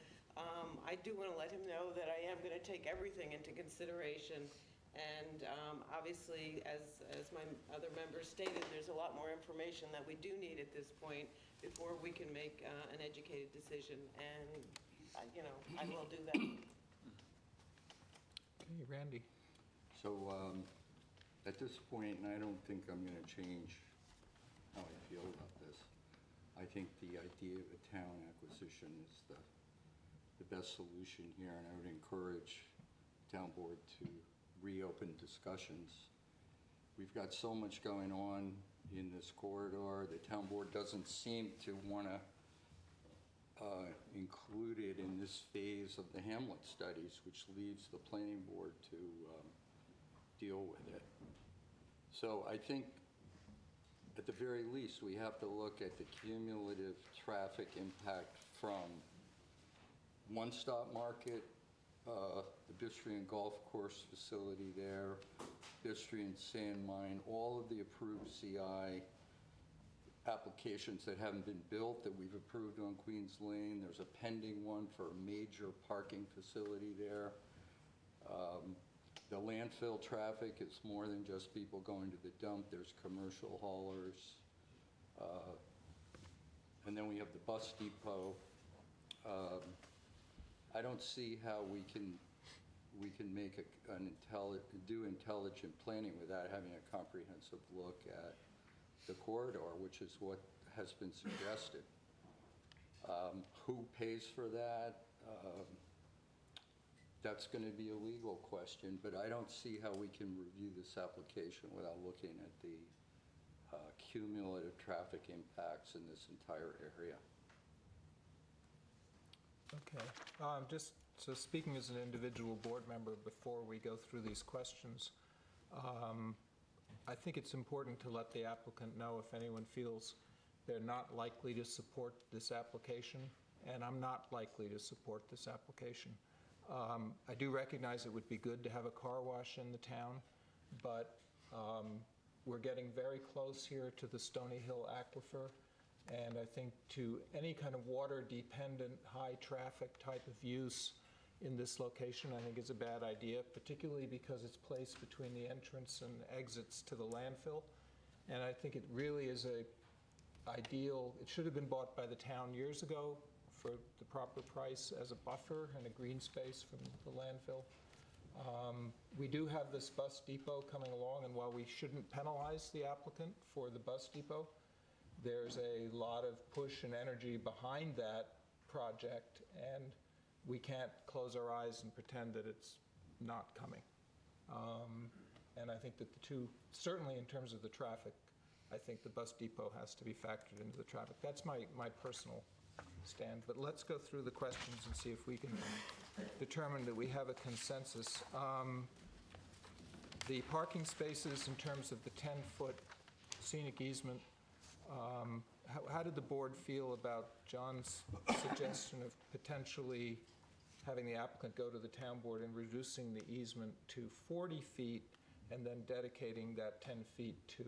C: I do want to let him know that I am going to take everything into consideration. And obviously, as my other members stated, there's a lot more information that we do need at this point before we can make an educated decision. And, I will do that.
A: Okay, Randy.
E: So at this point, and I don't think I'm going to change how I feel about this, I think the idea of a town acquisition is the best solution here, and I would encourage the town board to reopen discussions. We've got so much going on in this corridor. The town board doesn't seem to want to include it in this phase of the Hamlet studies, which leaves the planning board to deal with it. So I think at the very least, we have to look at the cumulative traffic impact from One Stop Market, the Bistrian Golf Course facility there, Bistrian Sand Mine, all of the approved CI applications that haven't been built that we've approved on Queens Lane. There's a pending one for a major parking facility there. The landfill traffic is more than just people going to the dump. There's commercial haulers. And then we have the bus depot. I don't see how we can make do intelligent planning without having a comprehensive look at the corridor, which is what has been suggested. Who pays for that? That's going to be a legal question, but I don't see how we can review this application without looking at the cumulative traffic impacts in this entire area.
A: Okay. Just so speaking as an individual board member, before we go through these questions, I think it's important to let the applicant know if anyone feels they're not likely to support this application, and I'm not likely to support this application. I do recognize it would be good to have a car wash in the town, but we're getting very close here to the Stony Hill Aquifer, and I think to any kind of water-dependent, high-traffic type of use in this location, I think is a bad idea, particularly because it's placed between the entrance and exits to the landfill. And I think it really is it should have been bought by the town years ago for the proper price as a buffer and a green space from the landfill. We do have this bus depot coming along, and while we shouldn't penalize the applicant for the bus depot, there's a lot of push and energy behind that project, and we can't close our eyes and pretend that it's not coming. And I think that the two, certainly in terms of the traffic, I think the bus depot has to be factored into the traffic. That's my personal stand. But let's go through the questions and see if we can determine that we have a consensus. The parking spaces in terms of the 10-foot scenic easement, how did the board feel about John's suggestion of potentially having the applicant go to the town board and reducing the easement to 40 feet and then dedicating that 10 feet to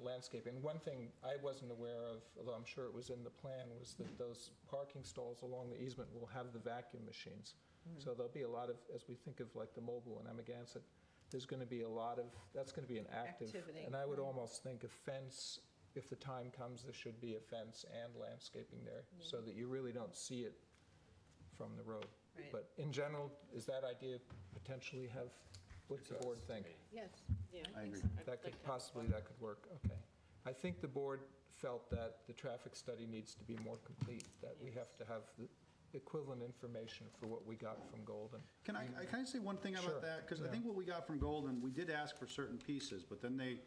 A: landscaping? One thing I wasn't aware of, although I'm sure it was in the plan, was that those parking stalls along the easement will have the vacuum machines. So there'll be a lot of, as we think of like the mobile in Amagansett, there's going to be a lot of, that's going to be an active,
H: Activity.
A: and I would almost think a fence if the time comes, there should be a fence and landscaping there, so that you really don't see it from the road.
H: Right.
A: But in general, is that idea potentially have, what's the board think?
H: Yes. Yeah,
V: I agree.
A: That could, possibly that could work, okay. I think the board felt that the traffic study needs to be more complete, that we have to have the equivalent information for what we got from Golden.
V: Can I say one thing
A: Sure,
V: about that? Because I
A: yeah.
V: think what we got from Golden, we did ask for certain pieces, but then they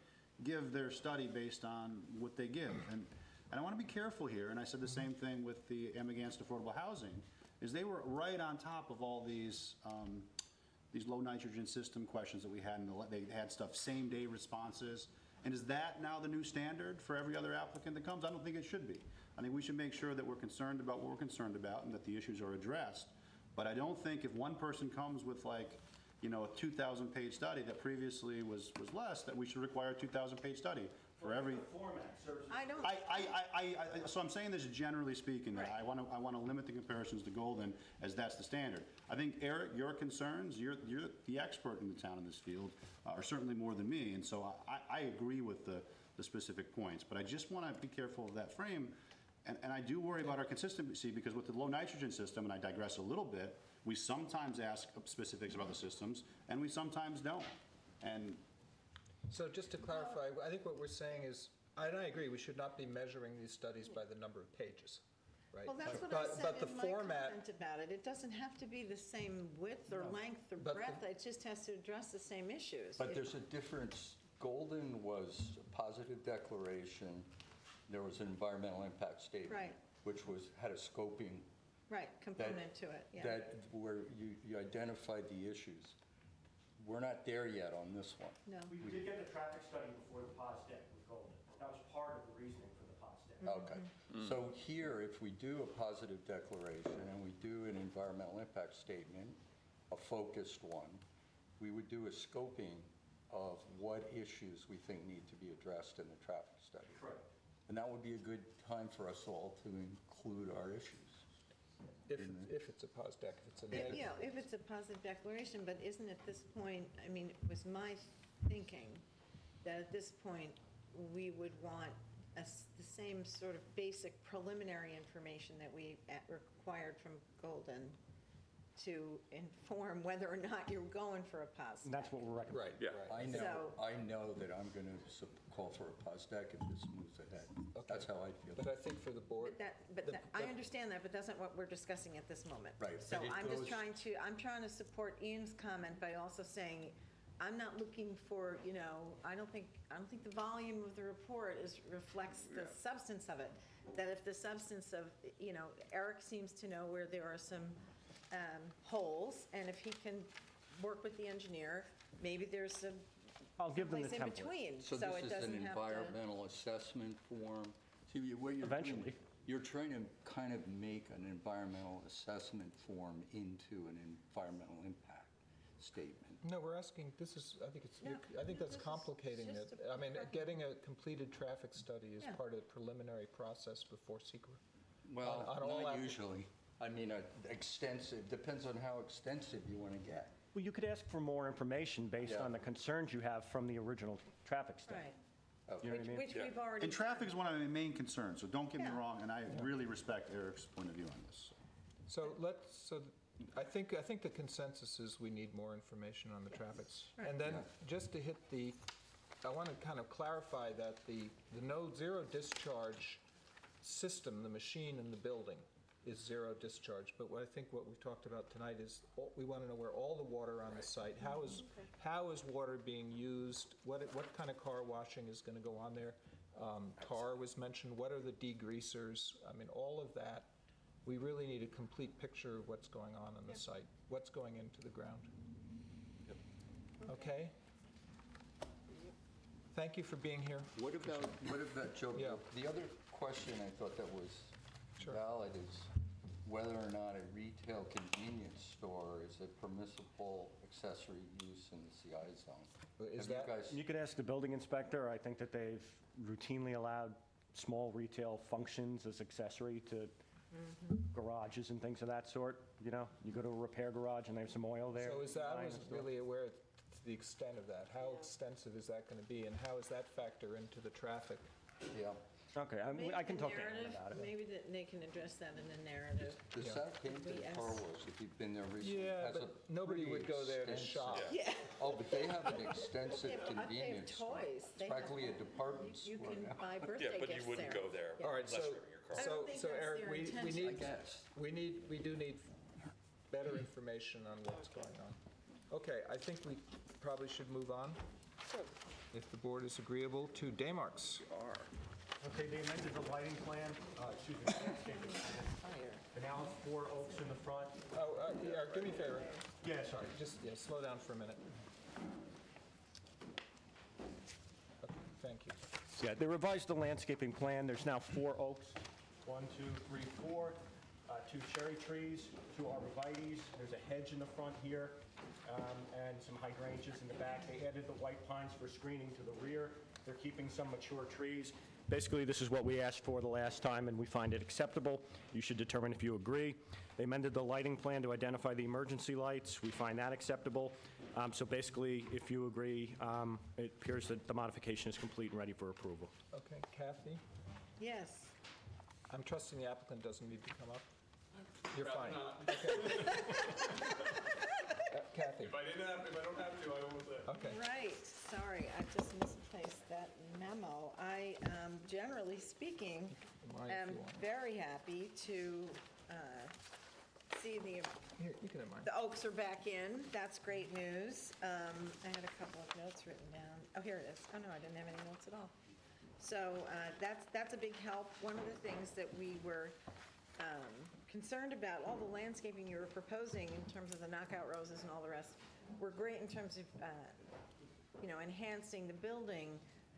V: give their study based on what they give. And I want to be careful here, and I said the same thing with the Amagansett Affordable Housing, is they were right on top of all these low nitrogen system questions that we had, and they had stuff, same-day responses. And is that now the new standard for every other applicant that comes? I don't think it should be. I think we should make sure that we're concerned about what we're concerned about and that the issues are addressed. But I don't think if one person comes with like, you know, a 2,000-page study that previously was less, that we should require a 2,000-page study for every.
H: I don't.
V: So I'm saying this generally speaking, that I want to limit the comparisons to Golden as that's the standard. I think, Eric, your concerns, you're the expert in the town in this field, are certainly more than me, and so I agree with the specific points, but I just want to be careful of that frame, and I do worry about our consistency, because with the low nitrogen system, and I digress a little bit, we sometimes ask specifics about the systems, and we sometimes don't. And
A: So just to clarify, I think what we're saying is, and I agree, we should not be measuring these studies by the number of pages, right?
H: Well, that's what
A: But-
H: I
A: but
H: said
A: the
H: in my
A: format-
H: comment about it. It doesn't have to be the same width or length or
A: But the-
H: breadth. It just has to address the same issues.
E: But
H: If-
E: there's a difference. Golden was a positive declaration. There was an environmental impact statement.
H: Right.
E: Which had a scoping.
H: Right, component to it, yeah.
E: That where you identified the issues. We're not there yet on this one.
H: No.
G: We did get the traffic study before the POS deck with Golden. That was part of the reasoning for the POS deck.
E: Okay. So here, if we do a positive declaration and we do an environmental impact statement, a focused one, we would do a scoping of what issues we think need to be addressed in the traffic study.
G: Correct.
E: And that would be a good time for us all to include our issues.
A: If it's a pos deck, if it's a negative.
H: Yeah, if it's a positive declaration, but isn't at this point, I mean, it was my thinking that at this point, we would want the same sort of basic preliminary information that we required from Golden to inform whether or not you're going for a POS.
G: And that's what we're recommending.
J: Yeah.
E: I know,
H: So-
E: I know that I'm going to call for a POS deck if this moves ahead. That's how I feel.
A: But I think for the board,
H: I understand that, but that's not what we're discussing at this moment.
E: Right,
H: So
E: but it
H: I'm just
E: goes-
H: I'm trying to support Ian's comment by also saying, I'm not looking for, you know, I don't think the volume of the report reflects the substance of it. That if the substance of, you know, Eric seems to know where there are some holes, and if he can work with the engineer, maybe there's a
G: I'll give them the
H: place in
G: template.
H: between,
E: So
H: it
E: this is an
H: doesn't have to.
E: environmental assessment form? See, what you're doing-
G: Eventually.
E: You're trying to kind of make an environmental assessment form into an environmental impact statement.
A: no, we're asking, I think that's complicating it. I mean, getting a completed traffic study is
H: Yeah.
A: part of the preliminary process before secret.
E: Well,
A: on all
E: not
A: appli-
E: usually. I mean, extensive, depends on how extensive you want to get.
G: Well, you could ask for more information based
E: Yeah.
G: on the concerns you have from the original traffic study.
H: Right.
G: You know what I mean?
H: Which we've already.
V: And traffic is one of my main concerns, so don't get me
H: Yeah.
V: wrong, and I really respect Eric's point of view on this.
A: So I think the consensus is we need more information on the traffic. And then, just to hit I want to kind of clarify that the zero discharge system, the machine in the building, is zero discharge. But what we've talked about tonight is, we want to know where all the water on the site, how is water being used, what kind of car washing is going to go on there? Tar was mentioned, what are the degreasers? I mean, all of that. We really need a complete picture of what's going on the site, what's going into the ground. Okay? Thank you for being here.
E: What about, Joe,
A: Yeah.
E: the other question I thought that was
A: Sure.
E: valid is whether or not a retail convenience store is a permissible accessory use in the CI zone.
A: Is
E: Have you
A: that-
E: guys-
G: You could ask the building inspector. I think that they've routinely allowed small retail functions as accessory to garages and things of that sort, you know? You go to a repair garage and they have some oil there.
A: So I
G: buying
A: wasn't
G: a store.
A: really aware to the extent of that. How extensive is that going to be, and how does that factor into the traffic
E: Yeah.
G: Okay, I can talk to Aaron
H: Narrative,
G: about it.
H: maybe that they can address that in the narrative.
E: The Southampton
H: We asked-
E: Car Wash, if you've been there recently,
A: Yeah,
E: has a
A: but nobody would
E: pretty
A: go there to
E: extensive-
A: shop.
H: Yeah.
E: Oh, but they have an extensive
H: They have
E: convenience store.
H: toys.
E: It's
H: They have-
E: practically a department
H: You
E: store
H: can
E: now.
H: buy
J: Yeah,
H: birthday
J: but
H: gifts
J: you wouldn't go there
A: All right,
J: unless
A: so,
J: you're in your car.
H: I don't think
A: so
H: that's
A: Eric,
H: their
A: we
H: intention.
A: need,
E: I guess.
A: we do need better information on what's going on. Okay, I think we probably should move on, if the board is agreeable, to Daymarks.
G: Okay, they amended the lighting plan, excuse me, the landscaping plan. They now have 4 oaks in the front.
A: Oh, yeah, do me a favor.
G: Yeah, sorry.
A: Just, slow down for a minute. Okay, thank you.
G: Yeah, they revised the landscaping plan. There's now 4 oaks, 1, 2, 3, 4, 2 cherry trees, 2 arborvitaes. There's a hedge in the front here, and some hydrangeas in the back. They added the white pines for screening to the rear. They're keeping some mature trees. Basically, this is what we asked for the last time, and we find it acceptable. You should determine if you agree. They amended the lighting plan to identify the emergency lights. We find that acceptable. So basically, if you agree, it appears that the modification is complete and ready for approval.
A: Okay, Kathy?
H: Yes.
A: I'm trusting the applicant doesn't need to come up. You're fine. Okay. Kathy?
K: If I don't have to, I won't.
A: Okay.
H: Right, sorry, I just misplaced that memo. I, generally speaking,
A: Mine if
H: am
A: you want.
H: very happy to see
A: Here, you can have mine.
H: the Oaks are back in. That's great news. I had a couple of notes written down. Oh, here it is. Oh, no, I didn't have any notes at all. So that's a big help. One of the things that we were concerned about, all the landscaping you were proposing in terms of the knockout roses and all the rest, were great in terms of, enhancing the building,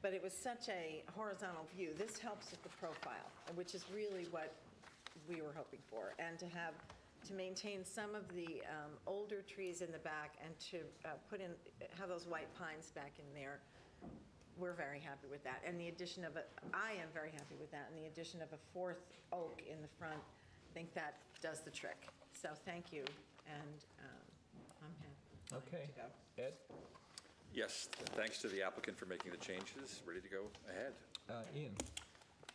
H: but it was such a horizontal view. This helps with the profile, which is really what we were hoping for, and to maintain some of the older trees in the back and to have those white pines back in there. We're very happy with that. And the addition of I am very happy with that. And the addition of a 4th oak in the front, I think that does the trick. So thank you, and I'm happy
A: Okay.
H: to go.
A: Ed?
J: Yes, thanks to the applicant for making the changes, ready to go ahead.
A: Ian?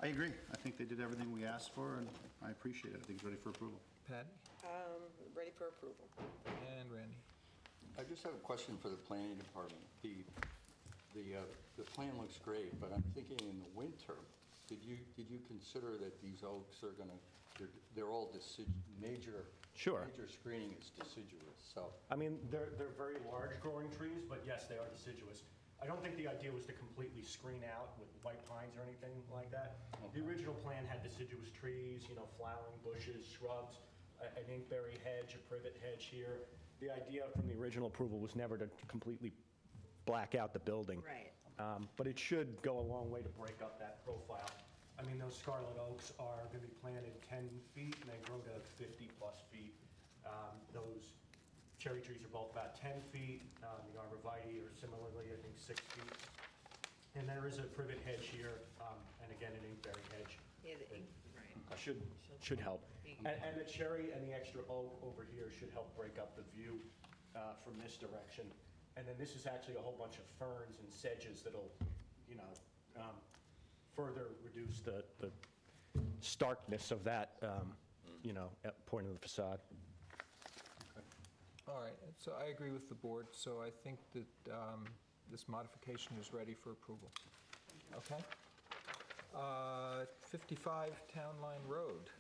V: I agree. I think they did everything we asked for, and I appreciate it. I think it's ready for approval.
A: Patty?
C: Ready for approval.
A: And Randy?
E: I just have a question for the planning department. The plan looks great, but I'm thinking in the winter, did you consider that these oaks are they're all major screening is deciduous, so.
G: I mean, they're very large growing trees, but yes, they are deciduous. I don't think the idea was to completely screen out with white pines or anything like that. The original plan had deciduous trees, flowering bushes, shrubs, an inkberry hedge, a privet hedge here. The idea from the original approval was never to completely black out the building.
H: Right.
G: But it should go a long way to break up that profile. I mean, those scarlet oaks are going to be planted 10 feet, and they grow to 50-plus feet. Those cherry trees are both about 10 feet. The arborvitae are similarly, I think, 6 feet. And there is a privet hedge here, and again, an inkberry hedge.
H: Yeah, the ink, right.
G: Should help. And the cherry and the extra oak over here should help break up the view from this direction. And then this is actually a whole bunch of ferns and sedges that'll, further reduce the starkness of that, point of the facade.
A: All right, so I agree with the board, so I think that this modification is ready for approval. Okay? 55 Town Line Road.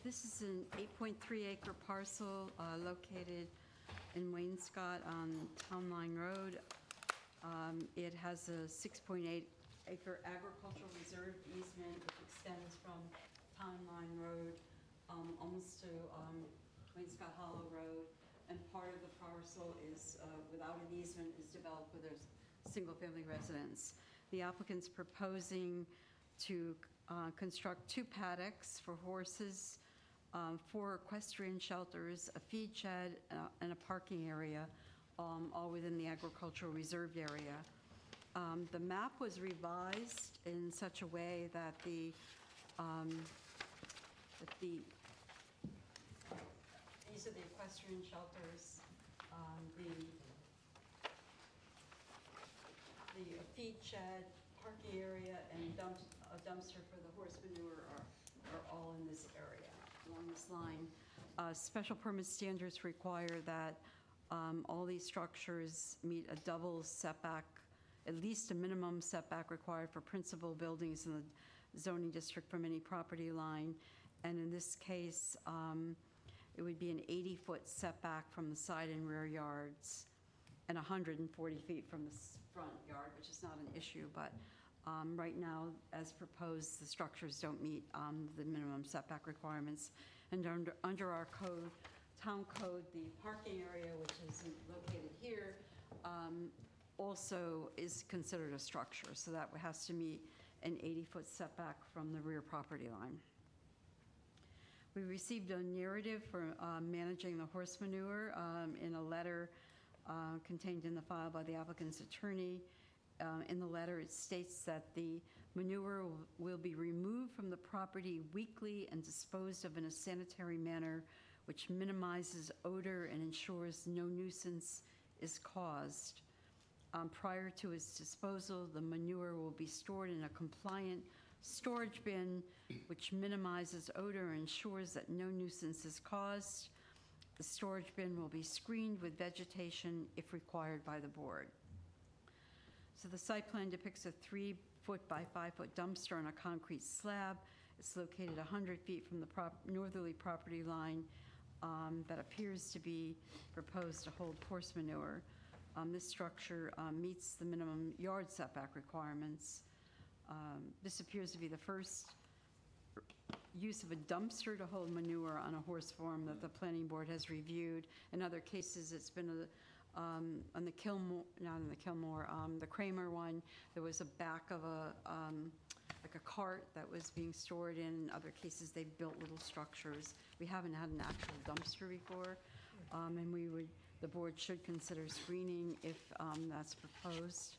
B: This is an 8.3-acre parcel located in Wainscott on Town Line Road. It has a 6.8-acre agricultural reserve easement which extends from Town Line Road almost to Wainscott Hollow Road. And part of the parcel is, without an easement, is developed with a single-family residence. The applicant's proposing to construct 2 paddocks for horses, 4 equestrian shelters, a feed shed, and a parking area all within the agricultural reserved area. The map was revised in such a way that these are the equestrian shelters, the feed shed, parking area, and a dumpster for the horse manure are all in this area along this line. Special permit standards require that all these structures meet a double setback, at least a minimum setback required for principal buildings in the zoning district from any property line. And in this case, it would be an 80-foot setback from the side and rear yards and 140 feet from the front yard, which is not an issue, but right now, as proposed, the structures don't meet the minimum setback requirements. And under our code, town code, the parking area, which is located here, also is considered a structure, so that has to meet an 80-foot setback from the rear property line. We received a narrative for managing the horse manure in a letter contained in the file by the applicant's attorney. In the letter, it states that the manure will be removed from the property weekly and disposed of in a sanitary manner, which minimizes odor and ensures no nuisance is caused. Prior to its disposal, the manure will be stored in a compliant storage bin, which minimizes odor and ensures that no nuisance is caused. The storage bin will be screened with vegetation if required by the board. So the site plan depicts a 3-foot by 5-foot dumpster on a concrete slab. It's located 100 feet from the northerly property line that appears to be proposed to hold horse manure. This structure meets the minimum yard setback requirements. This appears to be the first use of a dumpster to hold manure on a horse farm that the planning board has reviewed. In other cases, it's been on the the Kramer one, there was a back of like a cart that was being stored in. In other cases, they built little structures. We haven't had an actual dumpster before, and the board should consider screening if that's proposed.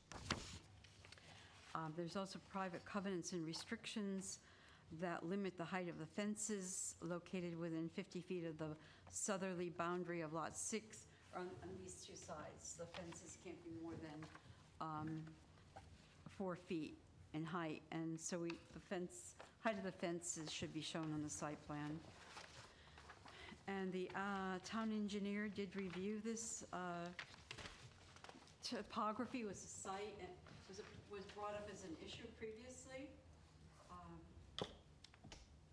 B: There's also private covenants and restrictions that limit the height of the fences located within 50 feet of the southerly boundary of Lot 6 on these two sides. The fences can't be more than 4 feet in height, and so the height of the fences should be shown on the site plan. And the town engineer did review this topography was a site and was brought up as an issue previously,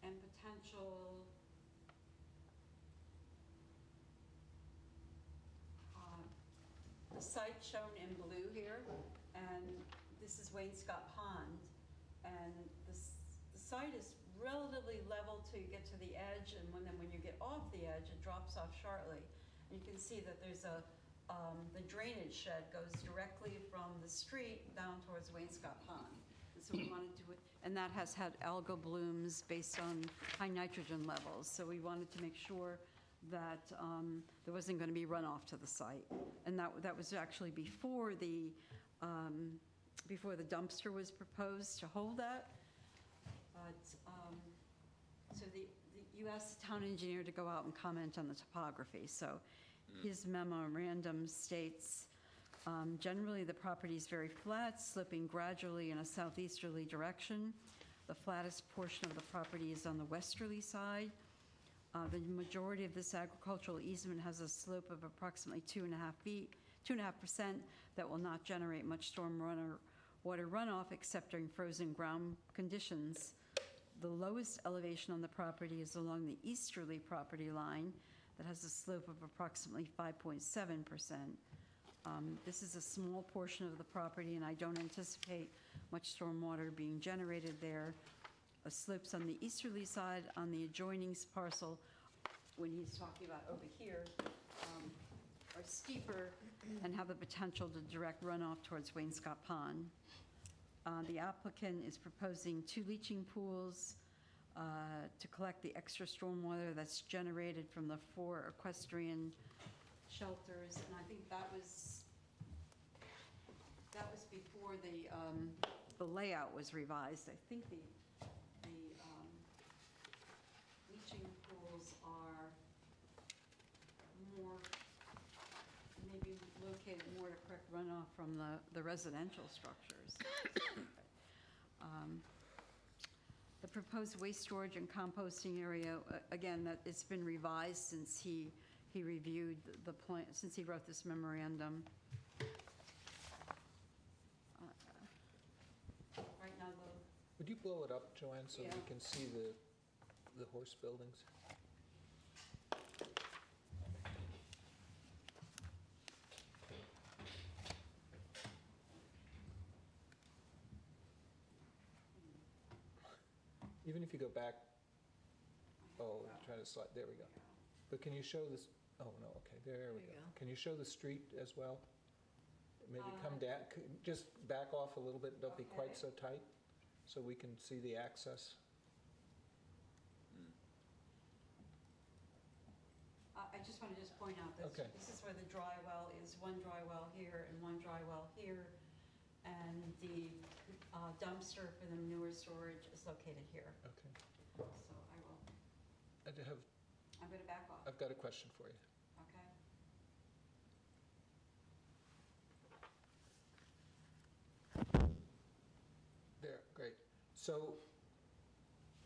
B: and potential the site shown in blue here, and this is Wainscott Pond, and the site is relatively level to get to the edge, and then when you get off the edge, it drops off sharply. And you can see that there's the drainage shed goes directly from the street down towards Wainscott Pond. And so we wanted to, and that has had algal blooms based on high nitrogen levels. So we wanted to make sure that there wasn't going to be runoff to the site. And that was actually before the dumpster was proposed to hold that. So you asked the town engineer to go out and comment on the topography. So his memorandum states, generally the property is very flat, sloping gradually in a southeasterly direction. The flattest portion of the property is on the westerly side. The majority of this agricultural easement has a slope of approximately 2.5% that will not generate much storm water runoff except during frozen ground conditions. The lowest elevation on the property is along the easterly property line that has a slope of approximately 5.7%. This is a small portion of the property, and I don't anticipate much stormwater being generated there. Slopes on the easterly side on the adjoining parcel, when he's talking about over here, are steeper and have the potential to direct runoff towards Wainscott Pond. The applicant is proposing 2 leaching pools to collect the extra stormwater that's generated from the 4 equestrian shelters, and I think that was before the layout was revised. I think the bleaching pools are more, maybe located more to correct runoff from the residential structures. The proposed waste storage and composting area, again, that it's been revised since he reviewed the plan, since he wrote this memorandum. Right now,
A: Would you blow it up, Joanne, so we
B: Yeah.
A: can see the horse buildings? Even if you go back, try to slide, there we go. But can you show this, oh, no, okay, there we go. Can you show the street as well? Maybe come down, just back off a little bit, don't be quite so tight, so we can see the access.
B: I just want to point out that
A: Okay.
B: this is where the dry well is, one dry well here and one dry well here, and the dumpster for the manure storage is located here.
A: Okay.
B: So I'm going to back off,
A: I've got a question for you.
B: okay?
A: There, great. So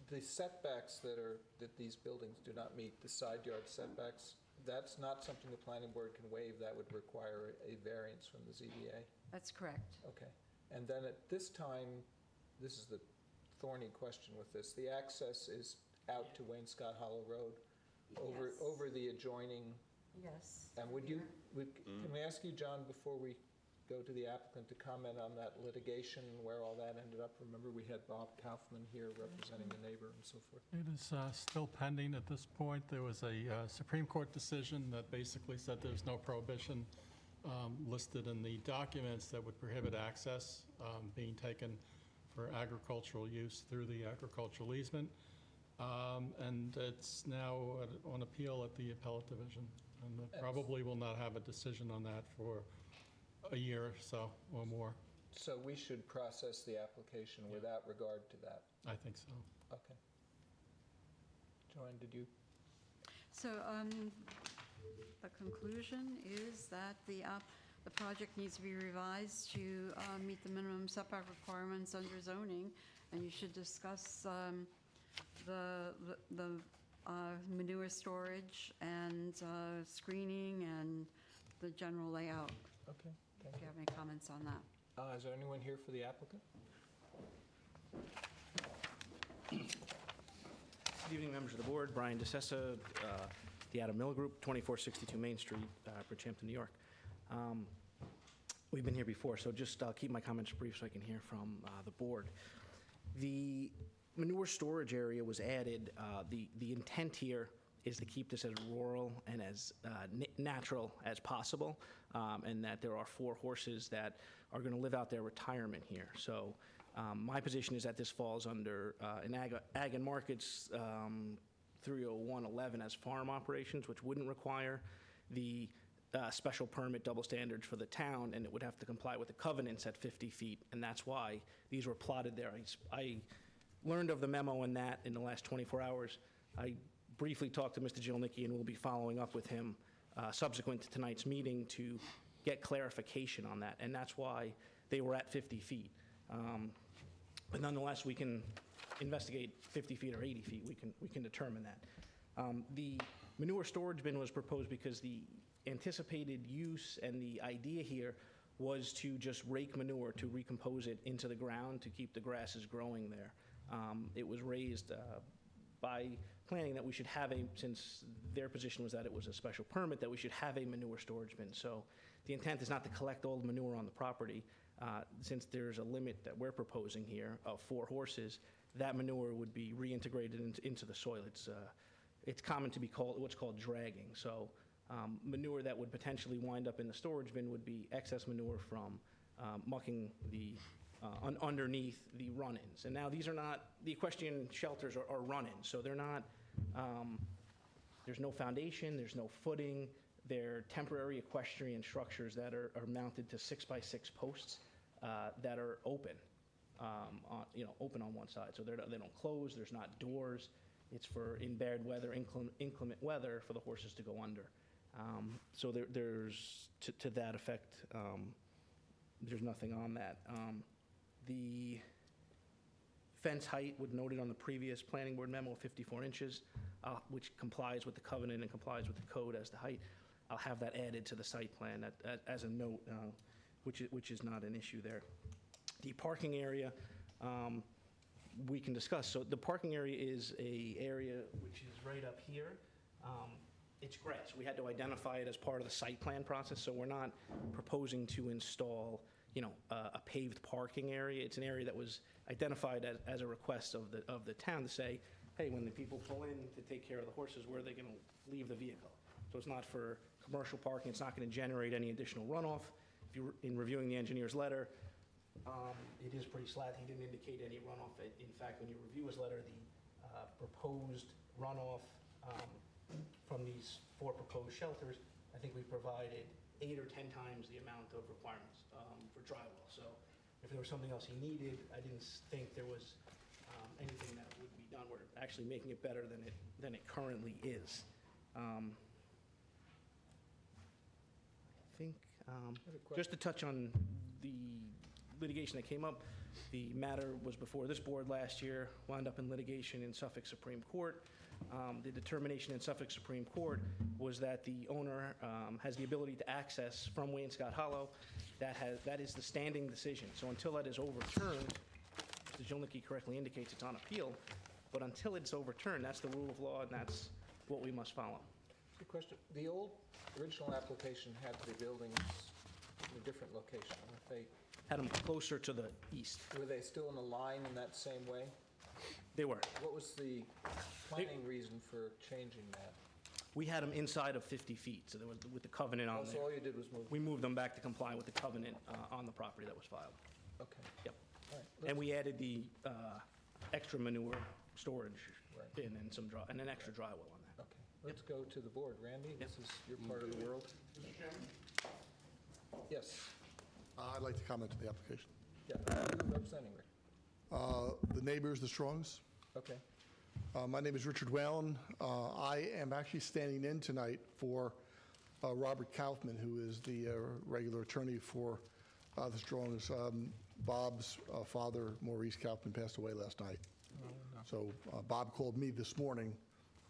A: the setbacks that these buildings do not meet, the side yard setbacks, that's not something the planning board can waive, that would require a variance from the ZBA?
B: That's correct.
A: Okay. And then at this time, this is the thorny question with this, the access is out to Wainscott Hollow Road,
B: Yes.
A: over the adjoining,
B: Yes.
A: and can we ask you, John, before we go to the applicant, to comment on that litigation, where all that ended up? Remember, we had Bob Kaufman here representing the neighbor and so forth.
D: It is still pending at this point. There was a Supreme Court decision that basically said there's no prohibition listed in the documents that would prohibit access being taken for agricultural use through the agricultural easement. And it's now on appeal at the appellate division. And it probably will not have a decision on that for a year or so or more.
A: So we should process the application without regard to that?
D: I think so.
A: Okay. Joanne, did you?
B: So the conclusion is that the project needs to be revised to meet the minimum setback requirements under zoning, and you should discuss the manure storage and screening and the general layout.
A: Okay, thank
B: If you have any comments on that.
A: Is there anyone here for the applicant?
O: Good evening, members of the board. Brian DeSessa, the Adam Mill Group, 2462 Main Street, Bridgehampton, New York. We've been here before, so just keep my comments brief so I can hear from the board. The manure storage area was added. The intent here is to keep this as rural and as natural as possible, and that there are 4 horses that are going to live out their retirement here. So my position is that this falls under an Ag and Markets 30111 as farm operations, which wouldn't require the special permit double standards for the town, and it would have to comply with the covenants at 50 feet, and that's why these were plotted there. I learned of the memo in that in the last 24 hours. I briefly talked to Mr. Jilnicki, and we'll be following up with him subsequent to tonight's meeting to get clarification on that, and that's why they were at 50 feet. But nonetheless, we can investigate 50 feet or 80 feet. We can determine that. The manure storage bin was proposed because the anticipated use and the idea here was to just rake manure to recompose it into the ground to keep the grasses growing there. It was raised by planning that we should have since their position was that it was a special permit, that we should have a manure storage bin. So the intent is not to collect all the manure on the property. Since there's a limit that we're proposing here of 4 horses, that manure would be reintegrated into the soil. It's common to be called what's called dragging. So manure that would potentially wind up in the storage bin would be excess manure from mucking the underneath the run-ins. And now these are not, the equestrian shelters are run-ins, so they're not, there's no foundation, there's no footing. They're temporary equestrian structures that are mounted to 6x6 posts that are open, open on one side. So they don't close, there's not doors. It's for in bad weather, inclement weather, for the horses to go under. So there's, to that effect, there's nothing on that. The fence height was noted on the previous planning board memo, 54 inches, which complies with the covenant and complies with the code as the height. I'll have that added to the site plan as a note, which is not an issue there. The parking area, we can discuss. So the parking area is a area which is right up here. It's grass. We had to identify it as part of the site plan process, so we're not proposing to install, a paved parking area. It's an area that was identified as a request of the town to say, hey, when the people pull in to take care of the horses, where are they going to leave the vehicle? So it's not for commercial parking. It's not going to generate any additional runoff. If you're in reviewing the engineer's letter, it is pretty slat. He didn't indicate any runoff. In fact, when you review his letter, the proposed runoff from these 4 proposed shelters, I think we provided 8 or 10 times the amount of requirements for drywall. So if there was something else he needed, I didn't think there was anything that would be done. We're actually making it better than it currently is. I think, just to touch on the litigation that came up, the matter was before this board last year, wound up in litigation in Suffolk Supreme Court. The determination in Suffolk Supreme Court was that the owner has the ability to access from Wainscott Hollow. That is the standing decision. So until that is overturned, Mr. Jilnicki correctly indicates it's on appeal, but until it's overturned, that's the rule of law, and that's what we must follow.
A: Good question. The original application had the buildings in a different location, weren't they?
O: Had them closer to the east.
A: Were they still in a line in that same way?
O: They were.
A: What was the planning reason for changing that?
O: We had them inside of 50 feet, so there was, with the covenant on there.
A: So all you did was move?
O: We moved them back to comply with the covenant on the property that was filed.
A: Okay.
O: Yep.
A: All right.
O: And we added the extra manure storage bin and and an extra drywall on that.
A: Okay. Let's go to the board. Randy, this is your part of the world.
M: Mr. Chairman?
A: Yes.
M: I'd like to comment on the application.
A: Yeah, who are representing, Rick?
M: The neighbors, the Strongs.
A: Okay.
M: My name is Richard Whalen. I am actually standing in tonight for Robert Kaufman, who is the regular attorney for the Strongs. Bob's father, Maurice Kaufman, passed away last night. So Bob called me this morning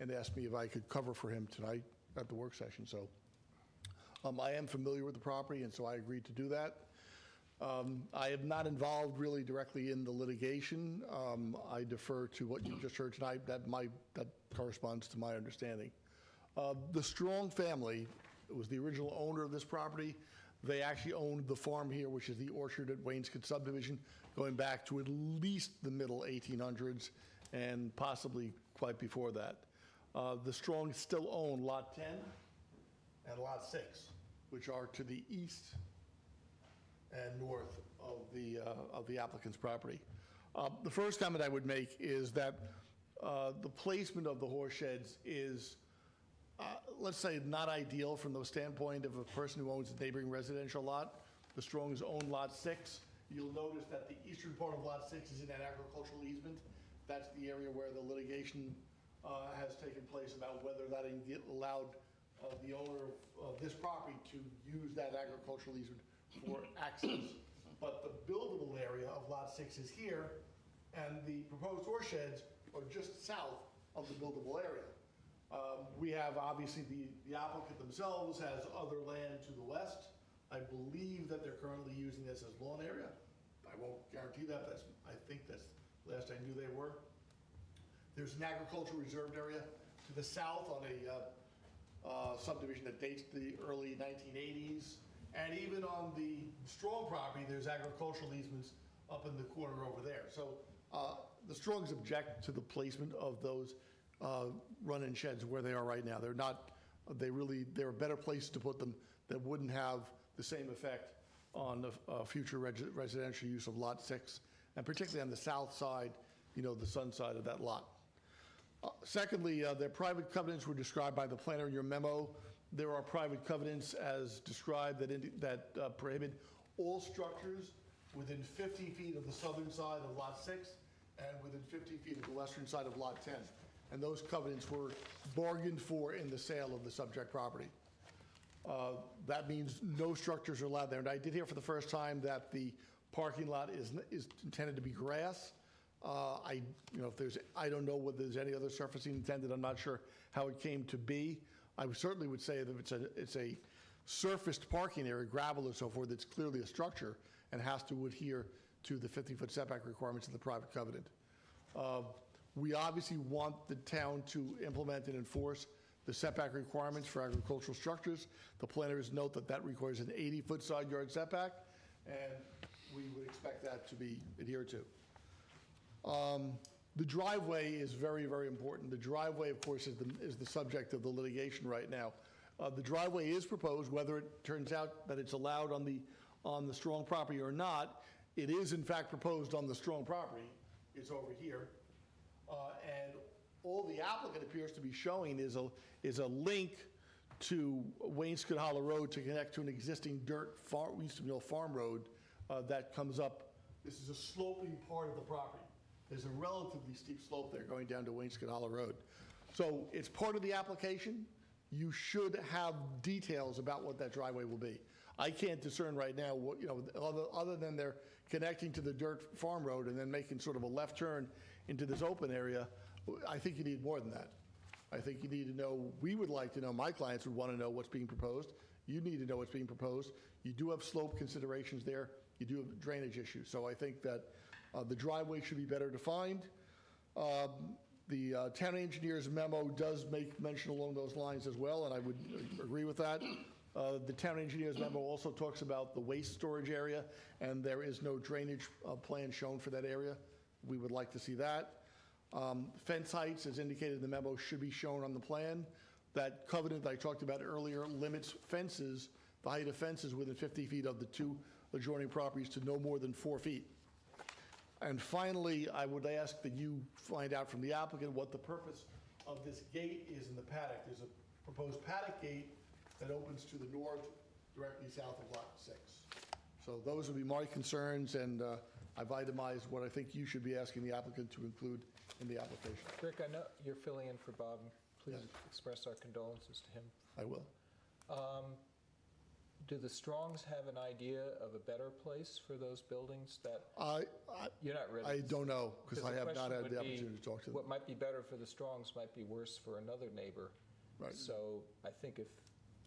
M: and asked me if I could cover for him tonight at the work session. So I am familiar with the property, and so I agreed to do that. I am not involved really directly in the litigation. I defer to what you just heard tonight. That corresponds to my understanding. The Strong family was the original owner of this property. They actually owned the farm here, which is the Orchard at Wainscott subdivision, going back to at least the middle 1800s and possibly quite before that. The Strongs still own Lot 10 and Lot 6, which are to the east and north of the applicant's property. The first comment I would make is that the placement of the horse sheds is, let's say, not ideal from the standpoint of a person who owns a neighboring residential lot. The Strongs own Lot 6. You'll notice that the eastern part of Lot 6 is in an agricultural easement. That's the area where the litigation has taken place about whether that allowed the owner of this property to use that agricultural easement for access. But the buildable area of Lot 6 is here, and the proposed horse sheds are just south of the buildable area. We have, obviously, the applicant themselves has other land to the west. I believe that they're currently using this as lawn area. I won't guarantee that. I think that's the last I knew they were. There's an agricultural reserved area to the south on a subdivision that dates to the early 1980s. And even on the Strong property, there's agricultural easements up in the corner over there. So the Strongs object to the placement of those run-in sheds where they are right now. They're a better place to put them that wouldn't have the same effect on the future residential use of Lot 6, and particularly on the south side, the sun side of that lot. Secondly, their private covenants were described by the planner in your memo. There are private covenants as described that prohibit all structures within 50 feet of the southern side of Lot 6 and within 50 feet of the western side of Lot 10. And those covenants were bargained for in the sale of the subject property. That means no structures are allowed there. And I did hear for the first time that the parking lot is intended to be grass. I don't know whether there's any other surfacing intended. I'm not sure how it came to be. I certainly would say that it's a surfaced parking area, gravel or so forth, it's clearly a structure and has to adhere to the 50-foot setback requirements of the private covenant. We obviously want the town to implement and enforce the setback requirements for agricultural structures. The planners note that that requires an 80-foot side yard setback, and we would expect that to be adhered to. The driveway is very, very important. The driveway, of course, is the subject of the litigation right now. The driveway is proposed, whether it turns out that it's allowed on the Strong property or not. It is, in fact, proposed on the Strong property. It's over here. And all the applicant appears to be showing is a link to Wainscott Hollow Road to connect to an existing dirt Easton Farm Road that comes up. This is a sloping part of the property. There's a relatively steep slope there going down to Wainscott Hollow Road. So it's part of the application. You should have details about what that driveway will be. I can't discern right now what, other than they're connecting to the dirt farm road and then making sort of a left turn into this open area. I think you need more than that. I think you need to know, we would like to know, my clients would want to know what's being proposed. You need to know what's being proposed. You do have slope considerations there. You do have drainage issues. So I think that the driveway should be better defined. The town engineer's memo does make mention along those lines as well, and I would agree with that. The town engineer's memo also talks about the waste storage area, and there is no drainage plan shown for that area. We would like to see that. Fence heights, as indicated in the memo, should be shown on the plan. That covenant that I talked about earlier limits fences, the height of fences within 50 feet of the two adjoining properties to no more than 4 feet. And finally, I would ask that you find out from the applicant what the purpose of this gate is in the paddock. There's a proposed paddock gate that opens to the north, directly south of Lot 6. So those would be my concerns, and I've itemized what I think you should be asking the applicant to include in the application.
A: Rick, I know you're filling in for Bob. Please express our condolences to him.
M: I will.
A: Do the Strongs have an idea of a better place for those buildings that you're not ready?
M: I don't know, because I have not had the
A: question would
M: opportunity
A: be,
M: to talk to them.
A: What might be better for the Strongs might be worse for another neighbor.
M: Right.
A: So I think if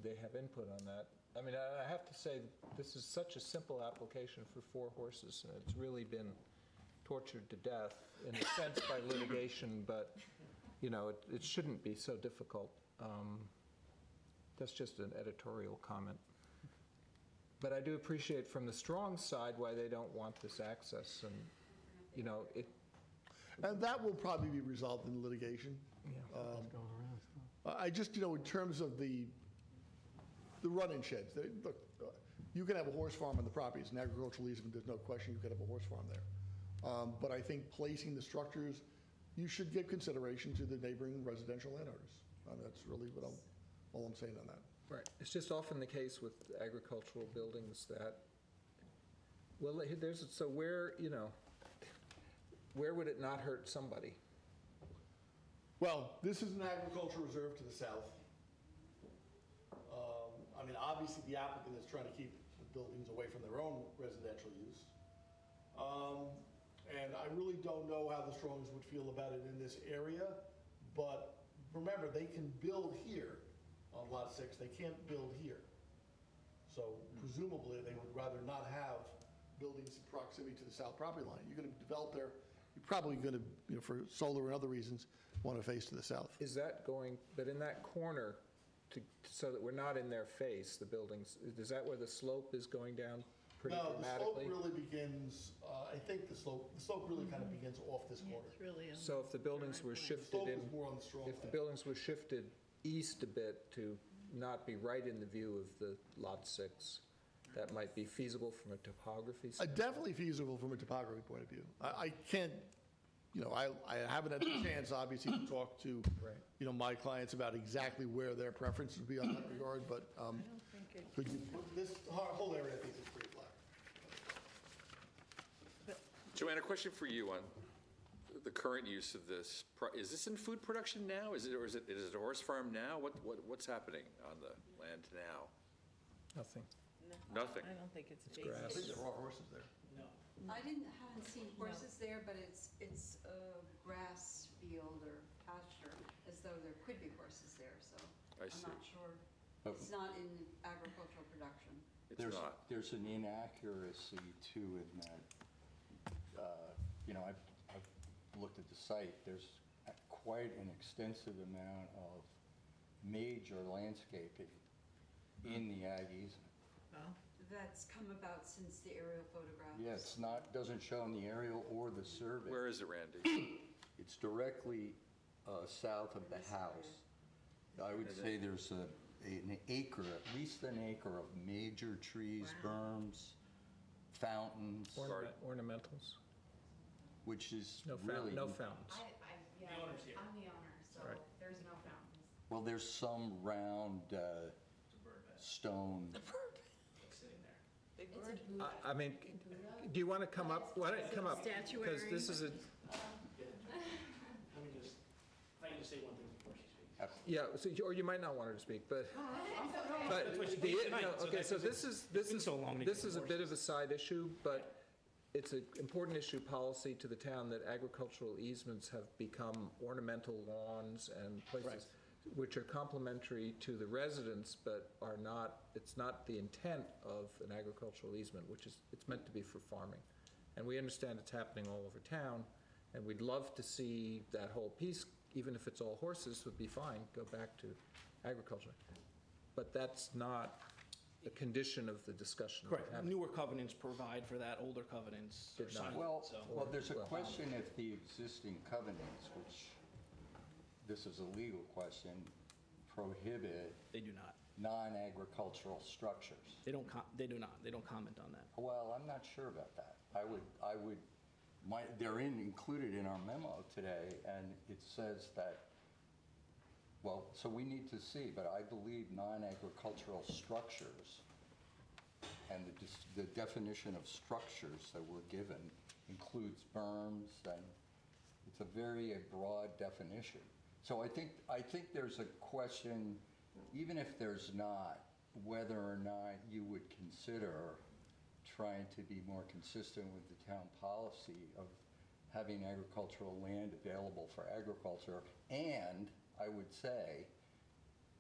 A: they have input on that, I mean, I have to say, this is such a simple application for 4 horses, and it's really been tortured to death in a sense by litigation, but, it shouldn't be so difficult. That's just an editorial comment. But I do appreciate from the Strong side why they don't want this access, and,
M: And that will probably be resolved in litigation. I just, in terms of the run-in sheds, look, you can have a horse farm on the property. It's an agricultural easement. There's no question you could have a horse farm there. But I think placing the structures, you should give consideration to the neighboring residential landowners. That's really all I'm saying on that.
A: right, it's just often the case with agricultural buildings that, well, so where would it not hurt somebody?
M: Well, this is an agricultural reserve to the south. Obviously, the applicant is trying to keep the buildings away from their own residential use. And I really don't know how the Strongs would feel about it in this area, but remember, they can build here on Lot 6. They can't build here. So presumably, they would rather not have buildings in proximity to the south property line. You're going to develop there, you're probably going to, for solar and other reasons, want to face to the south.
A: Is that going, but in that corner, so that we're not in their face, the buildings, is that where the slope is going down pretty dramatically?
M: No, the slope really begins, I think the slope really kind of begins off this corner.
H: It's really
A: So if the buildings were shifted
M: slope
A: in,
M: is more on the Strong
A: if the
M: side.
A: buildings were shifted east a bit to not be right in the view of the Lot 6, that might be feasible from a topography standpoint?
M: Definitely feasible from a topography point of view. I can't you know, I haven't had the chance, obviously, to talk to, you know, my clients about exactly where their preference would be on that regard, but could you, this whole area, I think, is pretty flat.
J: Joanne, a question for you on the current use of this. Is this in food production now? Is it a horse farm now? What's happening on the land now?
A: Nothing.
J: Nothing.
H: I don't think it's
A: It's grass.
M: I think there are horses there.
B: haven't seen horses there, but it's a grass field or pasture, as though there could be horses there, so
J: I
B: I'm
J: see.
B: not sure.
E: But-
B: It's not in agricultural production.
E: There's an inaccuracy too in that, you know, I've looked at the site. There's quite an extensive amount of major landscaping in the ag easement.
B: That's come about since the aerial photographs.
E: Yeah, it's not, doesn't show in the aerial or the survey.
J: Where is it, Randy?
E: It's directly south of the house. I would say there's an acre, at least an acre of major trees, berms, fountains,
A: Ornamentals.
E: which is
A: No
E: really...
A: no fountains.
H: Yeah, I'm the owner, so
A: Right.
H: there's no fountains.
E: Well, there's some round stone.
C: Big bird?
A: I mean, do you want to come up? Why don't you come up? Because
H: Statuary.
A: this is a,
O: Let me just, if I can just say one thing before she speaks.
A: yeah, so or you might not want her to speak, but,
O: That's what she
A: the,
O: did tonight, so
A: okay,
O: that's
A: so
O: just-
A: this
O: been
A: is,
O: so long to
A: this
O: get
A: is a
O: the
A: bit of a side issue, but it's an important issue policy to the town that agricultural easements have become ornamental lawns and places which are complementary to the residents, but are not, it's not the intent of an agricultural easement, which is, it's meant to be for farming. And we understand it's happening all over town, and we'd love to see that whole piece, even if it's all horses, would be fine, go back to agriculture. But that's not a condition of the discussion. we're
O: Correct.
A: having.
O: Newer covenants provide for that, older covenants are
A: Did not.
O: silent,
E: Well,
O: so.
E: well, there's a question if the existing covenants, which this is a legal question, prohibit
O: They do not.
E: non-agricultural structures.
O: They do not. They don't comment on that.
E: Well, I'm not sure about that. They're included in our memo today, and it says that, well, so we need to see, but I believe non-agricultural structures and the definition of structures that we're given includes berms, and it's a very broad definition. So I think there's a question, even if there's not, whether or not you would consider trying to be more consistent with the town policy of having agricultural land available for agriculture, and I would say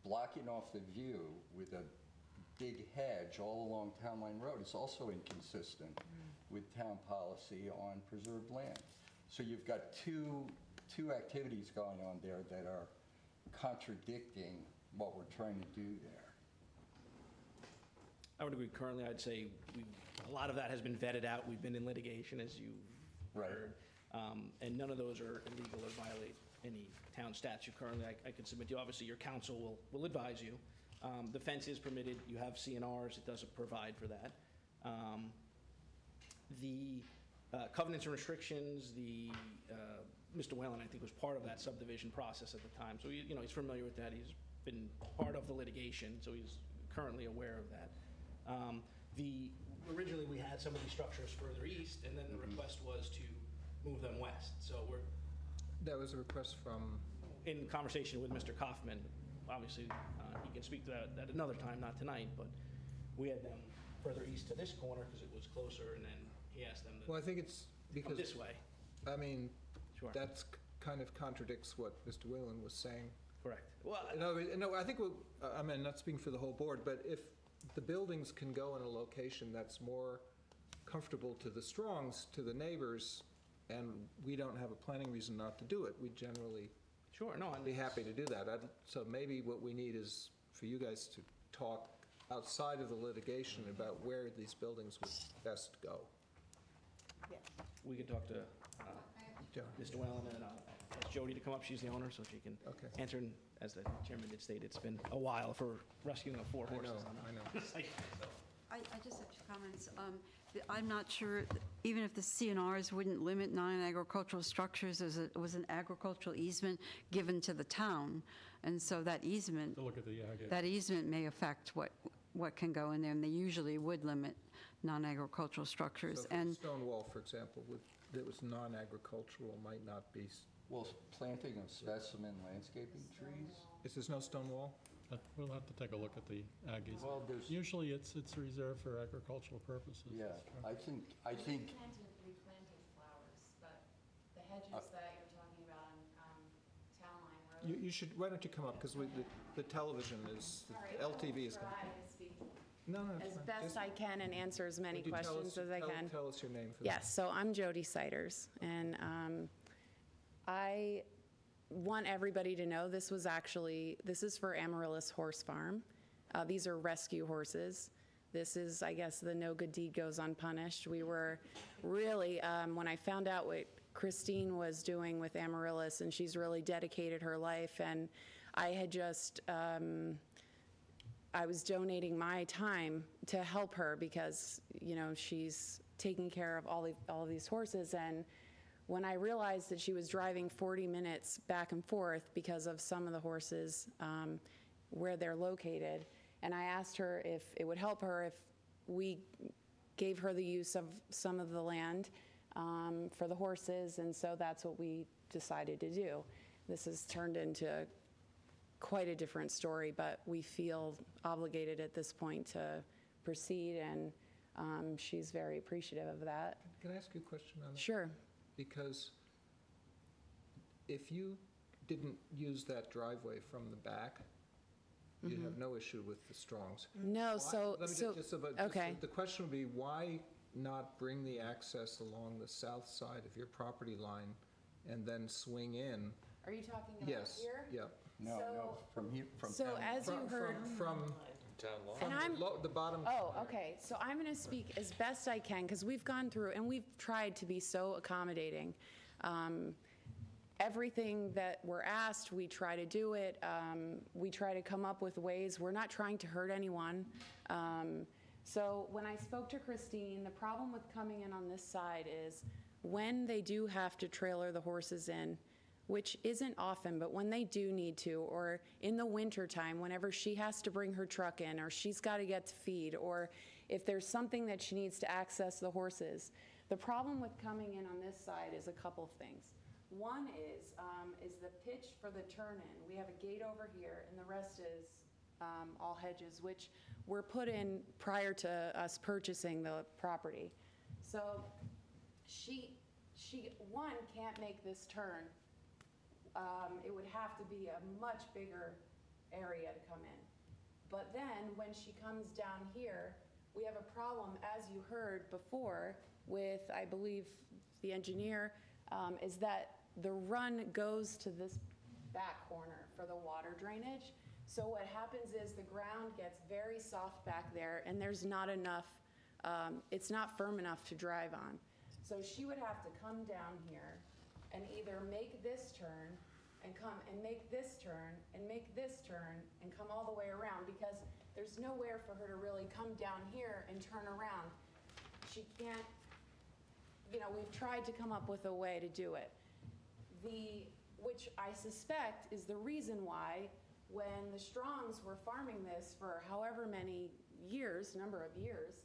E: blocking off the view with a big hedge all along Town Line Road is also inconsistent with town policy on preserved land. So you've got two activities going on there that are contradicting what we're trying to do there.
O: I would agree. Currently, I'd say a lot of that has been vetted out. We've been in litigation, as you've heard. And none of those are illegal or violate any town statute. Currently, I could submit to you, obviously, your council will advise you. The fence is permitted. You have CNRs. It doesn't provide for that. The covenants and restrictions, Mr. Whalen, I think, was part of that subdivision process at the time. So, he's familiar with that. He's been part of the litigation, so he's currently aware of that. Originally, we had some of these structures further east, and then the request was to move them west. So
A: That was a request from?
O: In conversation with Mr. Kaufman, obviously, he can speak to that at another time, not tonight, but we had them further east to this corner because it was closer, and then he asked them to
A: Well, I think it's because.
O: come this way.
A: I mean,
O: Sure.
A: that's kind of contradicts what Mr. Whalen was saying.
O: Correct. Well,
A: No, I think, I mean, not speaking for the whole board, but if the buildings can go in a location that's more comfortable to the Strongs, to the neighbors, and we don't have a planning reason not to do it, we generally be happy to do that. So maybe what we need is for you guys to talk outside of the litigation about where these buildings would best go.
O: We can talk to Mr. Whalen and ask Jody to come up. She's the owner, so she can answer. And as the chairman did state, it's been a while for rescuing the 4 horses on
A: I know.
O: the site.
B: I just have 2 comments. I'm not sure, even if the CNRs wouldn't limit non-agricultural structures, it was an agricultural easement given to the town, and so that easement,
D: To look at the ag.
B: that easement may affect what can go in there, and they usually would limit non-agricultural structures.
A: So
B: And
A: stone wall, for example, that was non-agricultural might not be,
E: Well, planting of specimen landscaping trees?
A: is there no stone wall?
D: We'll have to take a look at the Aggies.
E: Well, there's-
D: Usually it's reserved for agricultural purposes.
E: Yeah, I think,
B: replanting flowers, but the hedges that you're talking about on Town Line Road.
A: You should, why don't you come up, because the television is, the LTV is. No, it's
P: As
A: fine.
P: best
A: Just-
P: I can and answer as many
A: would you tell
P: questions
A: us-
P: as I
A: tell-
P: can.
A: Tell us your name for the.
P: Yes, so I'm Jody Siders, and I want everybody to know this is for Amaryllis Horse Farm. These are rescue horses. This is, I guess, the no good deed goes unpunished. We were really, when I found out what Christine was doing with Amaryllis, and she's really dedicated her life, and I had just, I was donating my time to help her because, you know, she's taking care of all of these horses. And when I realized that she was driving 40 minutes back and forth because of some of the horses where they're located, and I asked her if it would help her if we gave her the use of some of the land for the horses, and so that's what we decided to do. This has turned into quite a different story, but we feel obligated at this point to proceed, and she's very appreciative of that.
A: Can I ask you a question on that?
P: Sure.
A: Because if you didn't use that driveway from the back, you'd have no issue with the Strongs.
P: No,
A: Why-
P: so,
A: let me
P: so,
A: just-
P: okay.
A: The question would be, why not bring the access along the south side of your property line and then swing in?
P: Are you talking about
A: Yes,
P: here?
A: yep.
E: no, from here, from
P: So
E: town.
P: as you heard,
A: From
P: and I'm,
A: the bottom.
P: oh, okay, so I'm gonna speak as best I can, because we've gone through, and we've tried to be so accommodating. Everything that we're asked, we try to do it. We try to come up with ways. We're not trying to hurt anyone. So when I spoke to Christine, the problem with coming in on this side is when they do have to trailer the horses in, which isn't often, but when they do need to, or in the wintertime, whenever she has to bring her truck in, or she's got to get to feed, or if there's something that she needs to access the horses, the problem with coming in on this side is a couple things. One is the pitch for the turn-in. We have a gate over here, and the rest is all hedges, which were put in prior to us purchasing the property. So she one, can't make this turn. It would have to be a much bigger area to come in. But then, when she comes down here, we have a problem, as you heard before, with, I believe, the engineer, is that the run goes to this back corner for the water drainage. So what happens is the ground gets very soft back there, and there's not enough, it's not firm enough to drive on. So she would have to come down here and either make this turn and come and make this turn and make this turn and come all the way around, because there's nowhere for her to really come down here and turn around. She can't, you know, we've tried to come up with a way to do it. Which I suspect is the reason why when the Strongs were farming this for however many years, number of years,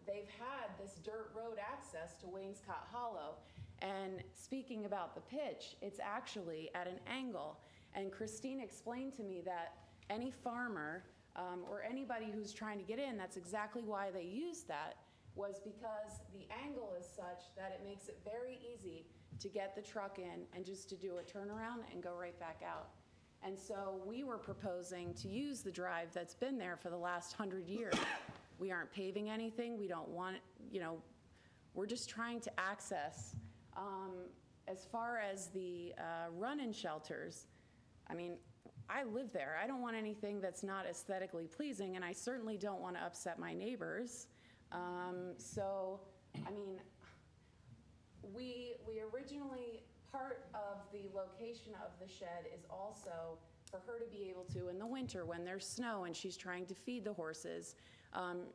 P: they've had this dirt road access to Wainscott Hollow. And speaking about the pitch, it's actually at an angle. And Christine explained to me that any farmer or anybody who's trying to get in, that's exactly why they used that, was because the angle is such that it makes it very easy to get the truck in and just to do a turnaround and go right back out. And so we were proposing to use the drive that's been there for the last 100 years. We aren't paving anything. We don't want, you know, we're just trying to access. As far as the run-in shelters, I mean, I live there. I don't want anything that's not aesthetically pleasing, and I certainly don't want to upset my neighbors. So, I mean, we originally, part of the location of the shed is also for her to be able to, in the winter when there's snow and she's trying to feed the horses,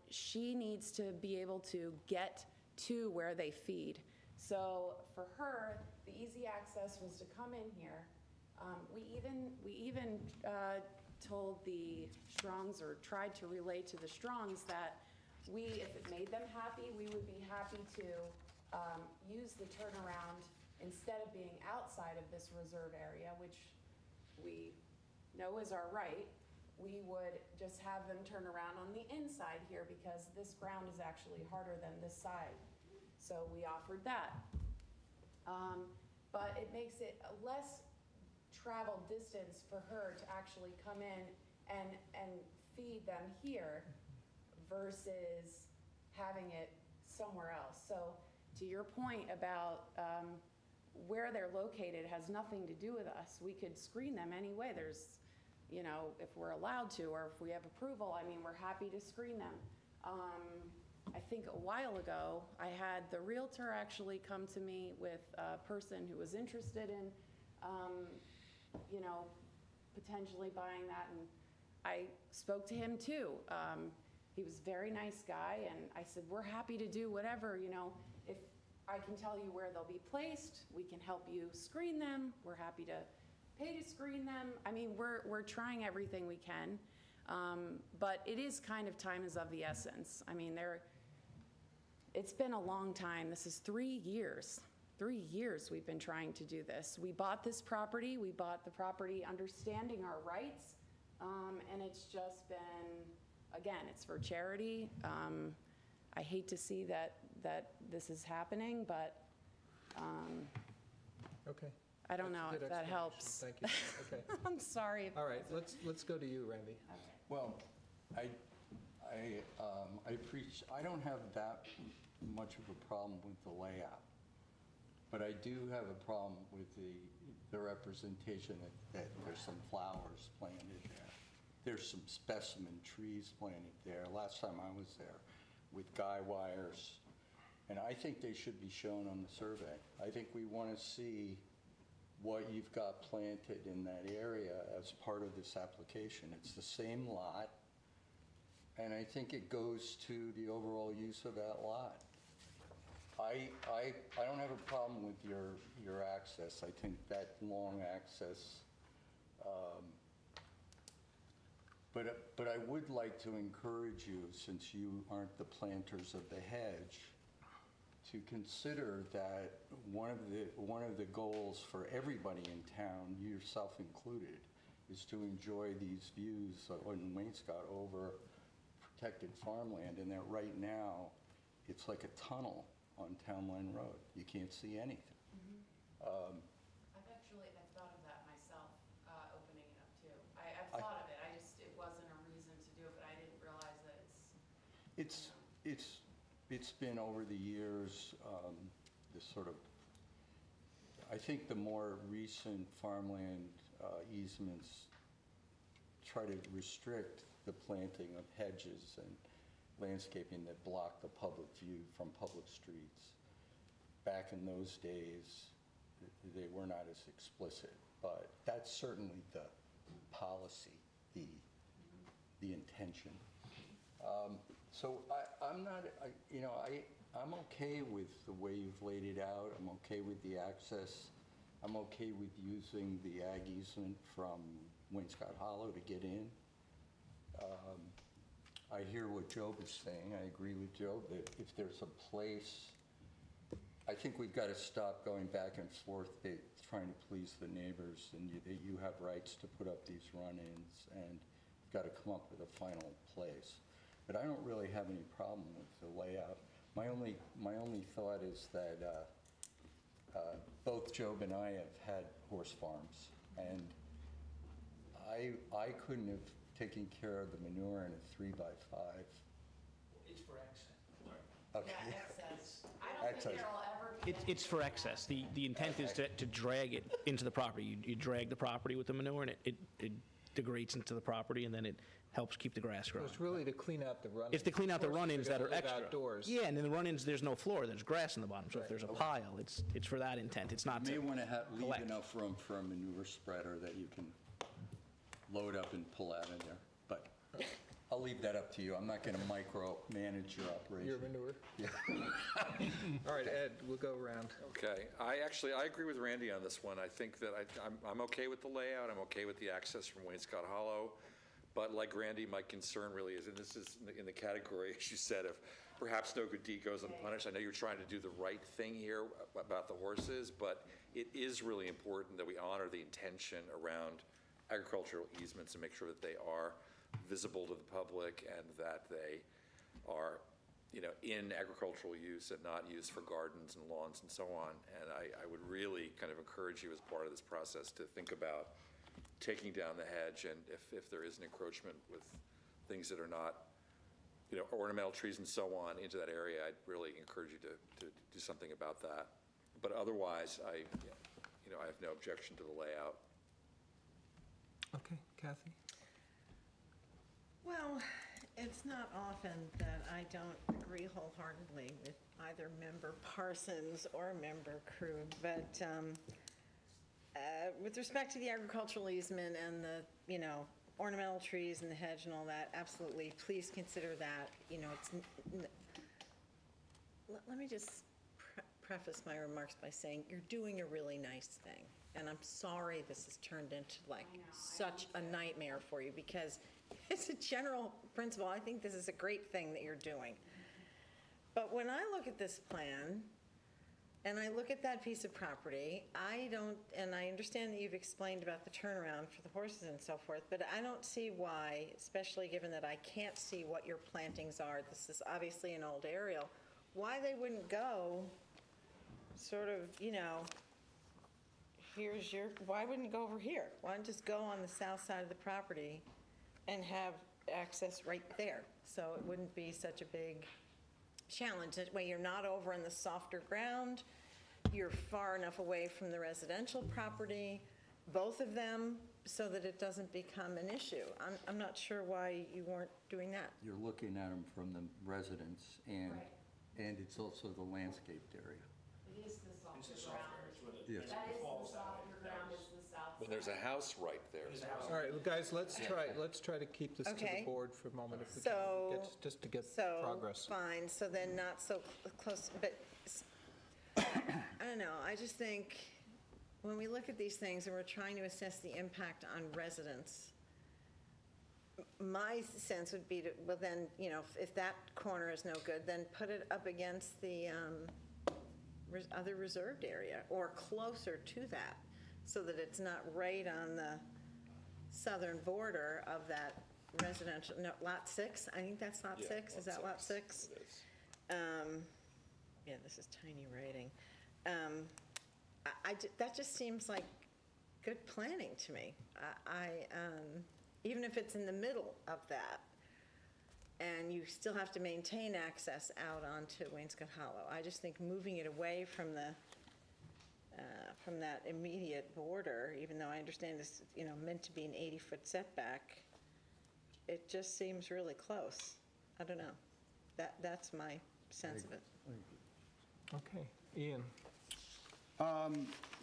P: She needs to be able to get to where they feed. So for her, the easy access was to come in here. We even told the Strongs, or tried to relay to the Strongs, that if it made them happy, we would be happy to use the turnaround instead of being outside of this reserve area, which we know is our right. We would just have them turn around on the inside here because this ground is actually harder than this side. So we offered that. But it makes it a less travel distance for her to actually come in and feed them here versus having it somewhere else. So to your point about where they're located has nothing to do with us. We could screen them anyway. There's, you know, if we're allowed to, or if we have approval, I mean, we're happy to screen them. I think a while ago, I had the realtor actually come to me with a person who was interested in, you know, potentially buying that, and I spoke to him too. He was a very nice guy, and I said, we're happy to do whatever, you know, if I can tell you where they'll be placed, we can help you screen them, we're happy to pay to screen them. I mean, we're trying everything we can, but it is kind of time is of the essence. I mean, it's been a long time. This is 3 years. 3 years we've been trying to do this. We bought this property. We bought the property understanding our rights, and it's just been, again, it's for charity. I hate to see that this is happening, but
A: Okay.
P: I don't know
A: That's a
P: if
A: good
P: that
A: explanation.
P: helps.
A: Thank you. Okay.
P: I'm sorry.
A: All right, let's go to you, Randy.
E: Well, I don't have that much of a problem with the layout, but I do have a problem with the representation that there's some flowers planted there. There's some specimen trees planted there. Last time I was there with guy wires, and I think they should be shown on the survey. I think we want to see what you've got planted in that area as part of this application. It's the same lot, and I think it goes to the overall use of that lot. I don't have a problem with your access. I think that long access, but I would like to encourage you, since you aren't the planters of the hedge, to consider that one of the goals for everybody in town, yourself included, is to enjoy these views in Wainscott over protected farmland, and that right now it's like a tunnel on Town Line Road. You can't see anything.
P: I've thought of that myself, opening it up too. I've thought of it. It wasn't a reason to do it, but I didn't realize that
E: It's been over the years, this sort of, I think the more recent farmland easements try to restrict the planting of hedges and landscaping that block the public view from public streets. Back in those days, they were not as explicit, but that's certainly the policy, the intention. So I'm okay with the way you've laid it out. I'm okay with the access. I'm okay with using the ag easement from Wainscott Hollow to get in. I hear what Job is saying. I agree with Job that if there's a place, I think we've got to stop going back and forth trying to please the neighbors, and that you have rights to put up these run-ins, and you've got to come up with a final place. But I don't really have any problem with the layout. My only thought is that both Job and I have had horse farms, and I couldn't have taken care of the manure in a 3x5.
O: It's for excess.
E: Okay.
P: Yeah, excess. I don't think there'll ever be.
O: It's for excess. The intent is to drag it into the property. You drag the property with the manure, and it degrades into the property, and then it helps keep the grass
A: So
O: growing.
A: it's really to clean out the run-ins.
O: It's to clean out the
A: Horses
O: run-ins that
A: gonna
O: are
A: live
O: extra.
A: outdoors.
O: Yeah, and in the run-ins, there's no floor, there's grass in the bottom. So if there's a pile, it's for that intent. It's not
E: You
O: to
E: may want to leave
O: collect.
E: enough room for a manure spreader that you can load up and pull out of there, but I'll leave that up to you. I'm not going to micromanage your operation.
A: Your manure?
E: Yeah.
A: All right, Ed, we'll go around.
J: Okay, I agree with Randy on this one. I think that I'm okay with the layout, I'm okay with the access from Wainscott Hollow, but like Randy, my concern really is, and this is in the category, as you said, of perhaps no good deed goes unpunished. I know you're trying to do the right thing here about the horses, but it is really important that we honor the intention around agricultural easements and make sure that they are visible to the public and that they are, in agricultural use and not used for gardens and lawns and so on. And I would really kind of encourage you as part of this process to think about taking down the hedge, and if there is an encroachment with things that are not, ornamental trees and so on into that area, I'd really encourage you to do something about that. But otherwise, I have no objection to the layout.
A: Okay, Kathy?
H: Well, it's not often that I don't agree wholeheartedly with either Member Parsons or Member Krug, but with respect to the agricultural easement and the, ornamental trees and the hedge and all that, absolutely, please consider that, let me just preface my remarks by saying you're doing a really nice thing, and I'm sorry this has turned into such a nightmare for you, because it's a general principle. I think this is a great thing that you're doing. But when I look at this plan, and I look at that piece of property, and I understand that you've explained about the turnaround for the horses and so forth, but I don't see why, especially given that I can't see what your plantings are, this is obviously an old aerial, why they wouldn't go sort of, why wouldn't it go over here? Why don't just go on the south side of the property and have access right there, so it wouldn't be such a big challenge. That way you're not over in the softer ground, you're far enough away from the residential property, both of them, so that it doesn't become an issue. I'm not sure why you weren't doing that.
E: You're looking at them from the residence, and it's also the landscaped area.
P: It is the softer ground.
E: Yes.
P: That is the softer ground, is the south.
J: But there's a house right there.
A: All right, well, guys, let's try to keep this to
C: Okay.
A: the board for a moment, if we can, just to get progress.
C: Fine, so then not so close, but I don't know, I just think when we look at these things and we're trying to assess the impact on residents, my sense would be to, well then, if that corner is no good, then put it up against the other reserved area or closer to that, so that it's not right on the southern border of that residential, no, lot 6, I think that's lot 6, is that lot 6?
J: It is.
C: Yeah, this is tiny writing. That just seems like good planning to me. Even if it's in the middle of that, and you still have to maintain access out onto Wainscott Hollow, I just think moving it away from that immediate border, even though I understand it's meant to be an 80-foot setback, it just seems really close. I don't know. That's my sense of it.
A: Okay, Ian?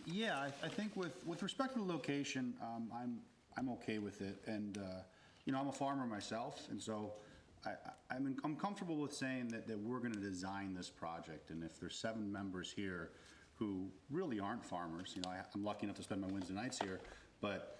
V: Yeah, I think with respect to the location, I'm okay with it. And, I'm a farmer myself, and so I'm comfortable with saying that we're going to design this project. And if there's 7 members here who really aren't farmers, I'm lucky enough to spend my Wednesday nights here, but,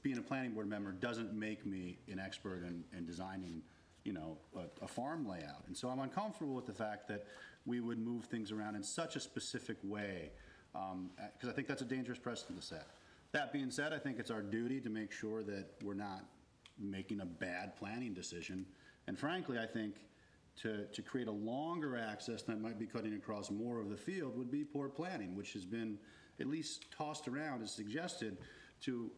V: being a planning board member doesn't make me an expert in designing, a farm layout. And so I'm uncomfortable with the fact that we would move things around in such a specific way, because I think that's a dangerous precedent to set. That being said, I think it's our duty to make sure that we're not making a bad planning decision. And frankly, I think to create a longer access that might be cutting across more of the field would be poor planning, which has been at least tossed around as suggested to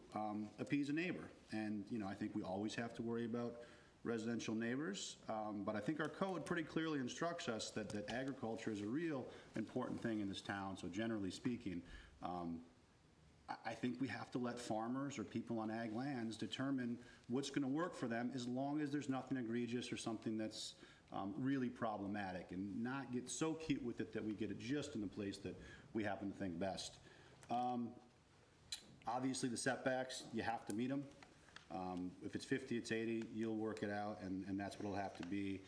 V: appease a neighbor. And, I think we always have to worry about residential neighbors, but I think our code pretty clearly instructs us that agriculture is a real important thing in this town. So generally speaking, I think we have to let farmers or people on ag lands determine what's going to work for them, as long as there's nothing egregious or something that's really problematic, and not get so cute with it that we get it just in the place that we happen to think best. Obviously, the setbacks, you have to meet them. If it's 50, it's 80, you'll work it out, and that's what it'll have to be.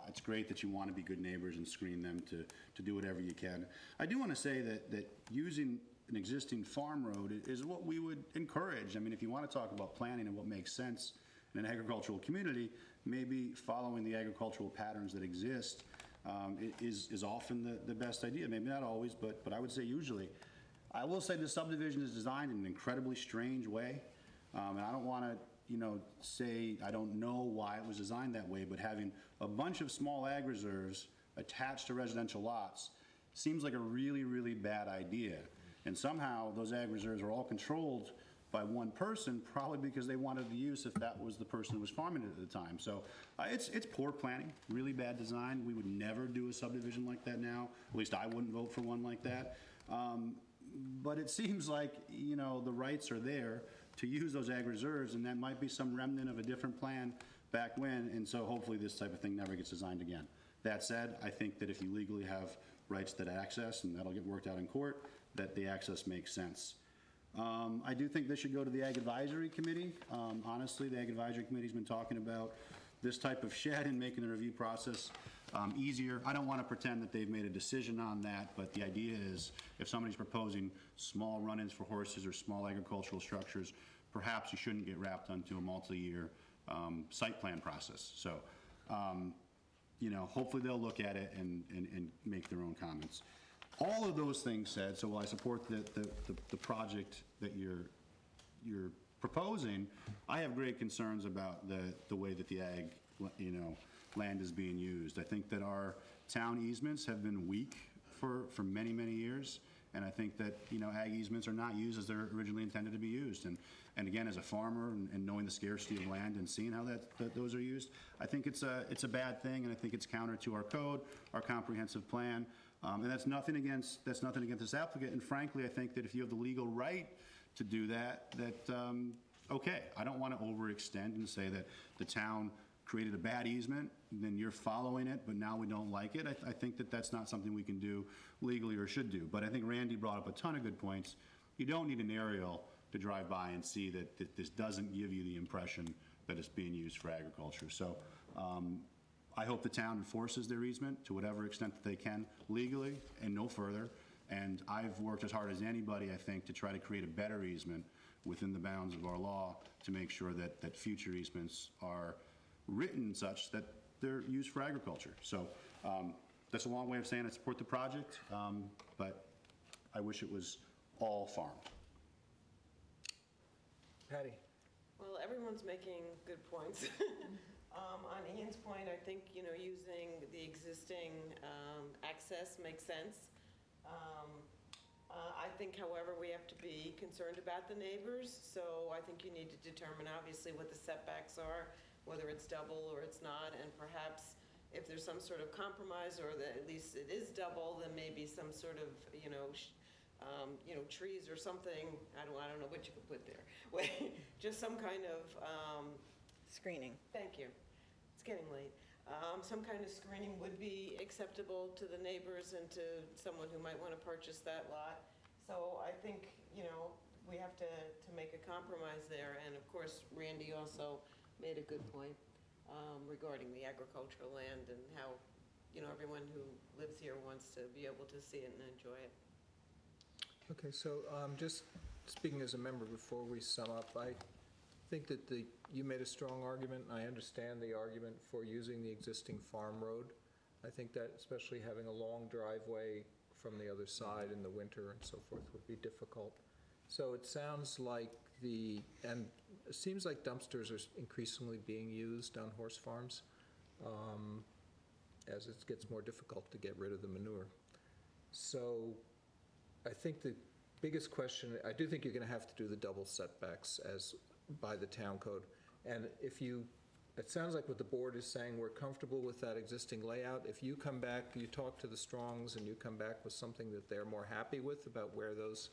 V: It's great that you want to be good neighbors and screen them to do whatever you can. I do want to say that using an existing farm road is what we would encourage. I mean, if you want to talk about planning and what makes sense in an agricultural community, maybe following the agricultural patterns that exist is often the best idea. Maybe not always, but I would say usually. I will say the subdivision is designed in an incredibly strange way, and I don't want to say I don't know why it was designed that way, but having a bunch of small ag reserves attached to residential lots seems like a really, really bad idea. And somehow those ag reserves are all controlled by one person, probably because they wanted the use if that was the person who was farming it at the time. So it's poor planning, really bad design. We would never do a subdivision like that now. At least I wouldn't vote for one like that. But it seems like, the rights are there to use those ag reserves, and that might be some remnant of a different plan back when, and so hopefully this type of thing never gets designed again. That said, I think that if you legally have rights to access, and that'll get worked out in court, that the access makes sense. I do think this should go to the Ag Advisory Committee. Honestly, the Ag Advisory Committee's been talking about this type of shed and making the review process easier. I don't want to pretend that they've made a decision on that, but the idea is if somebody's proposing small run-ins for horses or small agricultural structures, perhaps you shouldn't get wrapped onto a multi-year site plan process. So, hopefully they'll look at it and make their own comments. All of those things said, so while I support the project that you're proposing, I have great concerns about the way that the ag, land is being used. I think that our town easements have been weak for many, many years, and I think that, ag easements are not used as they're originally intended to be used. And again, as a farmer and knowing the scarcity of land and seeing how those are used, I think it's a bad thing, and I think it's counter to our code, our comprehensive plan. And that's nothing against this applicant. And frankly, I think that if you have the legal right to do that, okay. I don't want to overextend and say that the town created a bad easement, then you're following it, but now we don't like it. I think that that's not something we can do legally or should do. But I think Randy brought up a ton of good points. You don't need an aerial to drive by and see that this doesn't give you the impression that it's being used for agriculture. So I hope the town enforces their easement to whatever extent that they can legally and no further. And I've worked as hard as anybody, I think, to try to create a better easement within the bounds of our law to make sure that future easements are written such that they're used for agriculture. So that's a long way of saying I support the project, but I wish it was all farmed.
A: Patty?
C: Well, everyone's making good points. On Ian's point, I think, using the existing access makes sense. I think, however, we have to be concerned about the neighbors, so I think you need to determine, obviously, what the setbacks are, whether it's double or it's not, and perhaps if there's some sort of compromise, or that at least it is double, then maybe some sort of, trees or something. I don't know what you could put there. Just some kind of
H: Screening.
C: Thank you. It's getting late. Some kind of screening would be acceptable to the neighbors and to someone who might want to purchase that lot. So I think, we have to make a compromise there. And of course, Randy also made a good point regarding the agricultural land and how, everyone who lives here wants to be able to see it and enjoy it.
A: Okay, so just speaking as a member before we sum up, I think that you made a strong argument, and I understand the argument for using the existing farm road. I think that especially having a long driveway from the other side in the winter and so forth would be difficult. So it sounds like and it seems like dumpsters are increasingly being used on horse farms as it gets more difficult to get rid of the manure. So I think the biggest question, I do think you're going to have to do the double setbacks as by the town code. And it sounds like what the board is saying, we're comfortable with that existing layout. If you come back, you talk to the Strongs and you come back with something that they're more happy with about where those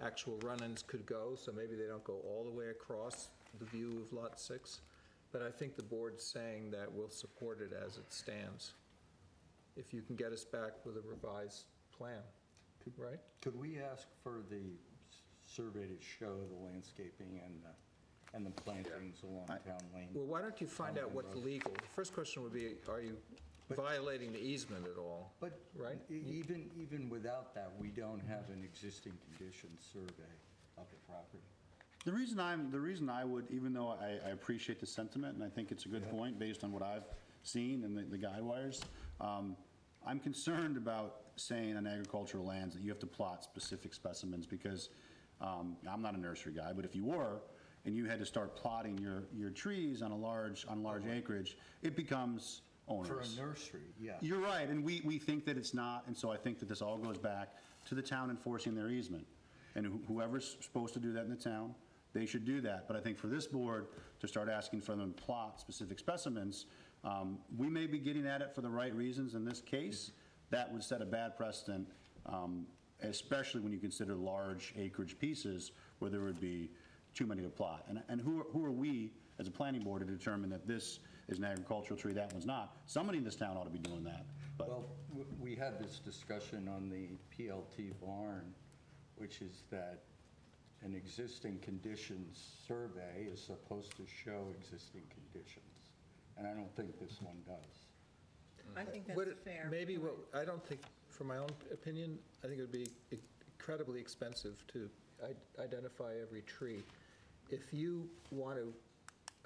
A: actual run-ins could go, so maybe they don't go all the way across the view of Lot 6. But I think the board's saying that we'll support it as it stands, if you can get us back with a revised plan, right?
E: Could we ask for the survey to show the landscaping and the plantings along Town Lane.
A: Well, why don't you find out what's legal? The first question would be, are you violating the easement at all?
E: But
A: right?
E: Even without that, we don't have an existing conditions survey of the property.
V: The reason I would, even though I appreciate the sentiment, and I think it's a good point based on what I've seen and the guide wires, I'm concerned about saying on agricultural lands that you have to plot specific specimens because I'm not a nursery guy, but if you were, and you had to start plotting your trees on large acreage, it becomes onerous.
E: For a nursery, yeah.
V: You're right, and we think that it's not, and so I think that this all goes back to the town enforcing their easement. And whoever's supposed to do that in the town, they should do that. But I think for this board to start asking for them to plot specific specimens, we may be getting at it for the right reasons in this case. That would set a bad precedent, especially when you consider large acreage pieces where there would be too many to plot. And who are we as a planning board to determine that this is an agricultural tree, that one's not? Somebody in this town ought to be doing that. But
E: Well, we had this discussion on the PLT barn, which is that an existing conditions survey is supposed to show existing conditions, and I don't think this one does.
H: I think that's
A: Would
H: a
A: it-
H: fair.
A: Maybe what, I don't think, from my own opinion, I think it would be incredibly expensive to identify every tree. If you want to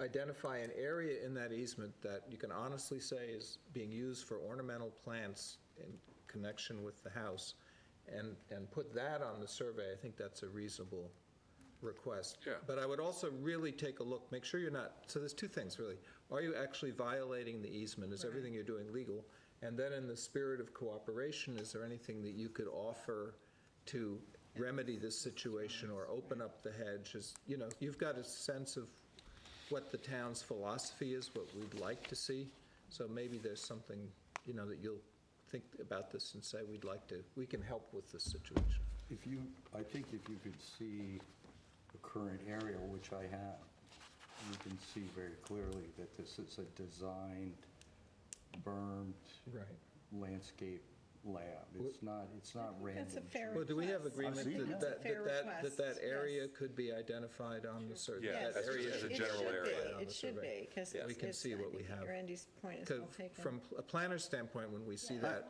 A: identify an area in that easement that you can honestly say is being used for ornamental plants in connection with the house, and put that on the survey, I think that's a reasonable request.
J: Yeah.
A: But I would also really take a look, make sure you're not, so there's two things really. Are you actually violating the easement? Is everything you're doing legal? And then in the spirit of cooperation, is there anything that you could offer to remedy this situation or open up the hedge? You know, you've got a sense of what the town's philosophy is, what we'd like to see. So maybe there's something, you know, that you'll think about this and say, we can help with this situation.
E: I think if you could see the current area, which I have, you can see very clearly that this is a designed, bermed landscape layout. It's not random.
H: That's a fair
A: Well, do we have
H: request.
A: agreement
H: That's a fair request,
A: that area
H: yes.
A: could be identified on the survey?
J: Yeah,
A: That
J: that's
A: area
J: just a
A: should be
J: general
A: identified
J: area.
A: on the
H: It should
A: survey.
H: be, because
A: We can see what we have.
H: Randy's point is
A: 'Cause
H: well taken.
A: from a planner's standpoint, when we see that,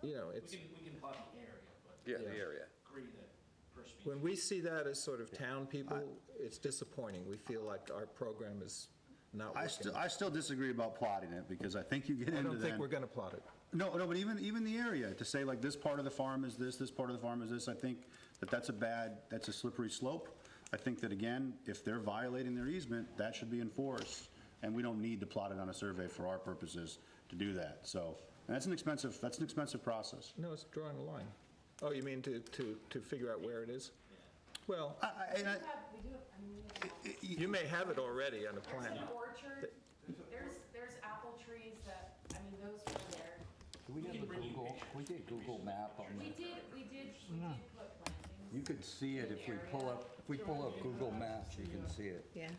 A: you know, it's,
F: We can plot the area, but
J: Yeah, the area.
F: agree that first
A: when we see that as sort of town people, it's disappointing. We feel like our program is not working.
V: I still disagree about plotting it, because I think you get into
A: I don't think
V: then-
A: we're going to plot it.
V: No, but even the area, to say like this part of the farm is this part of the farm is this, I think that's a slippery slope. I think that, again, if they're violating their easement, that should be enforced, and we don't need to plot it on a survey for our purposes to do that. So, and that's an expensive process.
A: No, it's drawing a line. Oh, you mean to figure out where it is? Well, you may have it already on a plan.
P: There's an orchard, there's apple trees that, I mean, those were there.
E: Do we have a Google map on
P: We
E: that?
P: did put plantings.
E: You could see it if we pull up Google Maps, you can see it.
H: Yeah.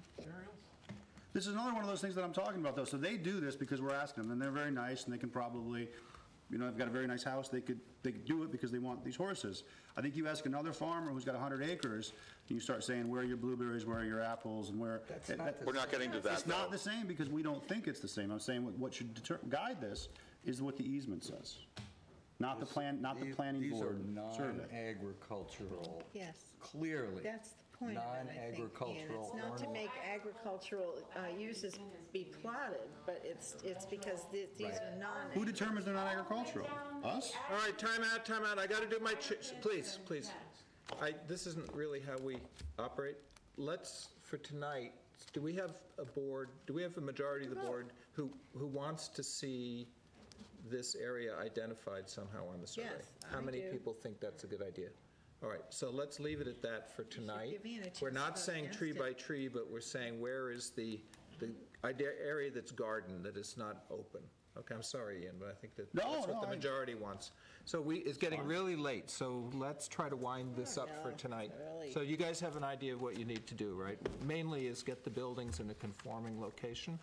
V: This is another one of those things that I'm talking about, though. So they do this because we're asking them, and they're very nice, and they can probably, you know, they've got a very nice house, they could do it because they want these horses. I think you ask another farmer who's got 100 acres, and you start saying, where are your blueberries, where are your apples, and where...
J: We're not getting to that,
V: It's not
J: though.
V: the same because we don't think it's the same. I'm saying what should guide this is what the easement says, not the planning board
E: These are
V: survey.
E: non-agricultural,
H: Yes.
E: clearly.
H: That's the point of it, I think, Ian.
E: Non-agricultural.
H: It's not to make agricultural uses be plotted, but it's because these are non.
V: Who determines they're not agricultural? Us?
A: All right, time out. I got to do my, please. This isn't really how we operate. Let's, for tonight, do we have a majority of the board who wants to see this area identified somehow on the survey?
H: Yes,
A: How
H: I
A: many
H: do.
A: people think that's a good idea? All right, so let's leave it at that for tonight.
H: give Ian a chance
A: We're
H: to
A: not
H: vote
A: saying
H: against
A: tree
H: it.
A: by tree, but we're saying where is the area that's garden, that is not open. Okay, I'm sorry, Ian, but I think that's what the majority wants. So it's getting really late, so let's try to wind this up for tonight.
H: really.
A: So you guys have an idea of what you need to do, right? Mainly is get the buildings in a conforming location.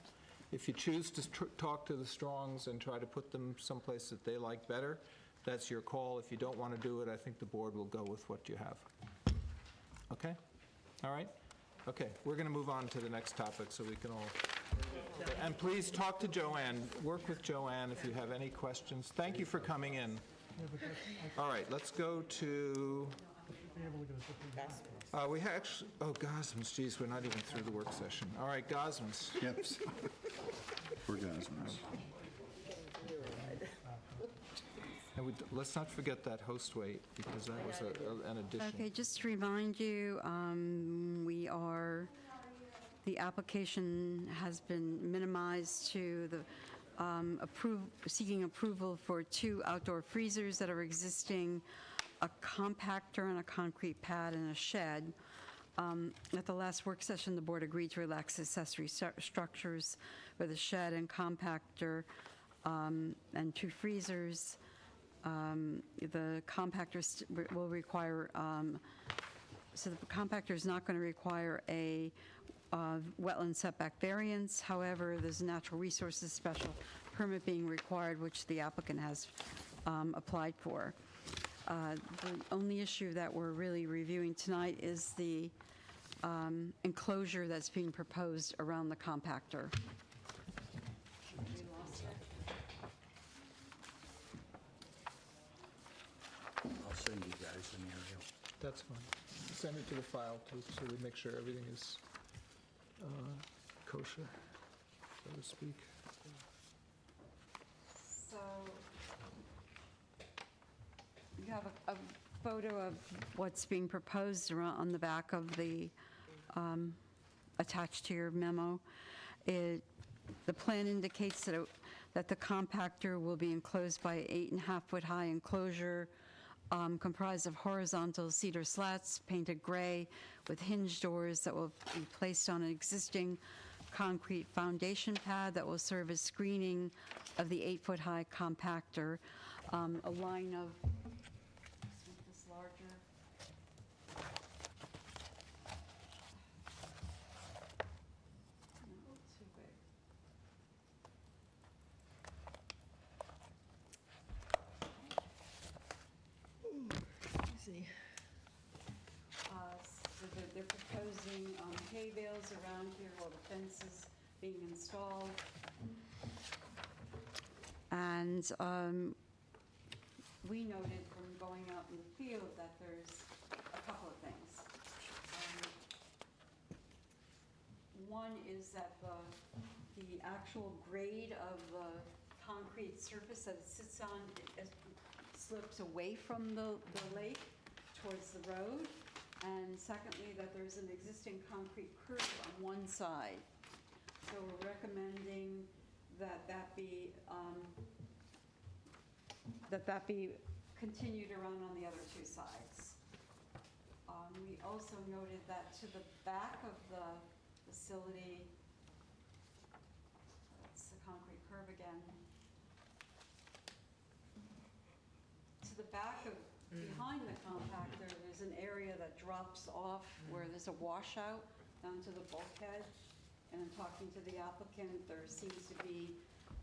A: If you choose to talk to the Strongs and try to put them someplace that they like better, that's your call. If you don't want to do it, I think the board will go with what you have. Okay? All right? Okay, we're going to move on to the next topic so we can all, and please talk to Joanne, work with Joanne if you have any questions. Thank you for coming in. All right, let's go to, we actually, oh, Gosmans, geez, we're not even through the work session. All right, Gosmans.
V: Yep. We're Gosmans.
A: And let's not forget that host weight, because that was an addition.
B: Okay, just to remind you, the application has been minimized to the seeking approval for 2 outdoor freezers that are existing, a compactor and a concrete pad and a shed. At the last work session, the board agreed to relax accessory structures for the shed and compactor and 2 freezers. The compactor will require, so the compactor is not going to require a wetland setback variance. However, there's a natural resources special permit being required, which the applicant has applied for. The only issue that we're really reviewing tonight is the enclosure that's being proposed around the compactor.
E: I'll send you guys an aerial.
A: That's fine. Send it to the file, too, so we make sure everything is kosher, so to speak.
B: So you have a photo of what's being proposed on the back of the, attached to your memo. The plan indicates that the compactor will be enclosed by 8.5-foot high enclosure comprised of horizontal cedar slats painted gray with hinge doors that will be placed on an existing concrete foundation pad that will serve as screening of the 8-foot high compactor. A line of, let's make this larger. No, too big.
H: See.
B: So they're proposing hay bales around here while the fence is being installed. And we noted from going out in the field that there's a couple of things. One is that the actual grade of the concrete surface that it sits on slopes away from the lake towards the road. And secondly, that there's an existing concrete curb on one side. So we're recommending that be continued around on the other 2 sides. We also noted that to the back of the facility, that's the concrete curb again. To the back of, behind the compactor, there's an area that drops off where there's a washout down to the bulkhead. And in talking to the applicant, there seems to be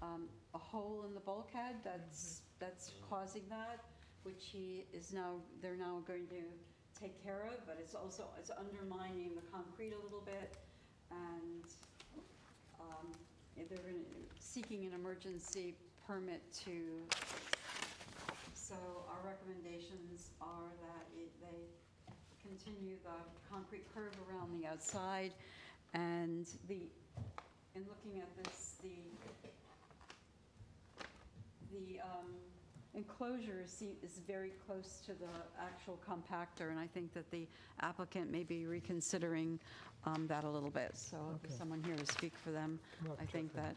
B: a hole in the bulkhead that's causing that, which they're now going to take care of, but it's undermining the concrete a little bit, and they're seeking an emergency permit so our recommendations are that they continue the concrete curb around the outside, and in looking at this, the enclosure is very close to the actual compactor, and I think that the applicant may be reconsidering that a little bit. So if there's someone here to speak for them, I think that.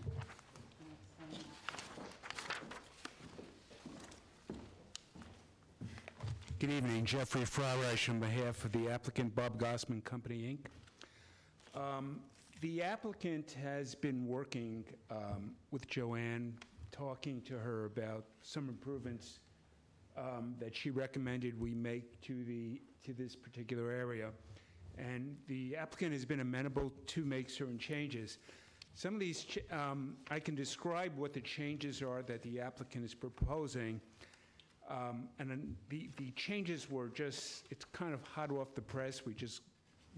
Q: Good evening, Jeffrey Freireich on behalf of the applicant Bob Gossman Company, Inc. The applicant has been working with Joanne, talking to her about some improvements that she recommended we make to this particular area. And the applicant has been amenable to make certain changes. Some of these, I can describe what the changes are that the applicant is proposing. And then the changes were just, it's kind of hot off the press. We just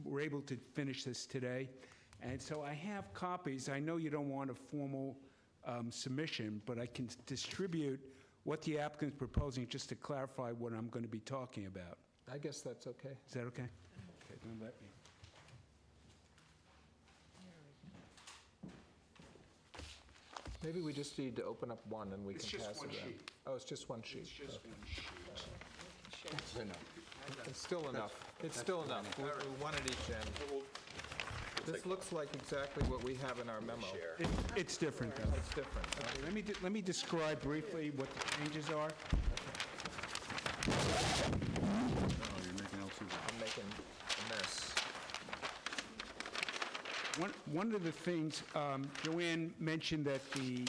Q: were able to finish this today. And so I have copies. I know you don't want a formal submission, but I can distribute what the applicant's proposing just to clarify what I'm going to be talking about.
A: I guess that's okay.
Q: Is that okay? Okay, then let me.
A: Maybe we just need to open up one and we
Q: It's
A: can
Q: just
A: pass it
Q: one
A: around.
Q: sheet.
A: Oh, it's just one sheet.
Q: It's just
A: Okay.
Q: one sheet.
E: That's enough.
A: It's still enough. It's still enough. One at each end. This looks like exactly what we have in our memo.
Q: It's different, though.
A: It's different.
Q: Okay, let me describe briefly what the changes are.
V: Oh, you're making L2.
A: I'm making a mess.
Q: One of the things, Joanne mentioned that the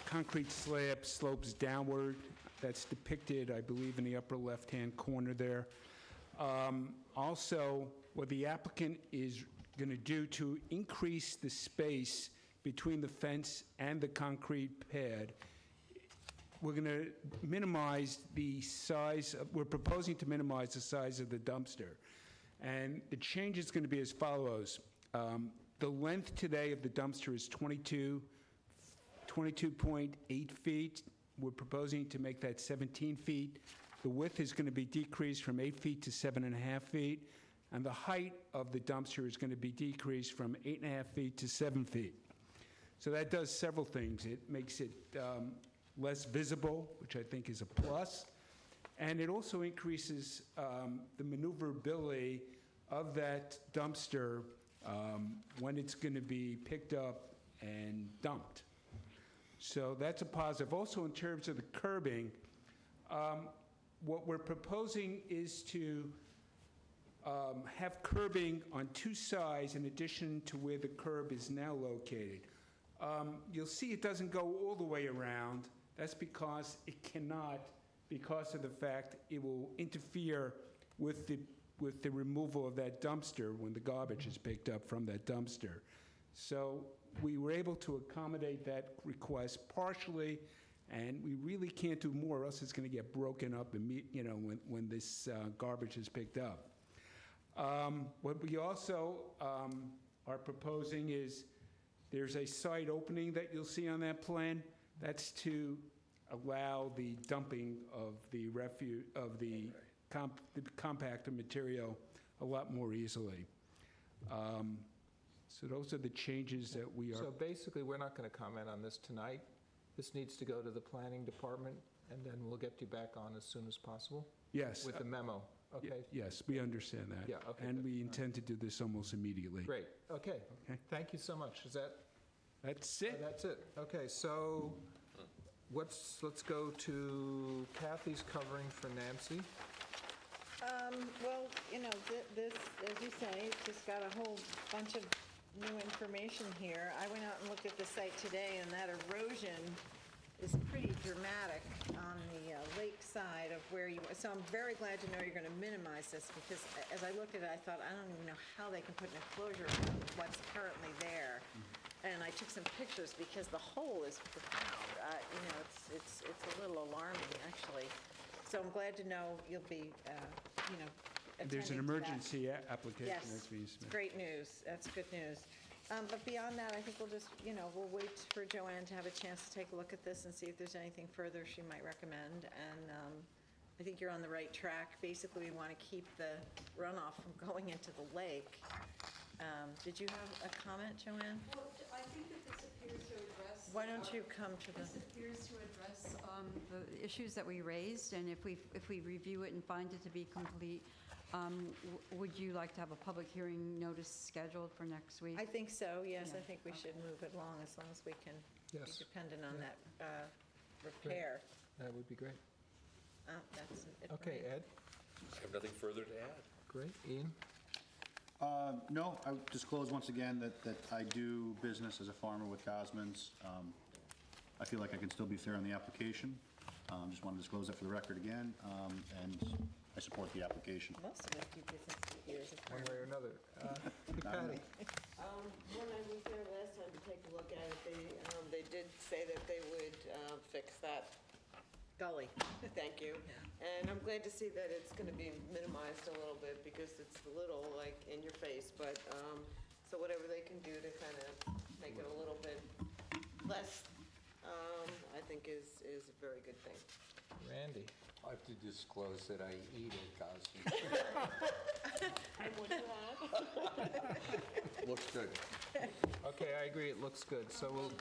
Q: concrete slab slopes downward. That's depicted, I believe, in the upper left-hand corner there. Also, what the applicant is going to do to increase the space between the fence and the concrete pad, we're going to minimize the size, we're proposing to minimize the size of the dumpster. And the change is going to be as follows. The length today of the dumpster is 22.8 feet. We're proposing to make that 17 feet. The width is going to be decreased from 8 feet to 7.5 feet. And the height of the dumpster is going to be decreased from 8.5 feet to 7 feet. So that does several things. It makes it less visible, which I think is a plus. And it also increases the maneuverability of that dumpster when it's going to be picked up and dumped. So that's a positive. Also, in terms of the curbing, what we're proposing is to have curbing on two sides in addition to where the curb is now located. You'll see it doesn't go all the way around. That's because it cannot, because of the fact it will interfere with the removal of that dumpster when the garbage is picked up from that dumpster. So we were able to accommodate that request partially, and we really can't do more, or else it's going to get broken up when this garbage is picked up. What we also are proposing is there's a side opening that you'll see on that plan. That's to allow the dumping of the refuse, of the compactor material a lot more easily. So those are the changes that we are.
A: So basically, we're not going to comment on this tonight. This needs to go to the planning department, and then we'll get you back on as soon as possible?
Q: Yes.
A: With the memo, okay?
Q: Yes, we understand that.
A: Yeah, okay,
Q: And
A: good.
Q: we intend to do this almost immediately.
A: Great, okay.
Q: Okay.
A: Thank you so much. Is that?
Q: That's it.
A: That's it. Okay, so let's go to Kathy's covering for Nancy.
H: Well, this, as you say, it's just got a whole bunch of new information here. I went out and looked at the site today, and that erosion is pretty dramatic on the lake side of where you, so I'm very glad to know you're going to minimize this, because as I looked at it, I thought, I don't even know how they can put an enclosure around what's currently there. And I took some pictures because the hole is profound. It's a little alarming, actually. So I'm glad to know you'll be,
Q: There's an
H: attending to that.
Q: emergency application
H: Yes,
Q: that's being
H: it's
Q: submitted.
H: great news. That's good news. But beyond that, I think we'll just, we'll wait for Joanne to have a chance to take a look at this and see if there's anything further she might recommend. And I think you're on the right track. Basically, we want to keep the runoff from going into the lake. Did you have a comment, Joanne?
B: Well, I think that this appears to address.
H: Why don't you come to the...
B: This appears to address the issues that we raised, and if we review it and find it to be complete, would you like to have a public hearing notice scheduled for next week?
H: I think so, yes.
B: Yeah,
H: I think we should move it along as long as we can be
A: Yes.
H: dependent on that repair.
A: That would be great.
H: That's it. for
A: Okay,
H: me.
A: Ed?
J: I have nothing further to add.
A: Great. Ian?
V: No, I would disclose once again that I do business as a farmer with Gosman's. I feel like I can still be fair on the application. Just want to disclose that for the record again, and I support the application.
H: Most of us do business for years of
A: One way or another.
V: Not me.
A: Patty?
C: When I was there last time to take a look at it, they did say that they would fix that
H: Gully.
C: Thank you. And I'm glad to see that it's going to be minimized a little bit because it's a little like in your face, but, so whatever they can do to kind of make it a little bit less, I think is a very good thing.
A: Randy?
E: I have to disclose that I eat at Gosney.
C: And what do you have?
E: Looks good.
A: Okay, I agree, it looks good, so we'll,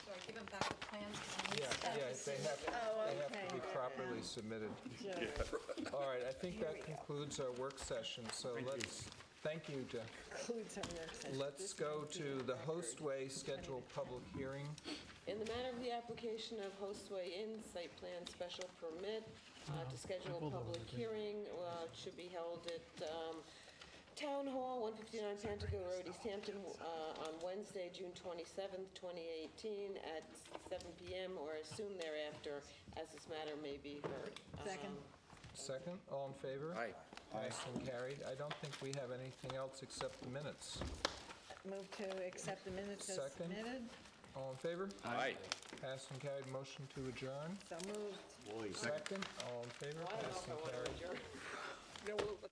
H: Sorry, give them back the plans.
A: they have to be properly submitted. All right, I think that concludes our work session, so let's, thank you, Jeff.
H: Concludes our work session.
A: Let's go to the Hostway scheduled public hearing.
C: In the matter of the application of Hostway Inn site plan special permit to schedule a public hearing, it should be held at Town Hall, 159 Pantico Road, East Hampton, on Wednesday, June 27th, 2018, at 7 p.m. or as soon thereafter, as this matter may be heard.
H: Second.
A: Second, all in favor?
J: Aye.
A: Passed and carried. I don't think we have anything else except the minutes.
H: Move to accept the minutes as
A: Second.
H: submitted.
A: All in favor?
J: Aye.
A: Passed and carried. Motion to adjourn.
H: So moved.
A: Second, all in favor?
C: I don't know
A: Passed
C: if I
A: and
C: want to
A: carried.
C: adjourn. No, we'll-